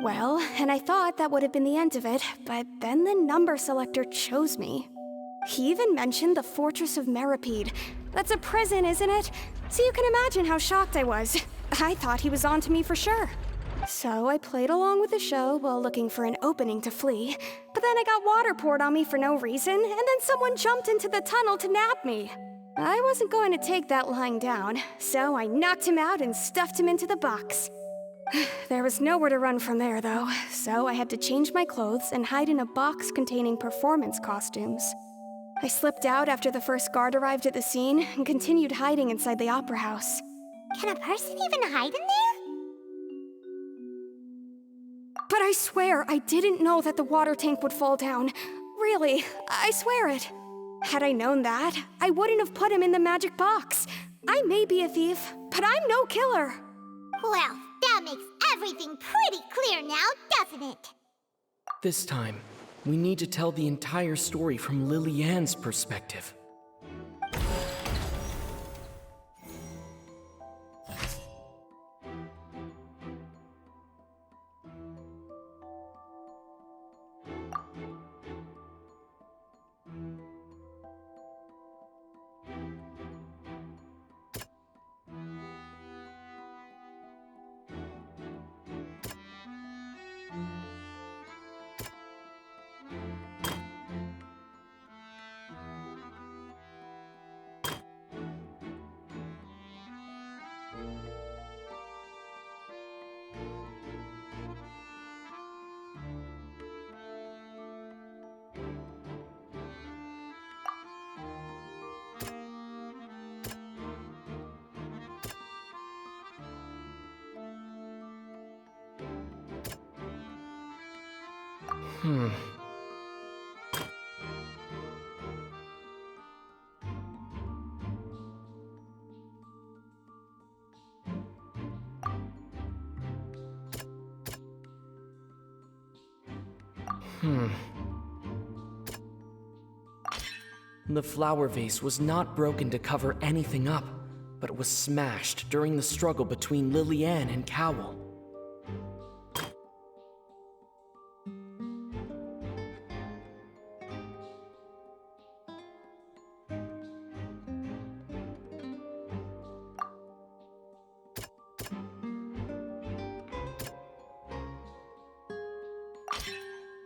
Well, and I thought that would have been the end of it, but then the number selector chose me. He even mentioned the Fortress of Meripede. That's a prison, isn't it? So you can imagine how shocked I was. I thought he was onto me for sure. So I played along with the show while looking for an opening to flee, but then I got water poured on me for no reason, and then someone jumped into the tunnel to nab me. I wasn't going to take that lying down, so I knocked him out and stuffed him into the box. There was nowhere to run from there, though, so I had to change my clothes and hide in a box containing performance costumes. I slipped out after the first guard arrived at the scene and continued hiding inside the opera house. Can a person even hide in there? But I swear I didn't know that the water tank would fall down. Really, I swear it. Had I known that, I wouldn't have put him in the magic box. I may be a thief, but I'm no killer. Well, that makes everything pretty clear now, doesn't it? This time, we need to tell the entire story from Liliane's perspective. The flower vase was not broken to cover anything up, but it was smashed during the struggle between Liliane and Cowl.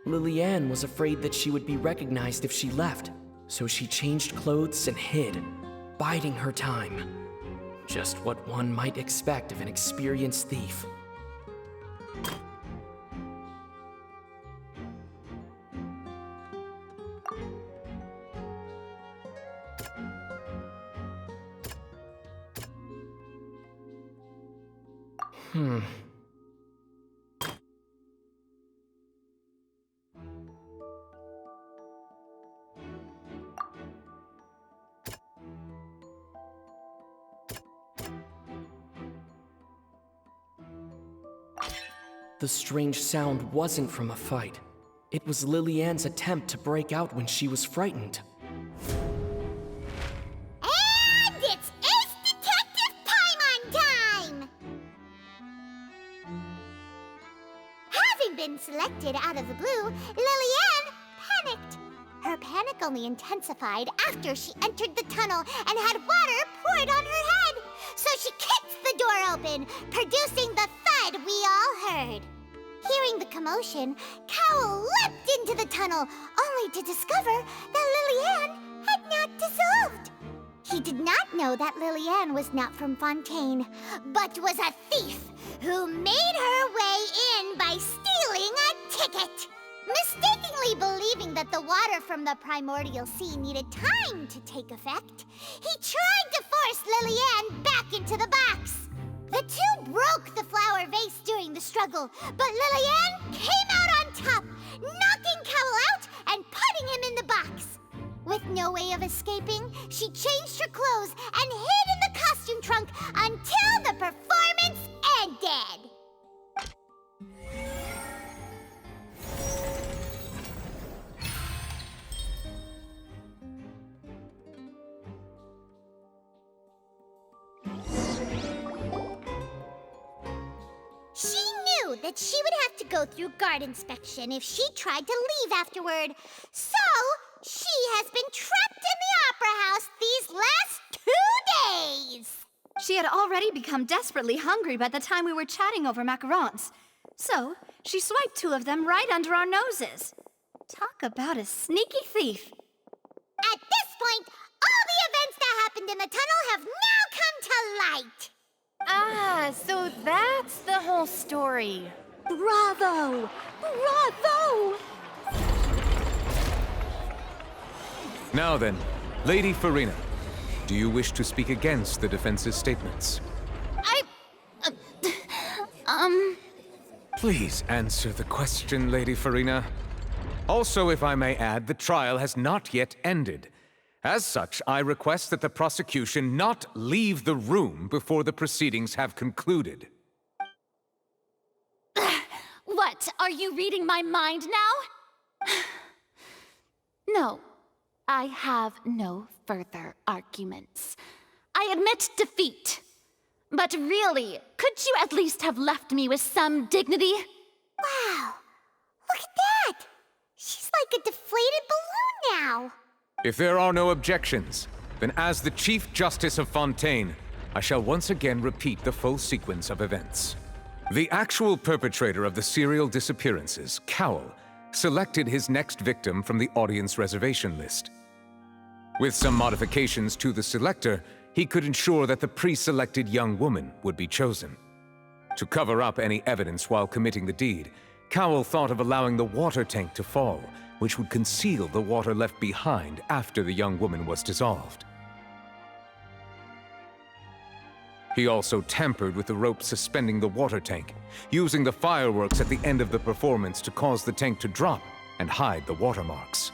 Liliane was afraid that she would be recognized if she left, so she changed clothes and hid, biding her time. Just what one might expect of an experienced thief. The strange sound wasn't from a fight. It was Liliane's attempt to break out when she was frightened. And it's Ace Detective Paimon time! Having been selected out of the blue, Liliane panicked. Her panic only intensified after she entered the tunnel and had water poured on her head. So she kicked the door open, producing the thud we all heard. Hearing the commotion, Cowl leapt into the tunnel, only to discover that Liliane had not dissolved. He did not know that Liliane was not from Fontaine, but was a thief who made her way in by stealing a ticket. Mistakenly believing that the water from the primordial sea needed time to take effect, he tried to force Liliane back into the box. The two broke the flower vase during the struggle, but Liliane came out on top, knocking Cowl out and putting him in the box. With no way of escaping, she changed her clothes and hid in the costume trunk until the performance but she would have to go through guard inspection if she tried to leave afterward. So, she has been trapped in the Opera House these last 2 days. She had already become desperately hungry by the time we were chatting over macarons. So, she swiped 2 of them right under our noses. Talk about a sneaky thief. At this point, all the events that happened in the tunnel have now come to light. Ah, so that's the whole story. Bravo! Bravo! Now then, Lady Farina, do you wish to speak against the defense's statements? Please answer the question, Lady Farina. Also, if I may add, the trial has not yet ended. As such, I request that the prosecution not leave the room before the proceedings have concluded. What, are you reading my mind now? No, I have no further arguments. I admit defeat. But really, could you at least have left me with some dignity? Wow, look at that! She's like a deflated balloon now. If there are no objections, then as the Chief Justice of Fontaine, I shall once again repeat the full sequence of events. The actual perpetrator of the serial disappearances, Cowell, selected his next victim from the audience reservation list. With some modifications to the selector, he could ensure that the pre-selected young woman would be chosen. To cover up any evidence while committing the deed, Cowell thought of allowing the water tank to fall, which would conceal the water left behind after the young woman was dissolved. He also tampered with the rope suspending the water tank, using the fireworks at the end of the performance to cause the tank to drop and hide the watermarks.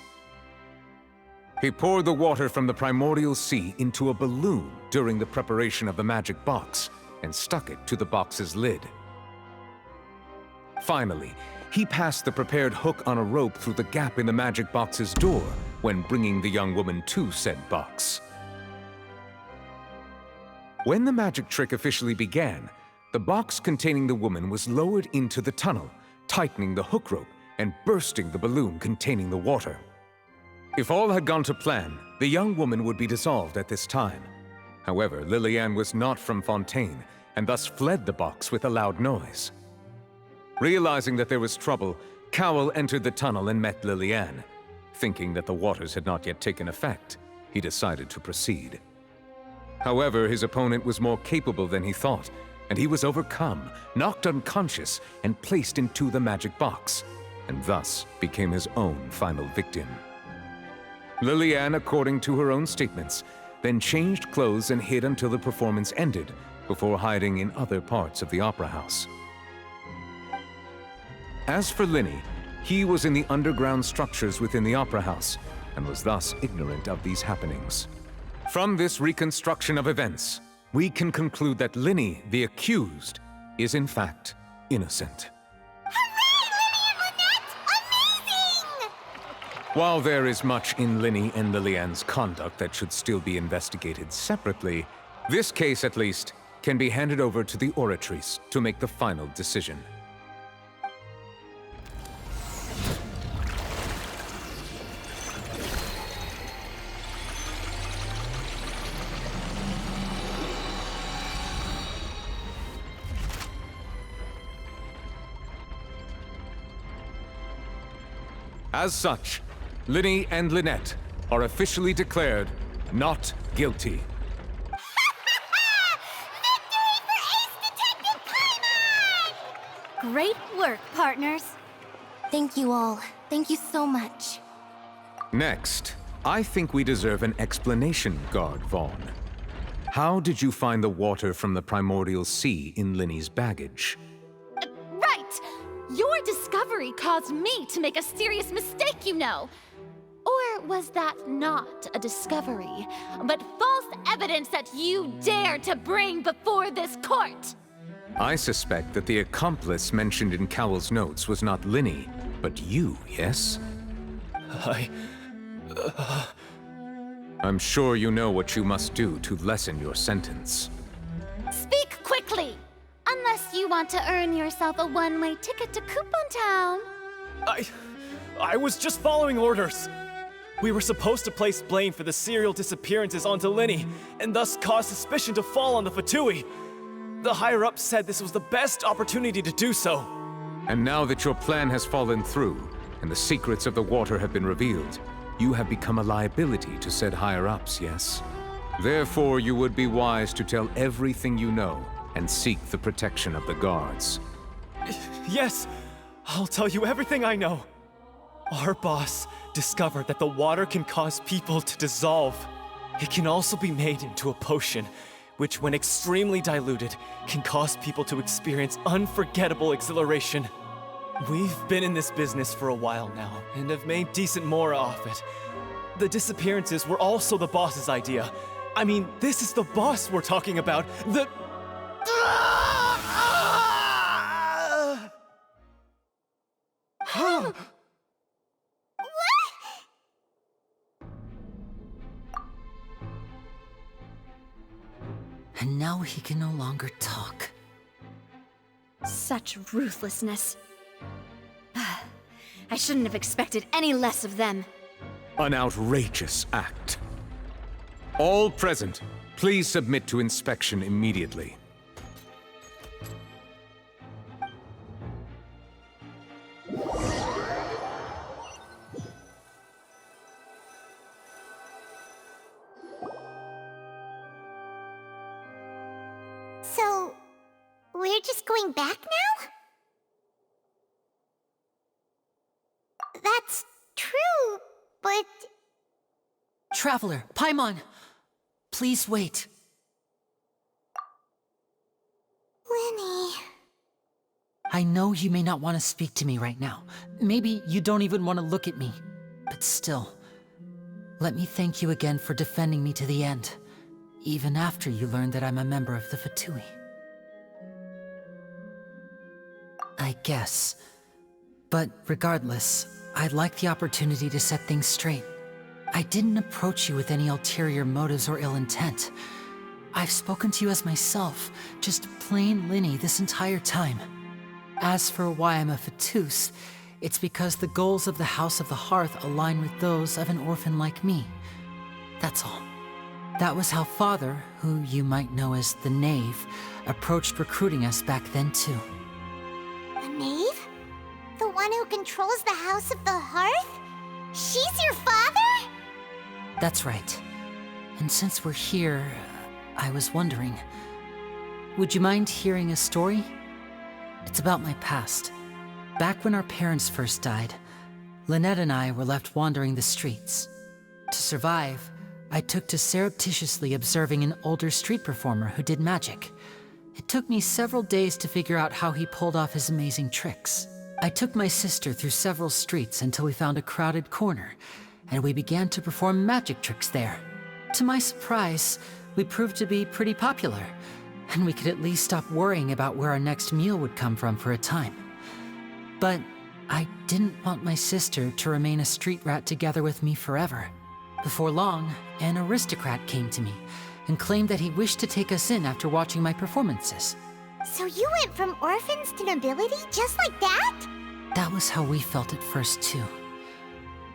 He poured the water from the primordial sea into a balloon during the preparation of the magic box and stuck it to the box's lid. Finally, he passed the prepared hook on a rope through the gap in the magic box's door when bringing the young woman to said box. When the magic trick officially began, the box containing the woman was lowered into the tunnel, tightening the hook rope and bursting the balloon containing the water. If all had gone to plan, the young woman would be dissolved at this time. However, Liliane was not from Fontaine, and thus fled the box with a loud noise. Realizing that there was trouble, Cowell entered the tunnel and met Liliane. Thinking that the waters had not yet taken effect, he decided to proceed. However, his opponent was more capable than he thought, and he was overcome, knocked unconscious, and placed into the magic box, and thus became his own final victim. Liliane, according to her own statements, then changed clothes and hid until the performance ended, before hiding in other parts of the opera house. As for Lyney, he was in the underground structures within the opera house, and was thus ignorant of these happenings. From this reconstruction of events, we can conclude that Lyney, the accused, is in fact innocent. While there is much in Lyney and Liliane's conduct that should still be investigated separately, this case, at least, can be handed over to the Oratrice to make the final decision. As such, Lyney and Lynette are officially declared not guilty. Great work, partners. Thank you all. Thank you so much. Next, I think we deserve an explanation, Guard Vaughn. How did you find the water from the primordial sea in Lyney's baggage? Right! Your discovery caused me to make a serious mistake, you know. Or was that not a discovery, but false evidence that you dared to bring before this court? I suspect that the accomplice mentioned in Cowell's notes was not Lyney, but you, yes? I'm sure you know what you must do to lessen your sentence. Speak quickly! Unless Unless you want to earn yourself a one-way ticket to Coupon Town. I was just following orders. We were supposed to place blame for the serial disappearances onto Lyney, and thus cause suspicion to fall on the Fatui. The higher-ups said this was the best opportunity to do so. And now that your plan has fallen through, and the secrets of the water have been revealed, you have become a liability to said higher-ups, yes? Therefore, you would be wise to tell everything you know, and seek the protection of the guards. Yes, I'll tell you everything I know. Our boss discovered that the water can cause people to dissolve. It can also be made into a potion, which when extremely diluted, can cause people to experience unforgettable exhilaration. We've been in this business for a while now, and have made decent more off it. The disappearances were also the boss's idea. I mean, this is the boss we're talking about. And now he can no longer talk. Such ruthlessness. I shouldn't have expected any less of them. An outrageous act. All present, please submit to inspection immediately. So, we're just going back now? That's true, but... Traveler, Paimon! Please wait. Lyney... I know you may not want to speak to me right now. Maybe you don't even want to look at me. But still, let me thank you again for defending me to the end, even after you learned that I'm a member of the Fatui. I guess. But regardless, I'd like the opportunity to set things straight. I didn't approach you with any ulterior motives or ill intent. I've spoken to you as myself, just plain Lyney this entire time. As for why I'm a Fatus, it's because the goals of the House of the Hearth align with those of an orphan like me. That's all. That was how Father, who you might know as the Knave, approached recruiting us back then too. The Knave? The one who controls the House of the Hearth? She's your father? That's right. And since we're here, I was wondering, would you mind hearing a story? It's about my past. Back when our parents first died, Lynette and I were left wandering the streets. To survive, I took to surreptitiously observing an older street performer who did magic. It took me several days to figure out how he pulled off his amazing tricks. I took my sister through several streets until we found a crowded corner, and we began to perform magic tricks there. To my surprise, we proved to be pretty popular, and we could at least stop worrying about where our next meal would come from for a time. But I didn't want my sister to remain a street rat together with me forever. Before long, an aristocrat came to me and claimed that he wished to take us in after watching my performances. So you went from orphans to nobility just like that? That was how we felt at first too.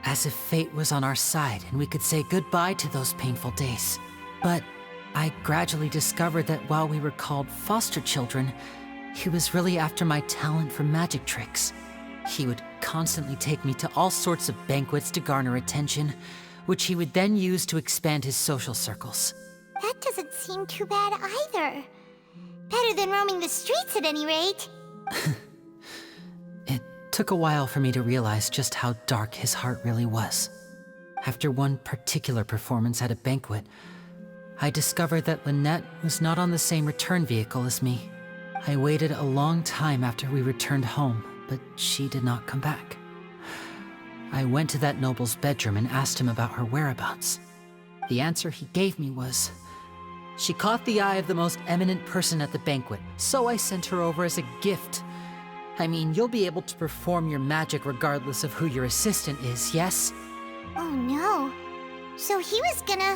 As if fate was on our side and we could say goodbye to those painful days. But I gradually discovered that while we were called foster children, he was really after my talent for magic tricks. He would constantly take me to all sorts of banquets to garner attention, which he would then use to expand his social circles. That doesn't seem too bad either. Better than roaming the streets at any rate. It took a while for me to realize just how dark his heart really was. After one particular performance at a banquet, I discovered that Lynette was not on the same return vehicle as me. I waited a long time after we returned home, but she did not come back. I went to that noble's bedroom and asked him about her whereabouts. The answer he gave me was, she caught the eye of the most eminent person at the banquet, so I sent her over as a gift. I mean, you'll be able to perform your magic regardless of who your assistant is, yes? Oh no. So he was gonna...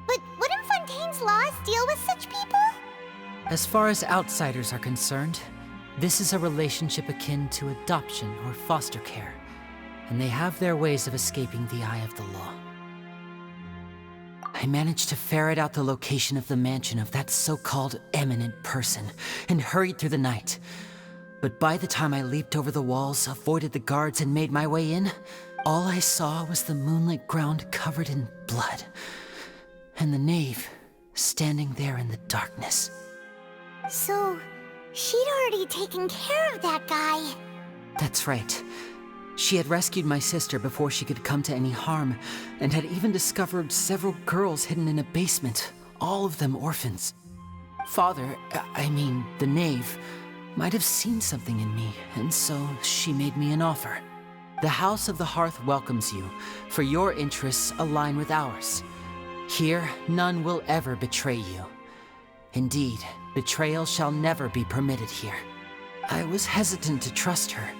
But wouldn't Fontaine's laws deal with such people? As far as outsiders are concerned, this is a relationship akin to adoption or foster care, and they have their ways of escaping the eye of the law. I managed to ferret out the location of the mansion of that so-called eminent person and hurried through the night. But by the time I leaped over the walls, avoided the guards, and made my way in, all I saw was the moonlit ground covered in blood, and the knave standing there in the darkness. So, she'd already taken care of that guy. That's right. She had rescued my sister before she could come to any harm, and had even discovered several girls hidden in a basement, all of them orphans. Father, the knave, might have seen something in me, and so she made me an offer. The House of the Hearth welcomes you, for your interests align with ours. Here, none will ever betray you. Indeed, betrayal shall never be permitted here. I was hesitant to trust her.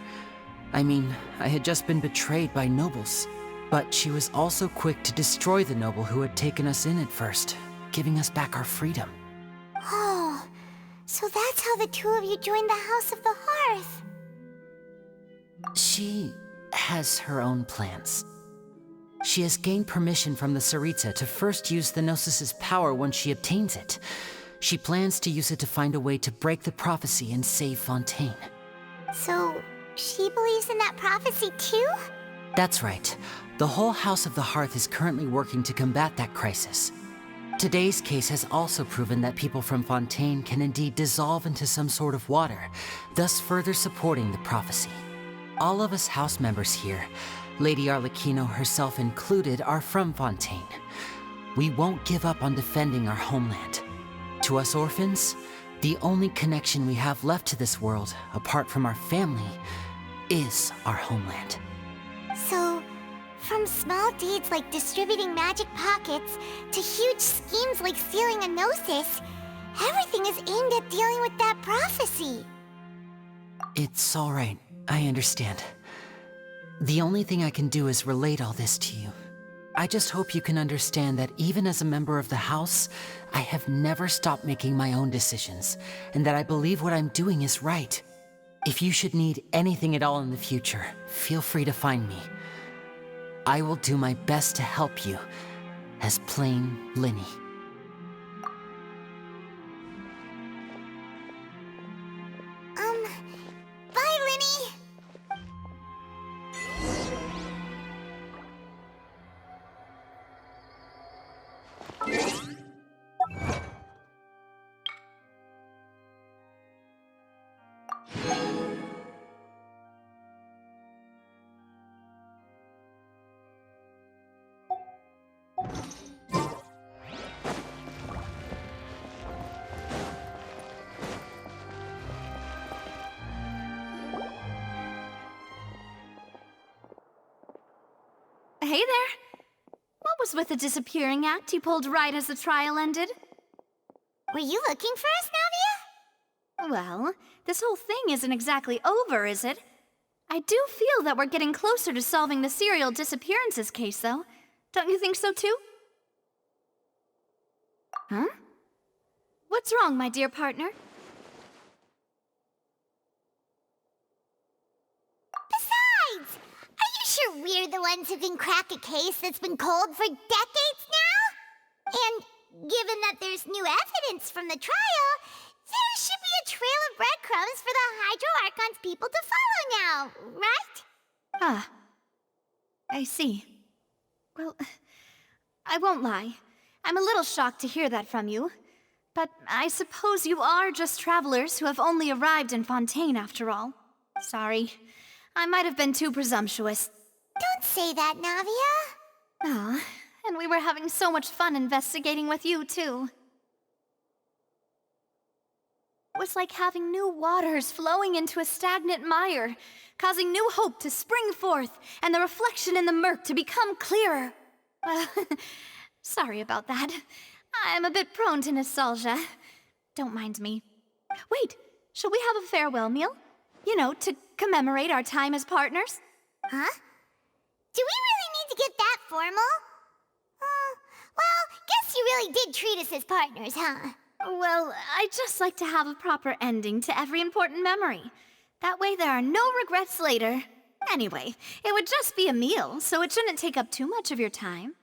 I had just been betrayed by nobles. But she was also quick to destroy the noble who had taken us in at first, giving us back our freedom. Oh, so that's how the two of you joined the House of the Hearth. She has her own plans. She has gained permission from the Tsaritsa to first use the Gnosis' power once she obtains it. She plans to use it to find a way to break the prophecy and save Fontaine. So, she believes in that prophecy too? That's right. The whole House of the Hearth is currently working to combat that crisis. Today's case has also proven that people from Fontaine can indeed dissolve into some sort of water, thus further supporting the prophecy. All of us house members here, Lady Arlecchino herself included, are from Fontaine. We won't give up on defending our homeland. To us orphans, the only connection we have left to this world, apart from our family, is our homeland. So, from small deeds like distributing magic pockets to huge schemes like stealing a Gnosis, everything is aimed at dealing with that prophecy. It's all right. I understand. The only thing I can do is relate all this to you. I just hope you can understand that even as a member of the House, I have never stopped making my own decisions, and that I believe what I'm doing is right. If you should need anything at all in the future, feel free to find me. I will do my best to help you, as plain Lyney. Bye, Lyney! Hey there! What was with the disappearing act you pulled right as the trial ended? Were you looking for us, Navia? Well, this whole thing isn't exactly over, is it? I do feel that we're getting closer to solving the serial disappearances case, though. Don't you think so, too? Huh? What's wrong, my dear partner? Besides, are you sure we're the ones who can crack a case that's been cold for decades now? And given that there's new evidence from the trial, there should be a trail of breadcrumbs for the Hydro Archon's people to follow now, right? Ah, I see. Well, I won't lie. I'm a little shocked to hear that from you. But I suppose you are just travelers who have only arrived in Fontaine after all. Sorry. I might have been too presumptuous. Don't say that, Navia. Ah, and we were having so much fun investigating with you, too. It was like having new waters flowing into a stagnant mire, causing new hope to spring forth, and the reflection in the murk to become clearer. Well, sorry about that. I'm a bit prone to nostalgia. Don't mind me. Wait, shall we have a farewell meal? You know, to commemorate our time as partners? Huh? Do we really need to get that formal? Well, guess you really did treat us as partners, huh? Well, I'd just like to have a proper ending to every important memory. That way there are no regrets later. Anyway, it would just be a meal, so it shouldn't take up too much of your time.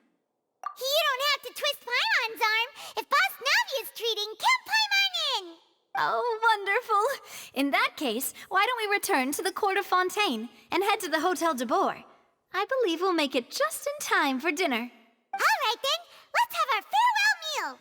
You don't have to twist Paimon's arm. If Boss Navia's treating, count Paimon in! Oh, wonderful. In that case, why don't we return to the Court of Fontaine and head to the Hotel de Boer? I believe we'll make it just in time for dinner. All right then, let's have our farewell meal.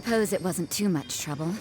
suppose it wasn't too much trouble.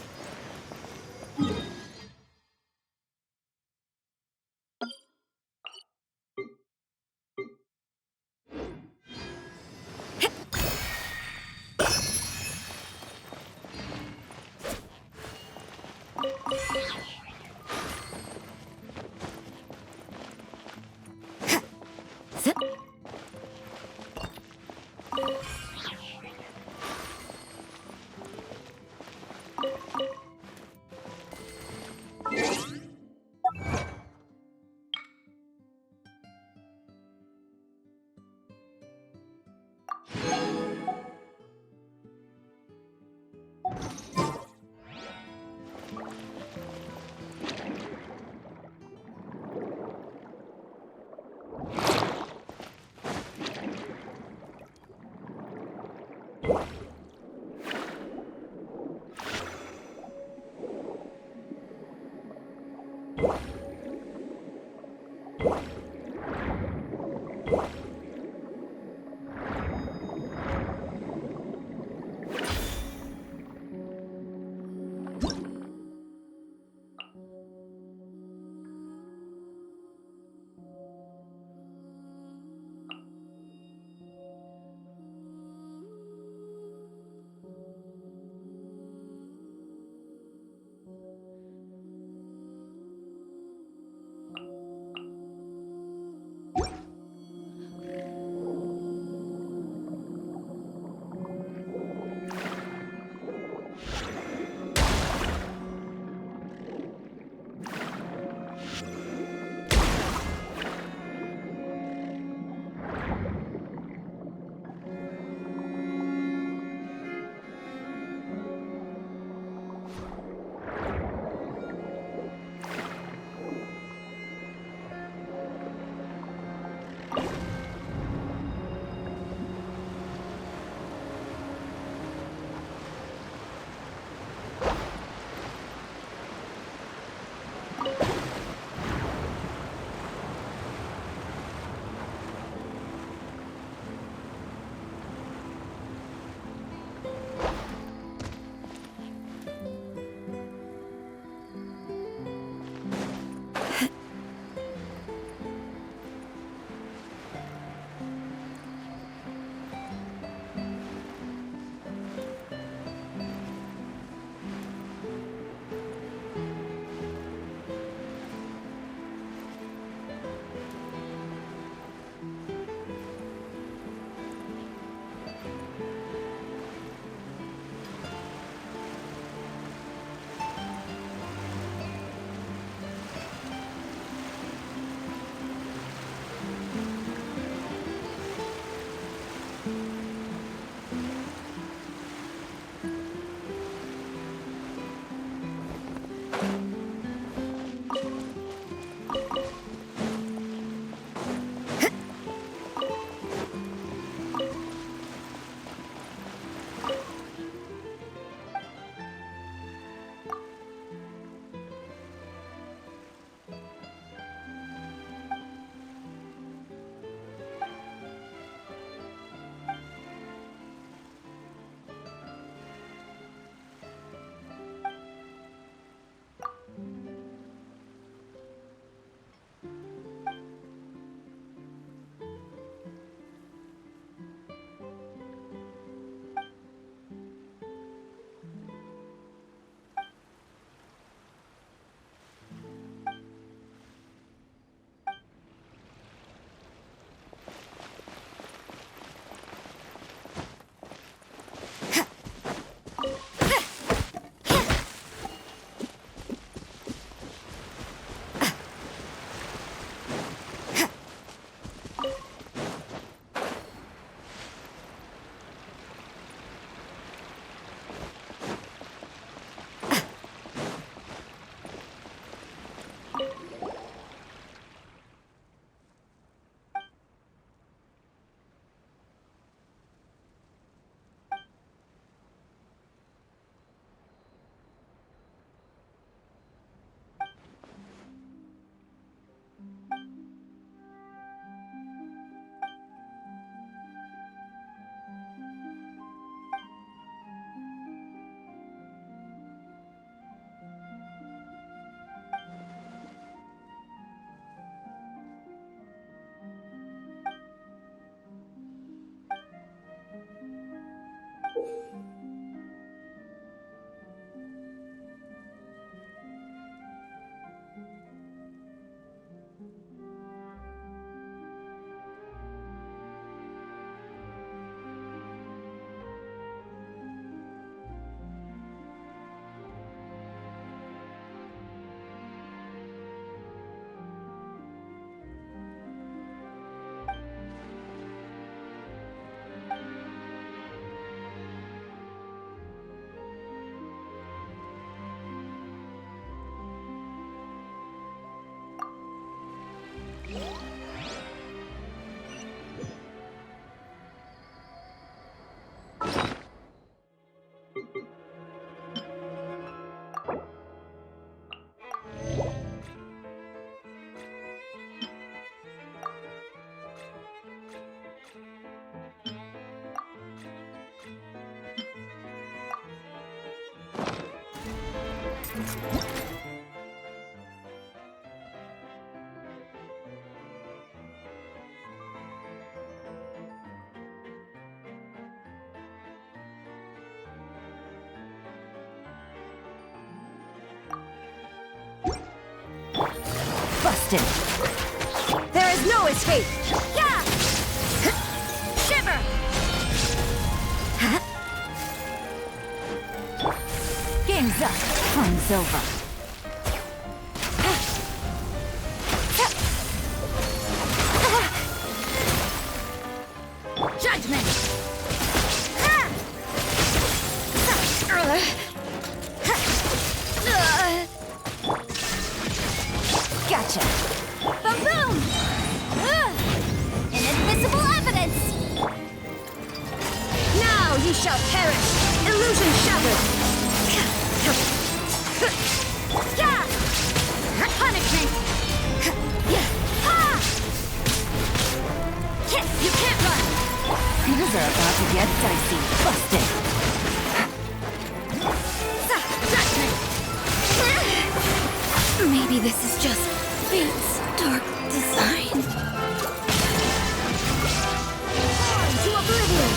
Busted. There is no escape! Yeah! Shiver! Game's up. Fun's over. Judgment! Gotcha. Ba-boom! Inadmissible evidence! Now ye shall perish! Illusion shattered! Punish me! You can't run! Things are about to get dicey. Busted. Maybe this is just fate's dark design. To oblivion!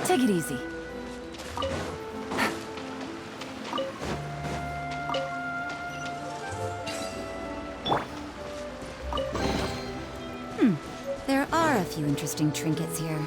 Take it easy. There are a few interesting trinkets here.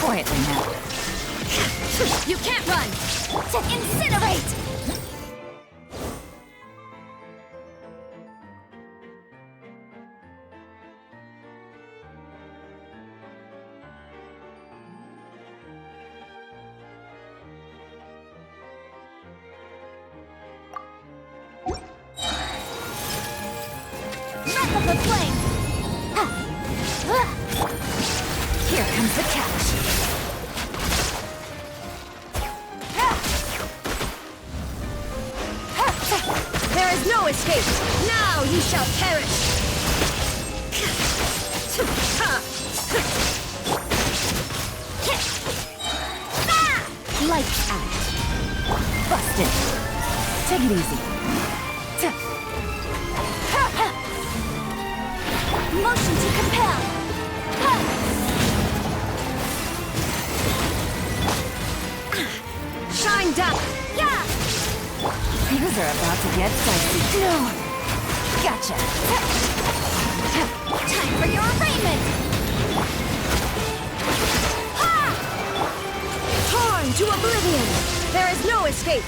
Quietly now. You can't run! Incinerate! Wreck of the flame! Here comes the catch. There is no escape! Now ye shall perish! Lights out. Busted. Take it easy. Motion to compel! Shine down! Yeah! Things are about to get dicey. No! Gotcha! Time for your arraignment! Torn to oblivion! There is no escape!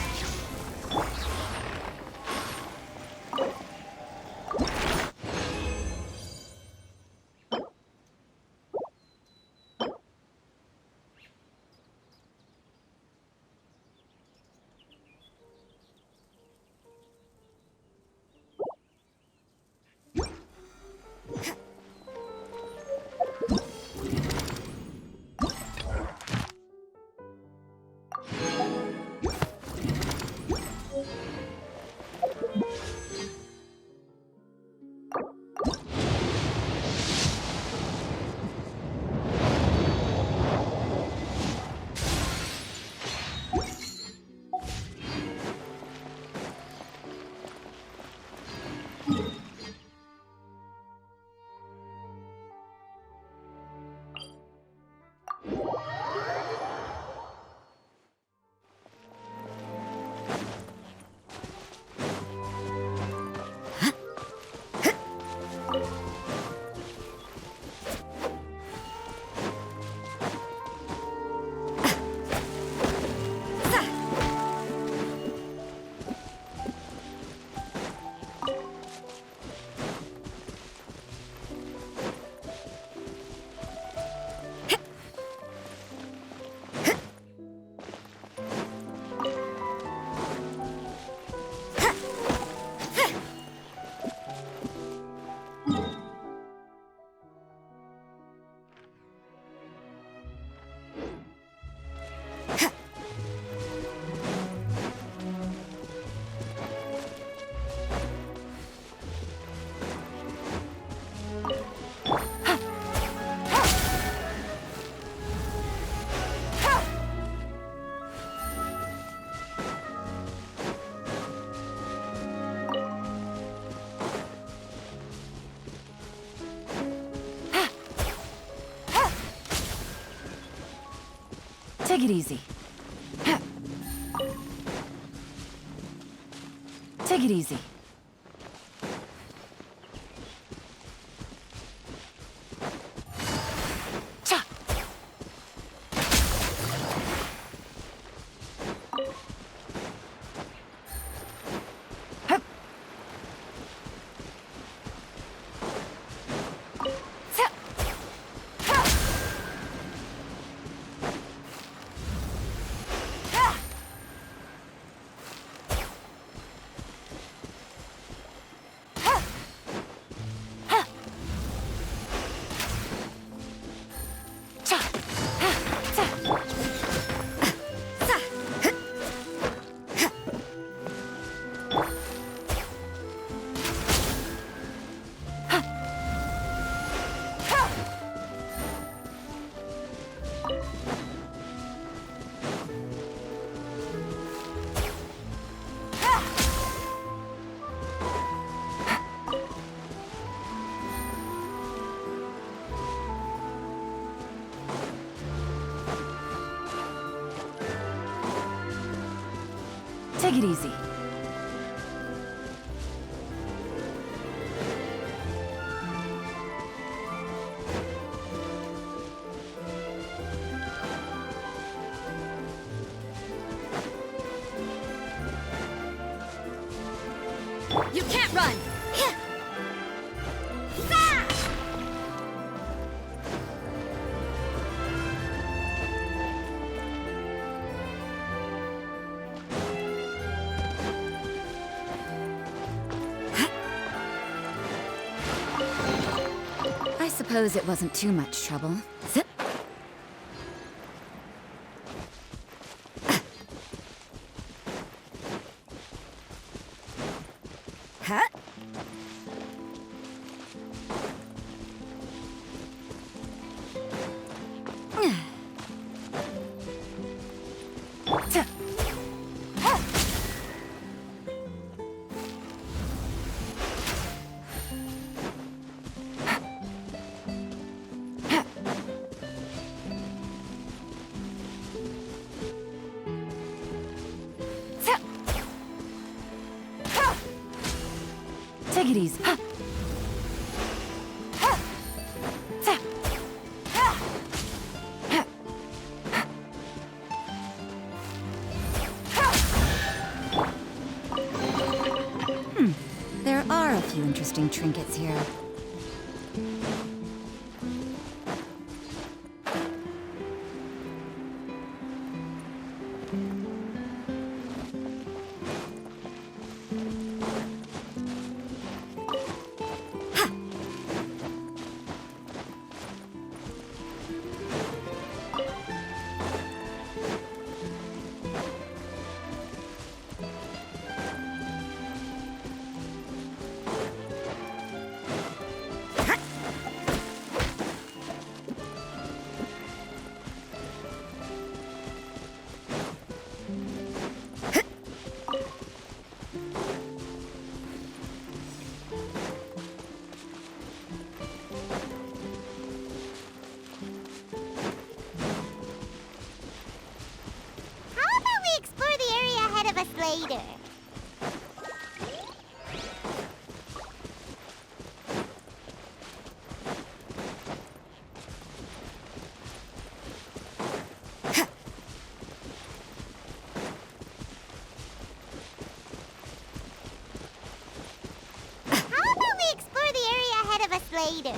Take it easy. Take it easy. Take it easy. You can't run! I suppose it wasn't too much trouble. Zip. Huh? Take it easy. There are a few interesting trinkets here. Later. How about we explore the area ahead of us later?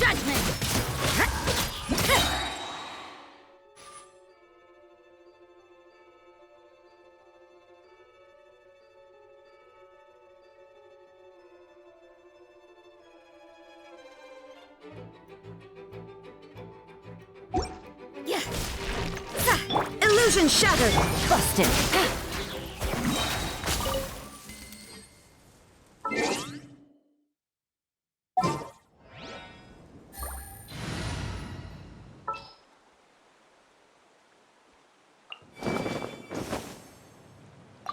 judgment! Illusion shattered! Busted!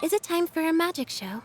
Is it time for a magic show?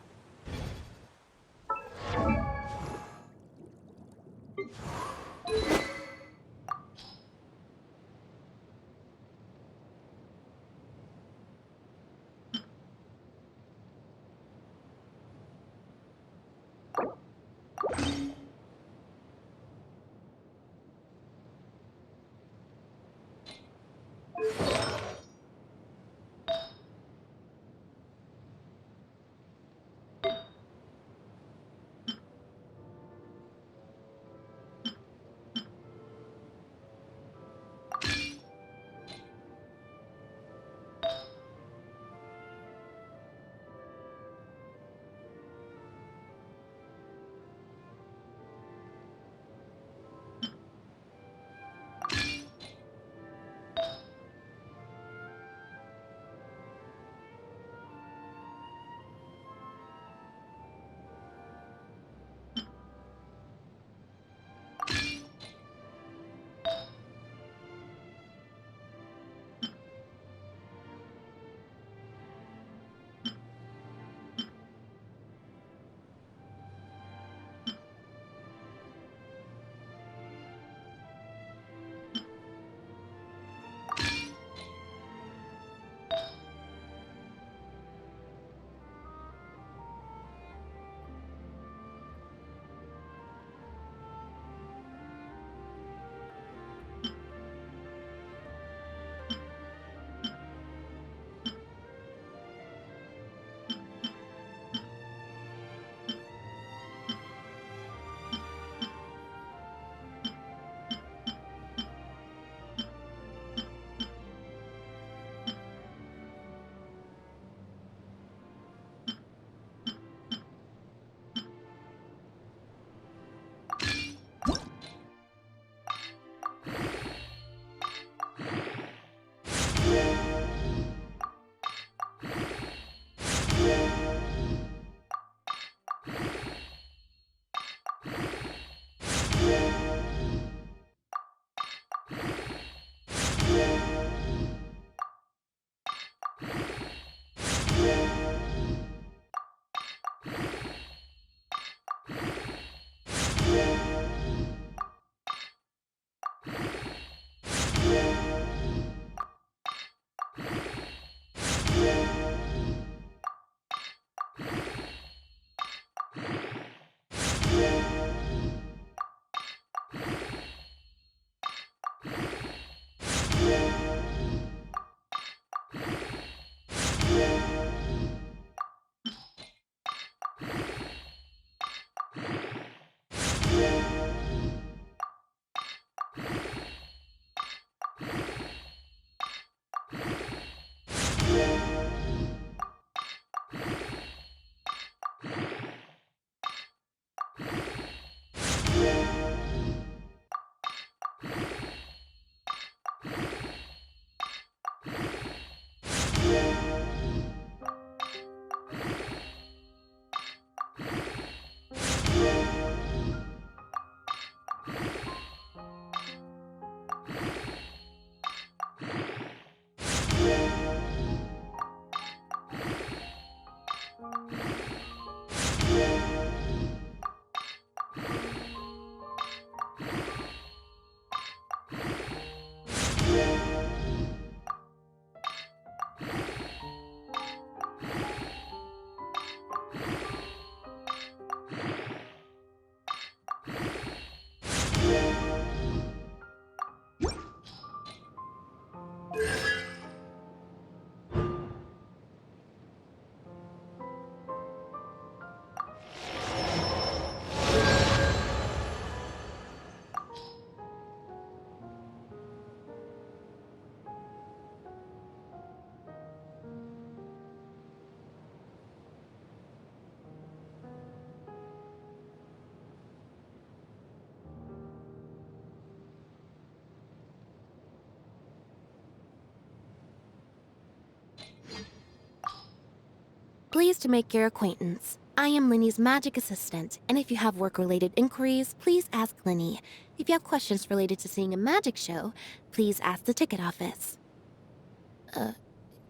Pleased to make your acquaintance. I am Lyney's magic assistant, and if you have work-related inquiries, please ask Lyney. If you have questions related to seeing a magic show, please ask the ticket office.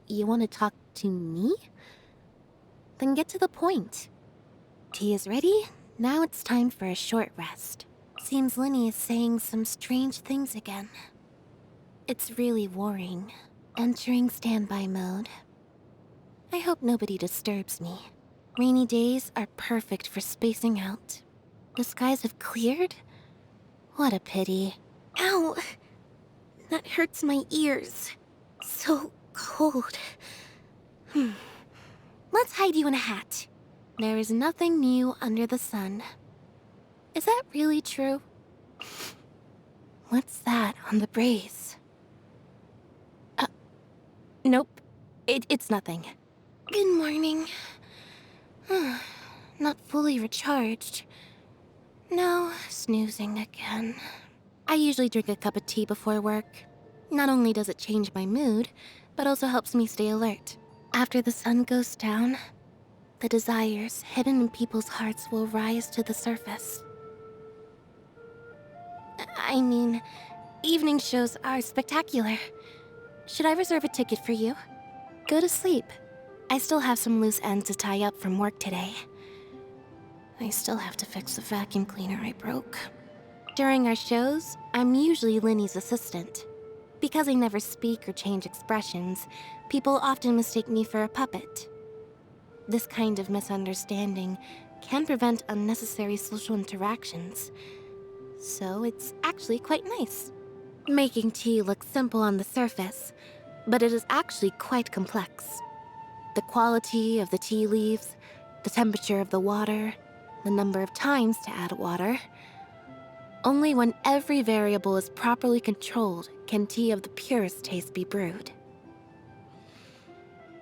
You want to talk to me? Then get to the point. Tea is ready. Now it's time for a short rest. Seems Lyney is saying some strange things again. It's really worrying. Entering standby mode. I hope nobody disturbs me. Rainy days are perfect for spacing out. The skies have cleared? What a pity. Ow! That hurts my ears. So cold. Let's hide you in a hat. There is nothing new under the sun. Is that really true? What's that on the brace? Nope. It's nothing. Good morning. Not fully recharged. No, snoozing again. I usually drink a cup of tea before work. Not only does it change my mood, but also helps me stay alert. After the sun goes down, the desires hidden in people's hearts will rise to the surface. I mean, evening shows are spectacular. Should I reserve a ticket for you? Go to sleep. I still have some loose ends to tie up from work today. I still have to fix the vacuum cleaner I broke. During our shows, I'm usually Lyney's assistant. Because I never speak or change expressions, people often mistake me for a puppet. This kind of misunderstanding can prevent unnecessary social interactions. So it's actually quite nice. Making tea looks simple on the surface, but it is actually quite complex. The quality of the tea leaves, the temperature of the water, the number of times to add water. Only when every variable is properly controlled can tea of the purest taste be brewed.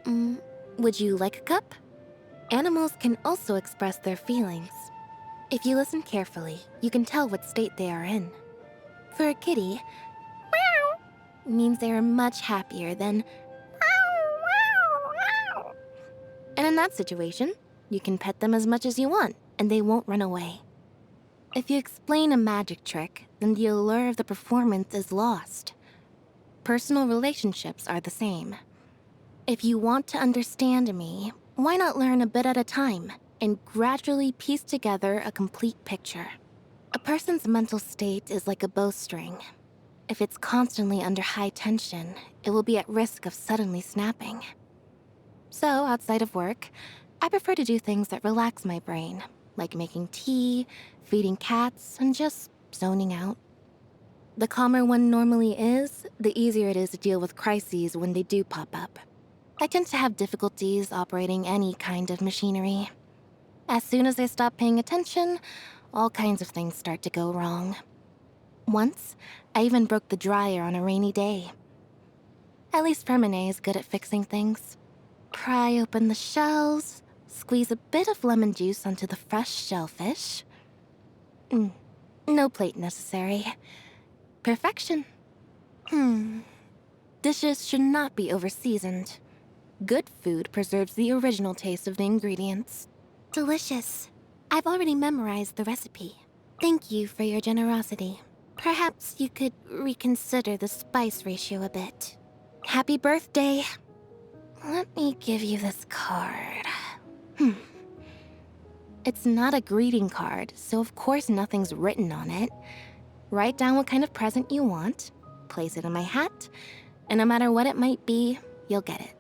Would you like a cup? Animals can also express their feelings. If you listen carefully, you can tell what state they are in. For a kitty, meow means they are much happier than meow. And in that situation, you can pet them as much as you want, and they won't run away. If you explain a magic trick, then the allure of the performance is lost. Personal relationships are the same. If you want to understand me, why not learn a bit at a time and gradually piece together a complete picture? A person's mental state is like a bowstring. If it's constantly under high tension, it will be at risk of suddenly snapping. So, outside of work, I prefer to do things that relax my brain, like making tea, feeding cats, and just zoning out. The calmer one normally is, the easier it is to deal with crises when they do pop up. I tend to have difficulties operating any kind of machinery. As soon as I stop paying attention, all kinds of things start to go wrong. Once, I even broke the dryer on a rainy day. At least Erinnyes is good at fixing things. Pry open the shells, squeeze a bit of lemon juice onto the fresh shellfish. No plate necessary. Perfection. Dishes should not be over-seasoned. Good food preserves the original taste of the ingredients. Delicious. I've already memorized the recipe. Thank you for your generosity. Perhaps you could reconsider the spice ratio a bit. Happy birthday. Let me give you this card. It's not a greeting card, so of course nothing's written on it. Write down what kind of present you want, place it in my hat, and no matter what it might be, you'll get it.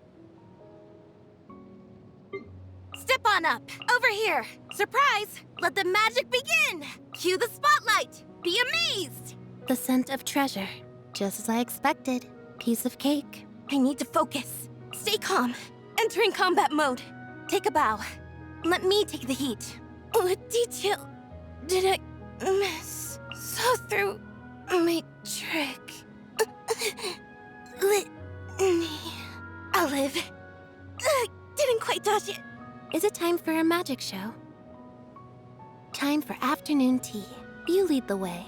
Step on up! Over here! Surprise! Let the magic begin! Cue the spotlight! Be amazed! The scent of treasure. Just as I expected. Piece of cake. I need to focus. Stay calm. Entering combat mode. Take a bow. Let me take the heat. What detail did I miss? Saw through my trick. Lyney. Olive. Didn't quite dodge it. Is it time for a magic show? Time for afternoon tea. You lead the way.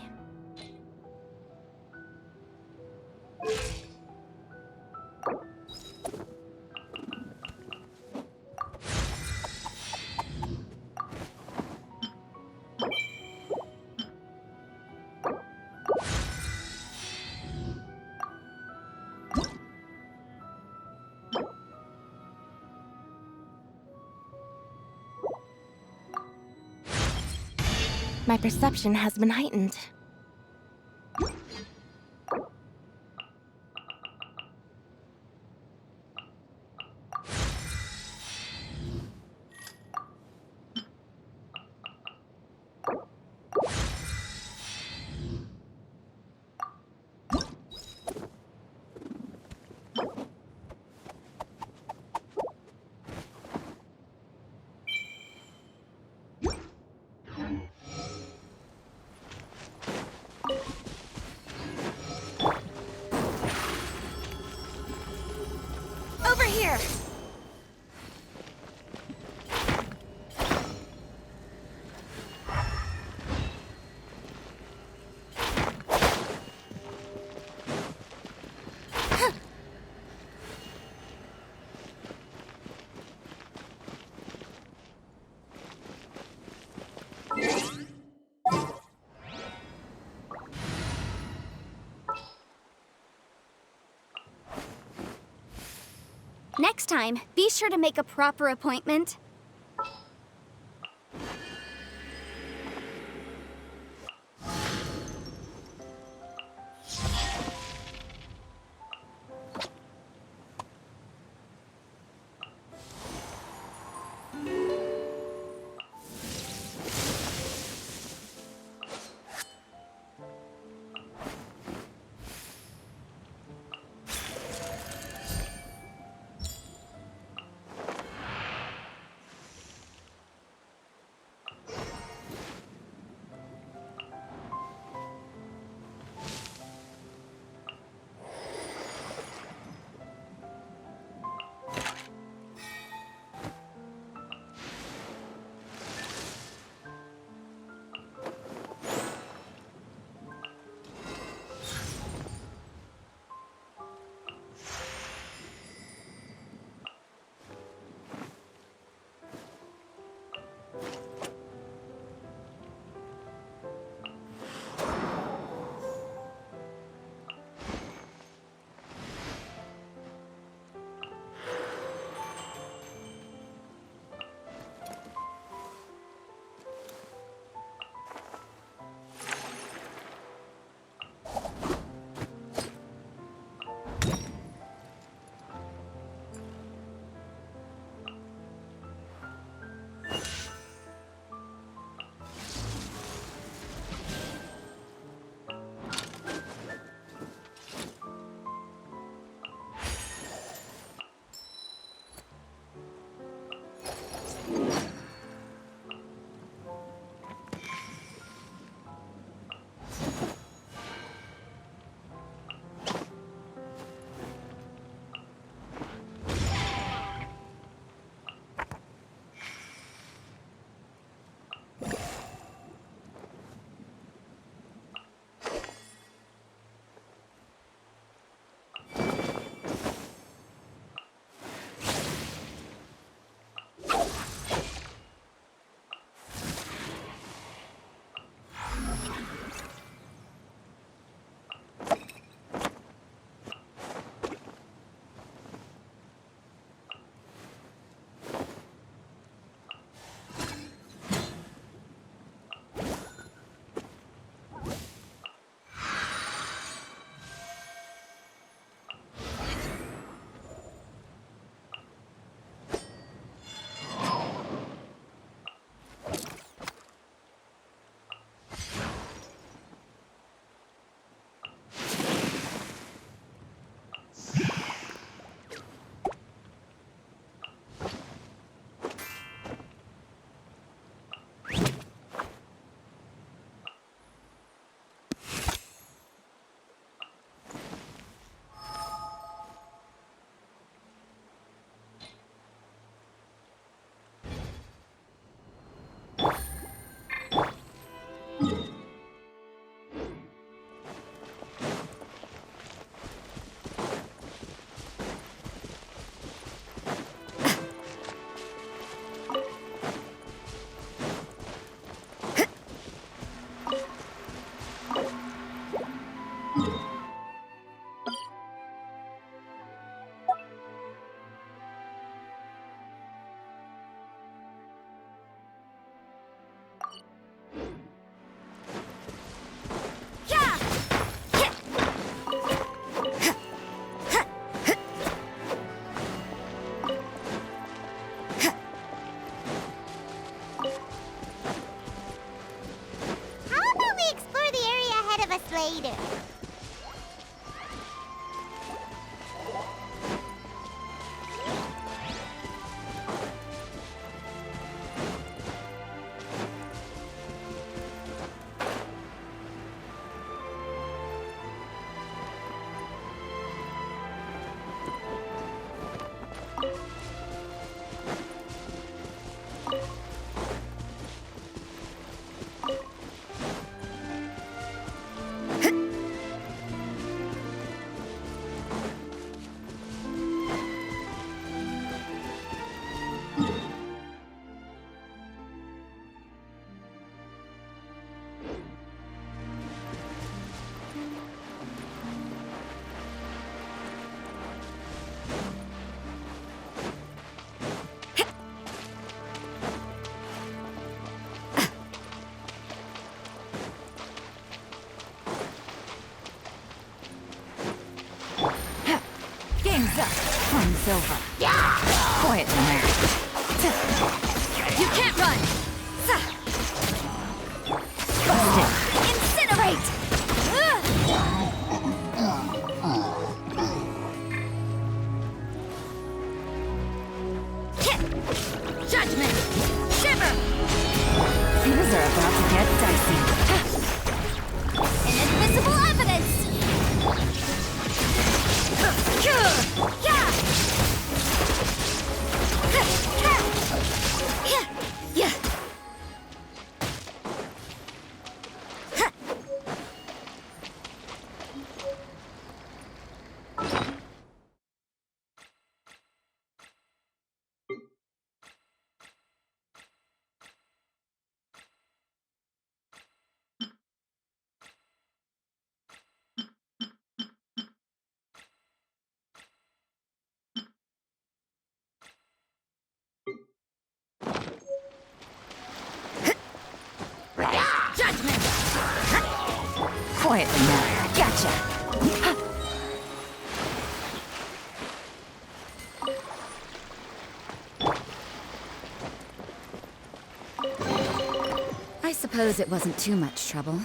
My perception has been heightened. Over here! Next time, be sure to make a proper appointment. later. Game's up. Fun's over. Quiet in there. You can't run! Busted. Incinerate! Judgment! Shiver! Things are about to get dicey. Inadmissible evidence! Judgment! Quietly now. Gotcha. I suppose it wasn't too much trouble.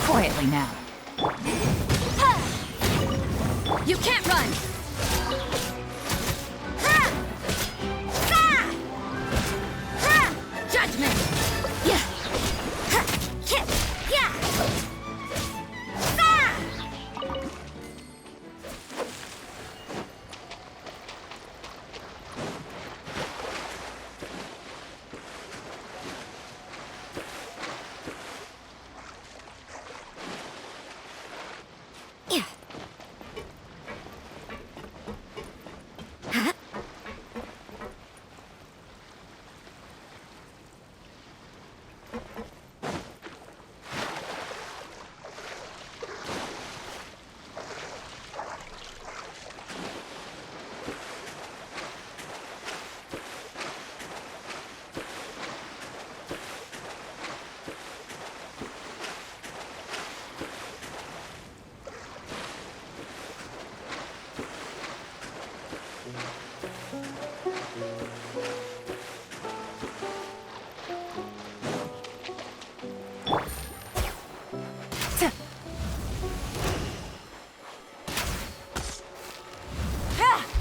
Quietly now. You can't run!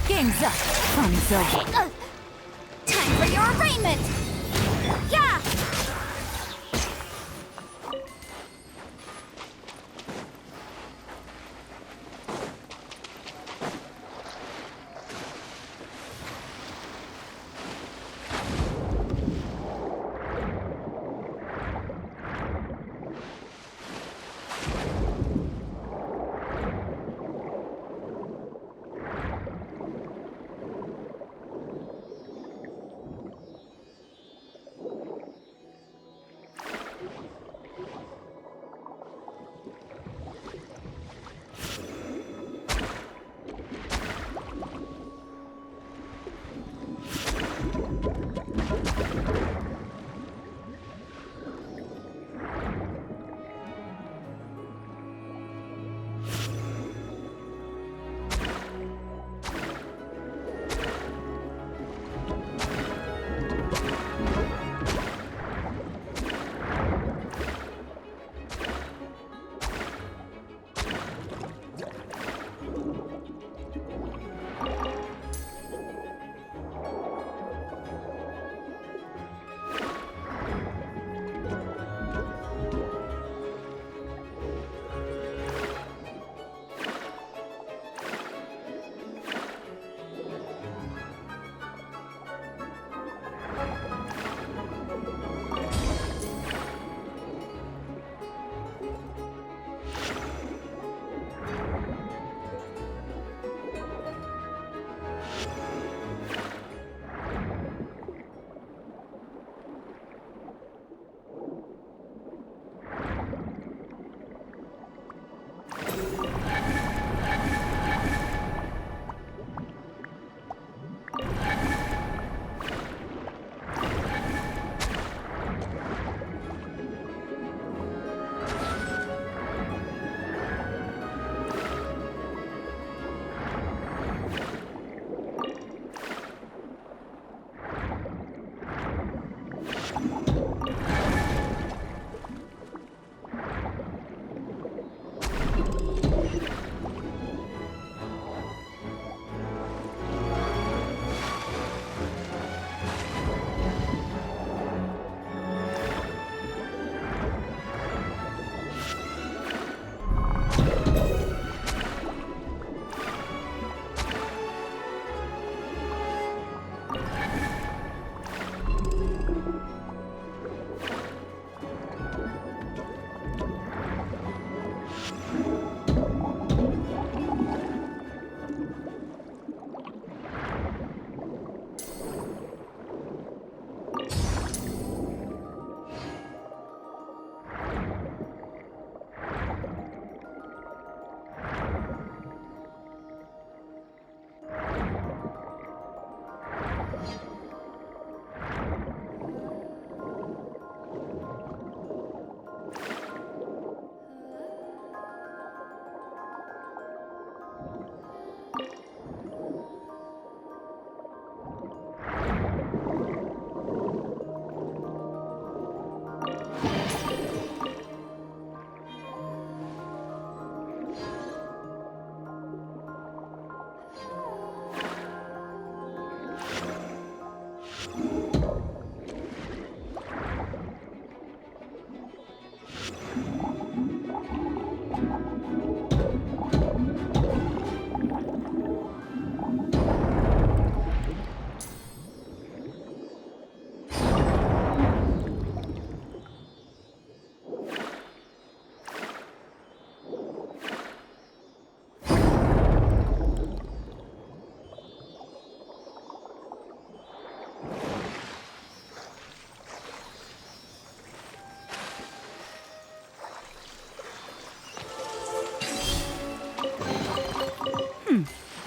Game's up. Fun's over. Time for your arraignment! Yeah!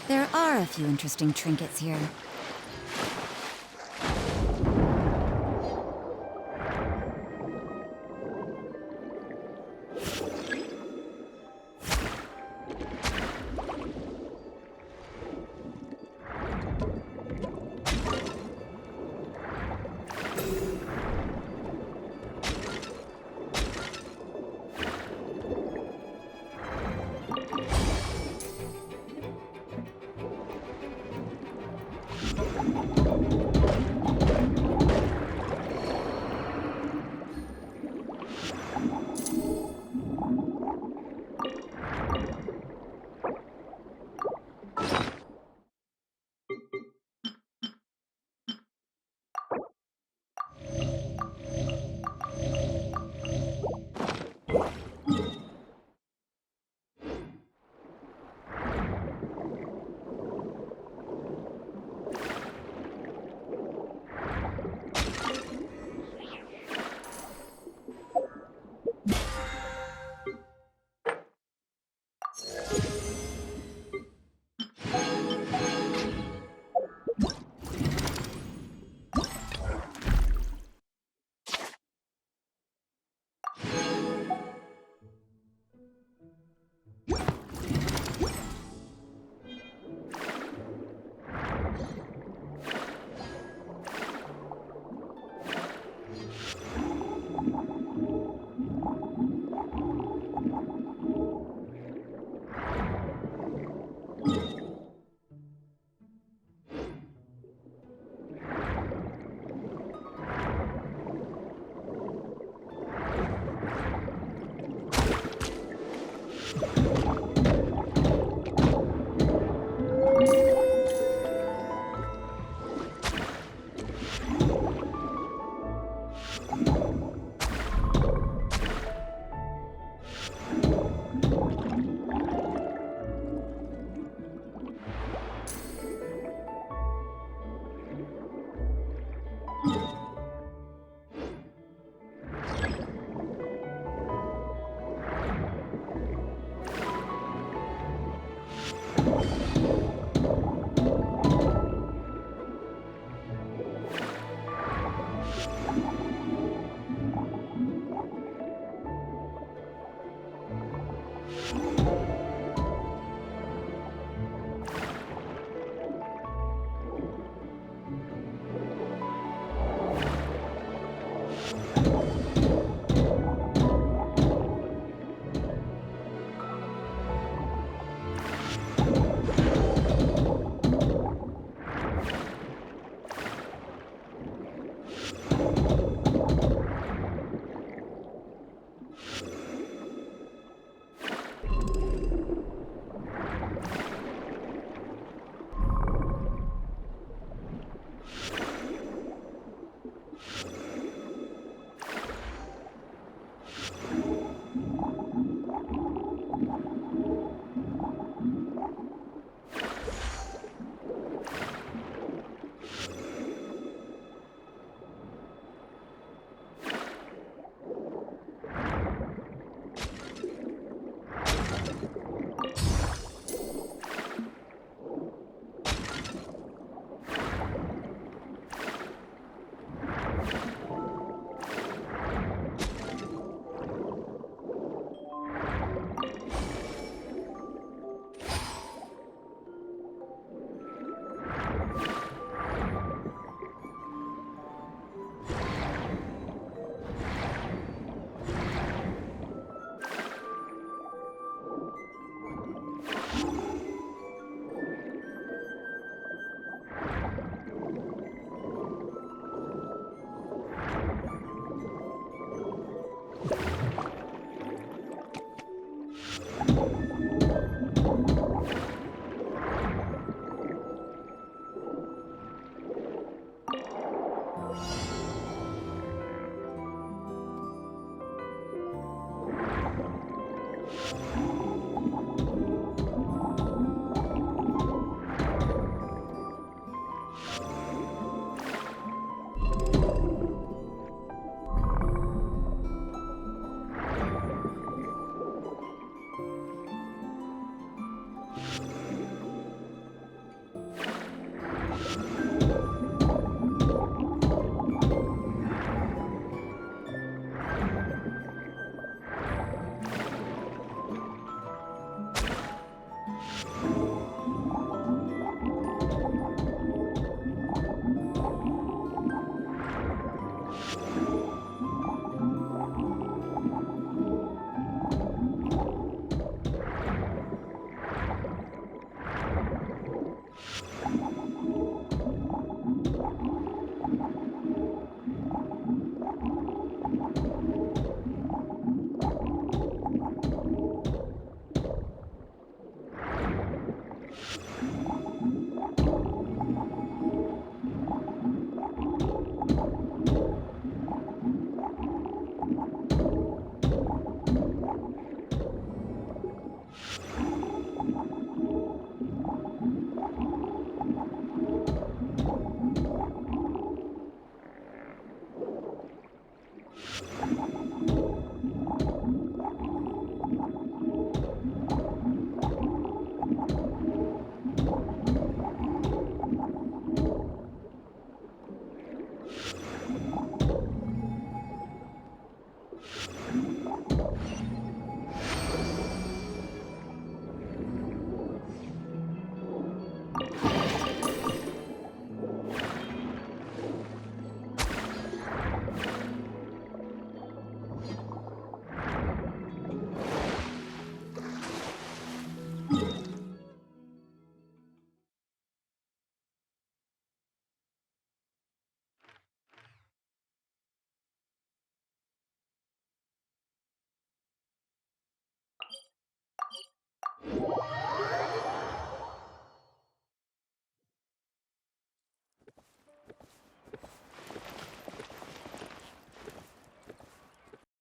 There are a few interesting trinkets here.